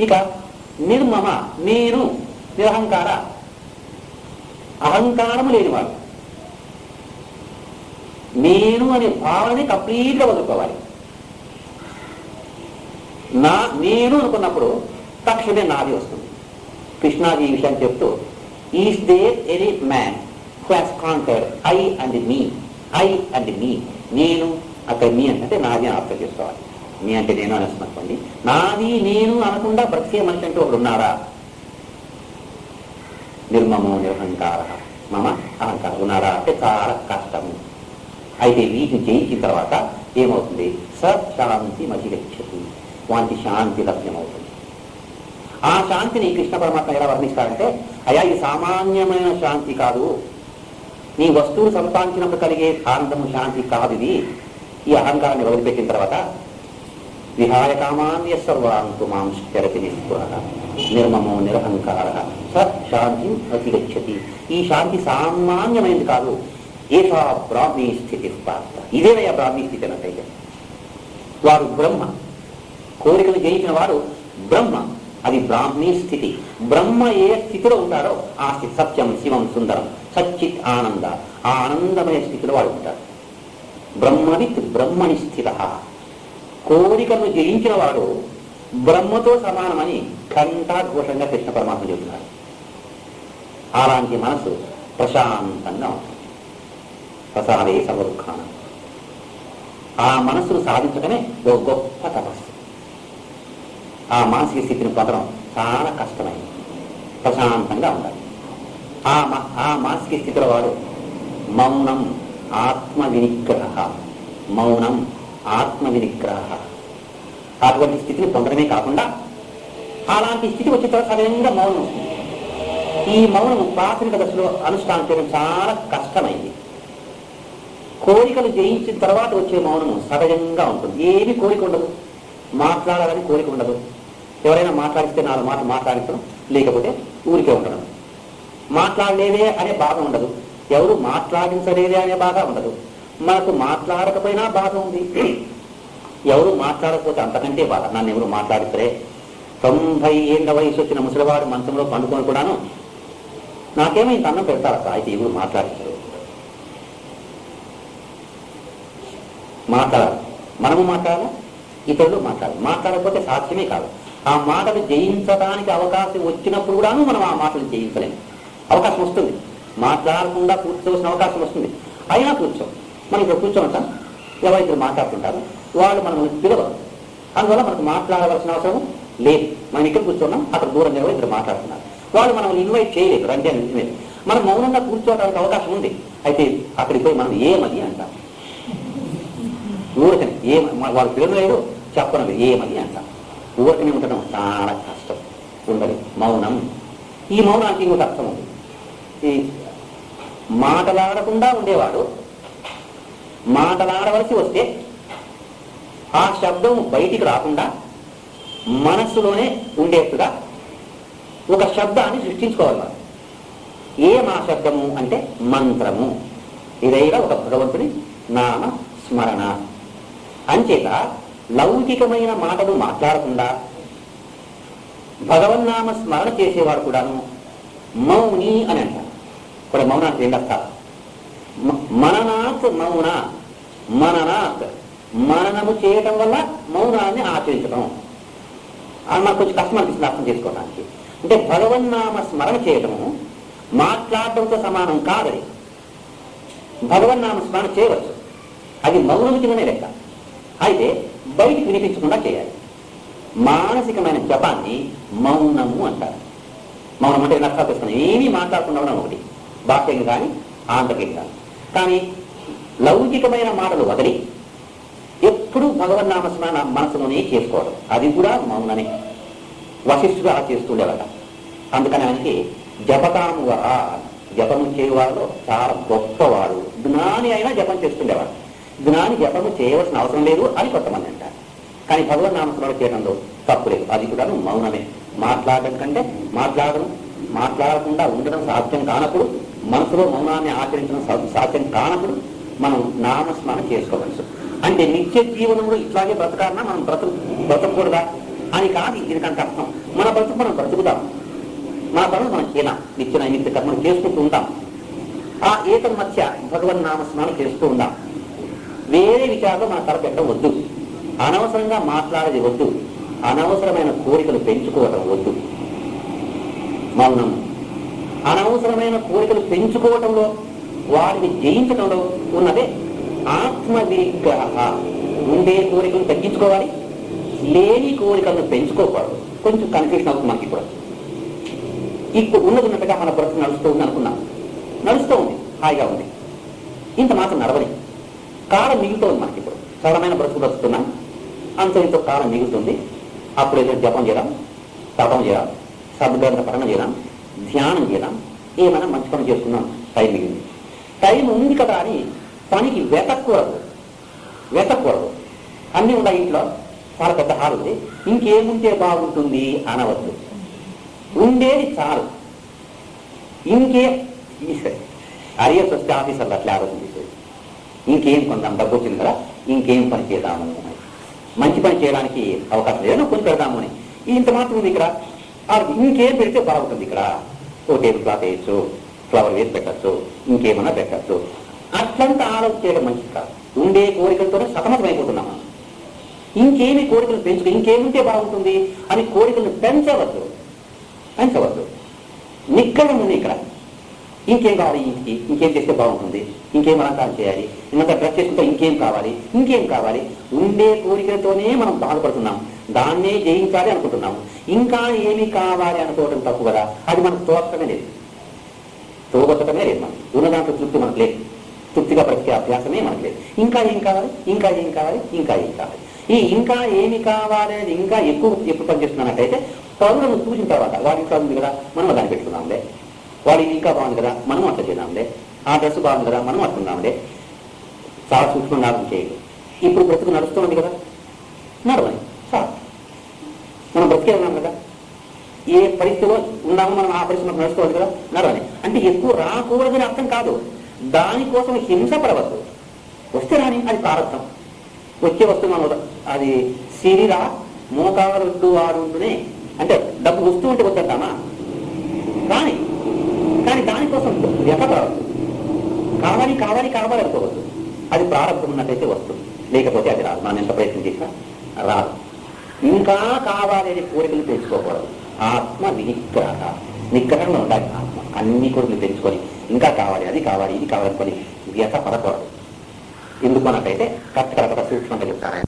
ఇక నిర్మమ నేను, నిరహంకార అహంకారము లేనివాడు. నేను అనే భావనని కంప్లీట్గా వదులుకోవాలి. నేను అనుకున్నప్పుడు తక్షణమే నాది వస్తుంది. కృష్ణాది ఈ విషయాన్ని చెప్తూ is there any man who has conquered I and me. I and me, నేను అక్కడ మీ అంటే నాది అని అర్థం చేసుకోవాలి. మీ అంటే నేను అనేస్తుంది అనుకోండి. నాది నేను అనకుండా బ్రతికే మనిషి అంటూ ఒకడు ఉన్నారా? నిర్మమో నిరహంకార మమ అహంకారం ఉన్నారా అంటే చాలా కష్టము. అయితే వీటిని జయించిన తర్వాత ఏమవుతుంది? సశాంతి మధిగచ్చతి, వానికి శాంతి లభ్యమవుతుంది. ఆ శాంతిని కృష్ణ పరమాత్మ ఎలా వర్ణిస్తారంటే, అయ్యా ఇది సామాన్యమైన శాంతి కాదు, నీ వస్తువులు సంపాదించినప్పుడు కలిగే ఆనందము శాంతి కాదు ఇది. ఈ అహంకారాన్ని వదిలిపెట్టిన తర్వాత విహాయ కామాన్య సర్వాంతు మాం చరతి నిస్పృహ నిర్మమో నిరహంకార స శాంతి అధిగచ్చతి. ఈ శాంతి సామాన్యమైనది కాదు. ఏషా బ్రాహ్మీ స్థితి ప్రాప్త. ఇదేనయ్యా బ్రాహ్మీ స్థితి అన్నట్టయితే వారు బ్రహ్మ. కోరికలు జయించిన వారు బ్రహ్మ. అది బ్రాహ్మీ స్థితి. బ్రహ్మ ఏ స్థితిలో ఉంటారో ఆ స్థితి సత్యం శివం సుందరం సచ్చిత్ ఆనంద. ఆ ఆనందమయ స్థితిలో వాడు ఉంటారు. బ్రహ్మవిత్ బ్రహ్మని స్థిత. కోరికలను జయించిన వాడు బ్రహ్మతో సమానమని ఘంటాఘోషంగా కృష్ణ పరమాత్మ చెబుతున్నారు. అలాంటి మనసు ప్రశాంతంగా ఉంటుంది. ప్రసాదే సర్వదుఃఖానం. ఆ మనస్సును సాధించడమే ఓ గొప్ప తపస్సు. ఆ మానసిక స్థితిని పొందడం చాలా కష్టమైంది. ప్రశాంతంగా ఉండాలి. ఆ మానసిక స్థితిలో వాడు మౌనం ఆత్మ వినిగ్రహ. మౌనం ఆత్మ వినిగ్రహ. అటువంటి స్థితిని పొందడమే కాకుండా అలాంటి స్థితి వచ్చిన తర్వాత సరైన మౌనం వస్తుంది. ఈ మౌనం ప్రాథమిక దశలో అనుష్ఠానం చేయడం చాలా కష్టమైంది. కోరికలు జయించిన తర్వాత వచ్చే మౌనము సహజంగా ఉంటుంది. ఏమి కోరిక ఉండదు, మాట్లాడాలని కోరిక ఉండదు. ఎవరైనా మాట్లాడిస్తే 4 మాటలు మాట్లాడించడం, లేకపోతే ఊరికే ఉండడం. మాట్లాడలేదే అనే బాధ ఉండదు, ఎవరు మాట్లాడించలేదే అనే బాధ ఉండదు. మనకు మాట్లాడకపోయినా బాధ ఉంది, ఎవరు మాట్లాడకపోతే అంతకంటే బాధ. నన్ను ఎవరు మాట్లాడితే 90 ఏళ్ళ వయసు వచ్చిన ముసలివాడు మంచంలో పండుకొని కూడాను నాకేమో ఇంత అన్నం పెడతారట, అయితే ఎవరు మాట్లాడించరు. మాట్లాడాలి, మనము మాట్లాడాలి, ఇతరులు మాట్లాడాలి. మాట్లాడకపోతే సాధ్యమే కాదు. ఆ మాటలు జయించడానికి అవకాశం వచ్చినప్పుడు కూడాను మనం ఆ మాటలు జయించలేము. అవకాశం వస్తుంది, మాట్లాడకుండా కూర్చోవలసిన అవకాశం వస్తుంది, అయినా కూర్చోం. మనం ఇక్కడ కూర్చోమంటాం, ఎవరైతే మాట్లాడుతుంటారు వాళ్ళు మనం పిలవరు. అందువల్ల మనకు మాట్లాడవలసిన అవసరం లేదు. మనం ఇక్కడ కూర్చున్నాం, అక్కడ దూరంగా ఎవరు ఇద్దరు మాట్లాడుతున్నారు, వాళ్ళు మనం ఇన్వైట్ చేయలేదు. రండి అని నిజమే. మనం మౌనంగా కూర్చోవడానికి అవకాశం ఉంది. అయితే అక్కడికి పోయి మనం ఏమది అంటాం. ఊరికని వాళ్ళు పిలవలేదు, చెప్పడం ఏమది అంటాం. ఊరికనే ఉండడం చాలా కష్టం. ఉండదు మౌనం. ఈ మౌనానికి ఇంకొక అర్థం ఉంది. ఈ మాటలాడకుండా ఉండేవాడు మాటలాడవలసి వస్తే ఆ శబ్దం బయటికి రాకుండా మనస్సులోనే ఉండేట్టుగా ఒక శబ్దాన్ని సృష్టించుకోవాలి. ఆ శబ్దము అంటే మంత్రము. ఇదైనా ఒక భగవంతుని నామ స్మరణ. అంచేత లౌకికమైన మాటలు మాట్లాడకుండా భగవన్నామ స్మరణ చేసేవాడు కూడాను మౌని అని అంటారు. కూడా మౌనానికి 2 అర్థాలు. మననాత్ మౌన మననాత్, మననము చేయటం వల్ల మౌనాన్ని ఆచరించడం. నాకు కొంచెం కష్టం అనిపిస్తుంది అర్థం చేసుకోవడానికి. అంటే భగవన్నామ స్మరణ చేయటము మాట్లాడటంతో సమానం కాదని. భగవన్నామ స్మరణ చేయవచ్చు, అది మౌనము కిందనే లెక్క. అయితే బయటికి వినిపించకుండా చేయాలి. మానసికమైన జపాన్ని మౌనము అంటారు. మౌనం అంటే నష్టాలు ఏమీ మాట్లాడకుండా ఉండడం ఒకటి, బాహ్యంగా కానీ ఆంతర్యంగా కానీ లౌకికమైన మాటలు వదిలి ఎప్పుడు భగవన్నామ స్మరణ మనసులోనే చేసుకోవడం, అది కూడా మౌనమే. వశిష్ఠుడు అలా చేస్తుండేవాట. అందుకని ఆయనకి జపకామువరా, జపము చేయవాళ్ళు చాలా గొప్పవాడు, జ్ఞాని అయినా జపం చేస్తుండేవాడు. జ్ఞాని జపము చేయవలసిన అవసరం లేదు అని కొంతమంది అంటారు. కానీ భగవన్నామ స్మరణ చేయడంలో తప్పు లేదు, అది కూడా మౌనమే. మాట్లాడడం కంటే మాట్లాడకుండా ఉండడం సాధ్యం కానప్పుడు, మనసులో మౌనాన్ని ఆచరించడం సాధ్యం కానప్పుడు మనం నామస్మరణ చేసుకోవచ్చు. అంటే నిత్య జీవనంలో ఇట్లాగే బ్రతకాలన్నా మనం బ్రతకూడదా అని కాదు దీనికంటే అర్థం. మన బ్రతుకు మనం బ్రతుకుతాం, మన పనులు మనం చేయాలి, నిత్య నైమిత్య కర్మలు చేసుకుంటూ ఉంటాం. ఆ ఏకం మధ్య భగవన్నామస్మరణ చేస్తూ ఉంటాం. వేరే విషయాల్లో మన తల పెట్టడం వద్దు, అనవసరంగా మాట్లాడేది వద్దు, అనవసరమైన కోరికలు పెంచుకోవటం వద్దు. మౌనం అనవసరమైన కోరికలు పెంచుకోవటంలో, వాటిని జయించడంలో ఉన్నదే ఆత్మవిగ్రహ. ఉండే కోరికలు తగ్గించుకోవాలి, లేని కోరికలను పెంచుకోకూడదు. కొంచెం కన్ఫ్యూషన్ అవుతుంది మనకి. ఇప్పుడు ఉన్నట్టుగా మన బ్రతుకు నడుస్తూ ఉంది అనుకున్నాం, నడుస్తూ ఉంది, హాయిగా ఉంది. ఇంత మాత్రం నడవని కాలం మిగులుతోంది మనకి. ఇప్పుడు సరళమైన బ్రతుకు బ్రతుకుతున్నాం, అంత ఇంతో కాలం మిగులుతుంది. అప్పుడు ఏదైనా జపం చేయడం, తపం చేయడం, సద్గ్రంథ పఠనం చేయడం, ధ్యానం చేయడం, ఏమైనా మంచి పని చేసుకున్నాం. టైం మిగిలింది, టైం ఉంది కదా అని పనికి వెతకూడదు. అన్నీ ఉన్నాయి ఇంట్లో, చాలా పెద్ద హాల్ ఉంది, ఇంకేముంటే బాగుంటుంది అనవద్దు. ఉండేది చాలు, ఇంకే అరియర్స్ వస్తే ఆఫీసర్లు అట్లా ఆలోచన చేసేది. ఇంకేం కొందాం, డబ్బు వచ్చింది కదా, ఇంకేం పని చేద్దాము, మంచి పని చేయడానికి అవకాశం లేదో కొని పెడదాము అని. ఇంత మాత్రం ఉంది ఇక్కడ, ఇంకేం పెడితే బాగుంటుంది, ఇక్కడ ఓ టేబుల్ క్లాత్ వేయచ్చు, ఫ్లవర్ వేసి పెట్టచ్చు, ఇంకేమన్నా పెట్టచ్చు. అట్లంతా ఆలోచన చేయడం మంచిది కాదు. ఉండే కోరికలతోనే సతమతమైపోతున్నాము. ఇంకేమి కోరికలు పెంచుకు, ఇంకేముంటే బాగుంటుంది అని కోరికలను పెంచవద్దు. నిగ్గడం ఉంది ఇక్కడ. ఇంకేం కావాలి, ఇంకేం చేస్తే బాగుంటుంది, ఇంకేం అలంకారం చేయాలి, ఇంత డ్రెస్ చేసుకుంటే ఇంకేం కావాలి. ఉండే కోరికలతోనే మనం బాధపడుతున్నాం, దాన్నే జయించాలి అనుకుంటున్నాము. ఇంకా ఏమి కావాలి అనుకోవడం తప్పు కదా. అది మనకు తోగొట్టమే లేదు. మనం ఉన్న దాంట్లో తృప్తి మనకు లేదు, తృప్తిగా బ్రతికే అభ్యాసమే మనకు లేదు. ఇంకా ఏం కావాలి. ఈ ఇంకా ఏమి కావాలి అనేది ఇంకా ఎక్కువ పనిచేస్తున్నట్టయితే పనులను చూసిన తర్వాత వాడి ఇంకా ఉంది కదా, మనం దాన్ని పెట్టుకున్నాంలే, వాడి ఇంకా బాగుంది కదా, మనం అట్లా చేద్దాంలే, ఆ డ్రెస్ బాగుంది కదా, మనం అట్టున్నాంలే. చాలా సూక్ష్మంగా ఆలోచన చేయాలి. ఇప్పుడు బ్రతుకు నడుస్తుంది కదా, నడవని చాలా మనం బ్రతికే ఉన్నాం కదా, ఏ పరిస్థితిలో ఉన్నామో మనం ఆ పరిస్థితి మనకు నడుస్తుంది కదా, నడవని. అంటే ఎక్కువ రాకూడదని అర్థం కాదు, దానికోసం హింస పడవద్దు. వస్తే రాని, అది ప్రారంభం. వచ్చే వస్తువు మనం అది సిరిరా మోకారుడ్డు వాడుంటునే అంటే డబ్బు వస్తూ ఉంటే వద్దంటామా, కానీ దానికోసం వ్యపడవద్దు. కావాలి అనుకోవద్దు. అది ప్రారంభం ఉన్నట్టయితే వస్తుంది, లేకపోతే అది రాదు. మనం ఎంత ప్రయత్నం చేసినా రాదు. ఇంకా కావాలి అనే కోరికలు తెచ్చుకోకూడదు. ఆత్మ నిగ్రహంలో ఉండాలి. ఆత్మ అన్ని కోరికలు తెచ్చుకొని ఇంకా కావాలి, అది కావాలి, ఇది కావాలనుకొని వ్యత పడకూడదు. ఎందుకు అన్నట్టయితే కరెక్ట్ సూక్ష్మంగా చెప్తారు.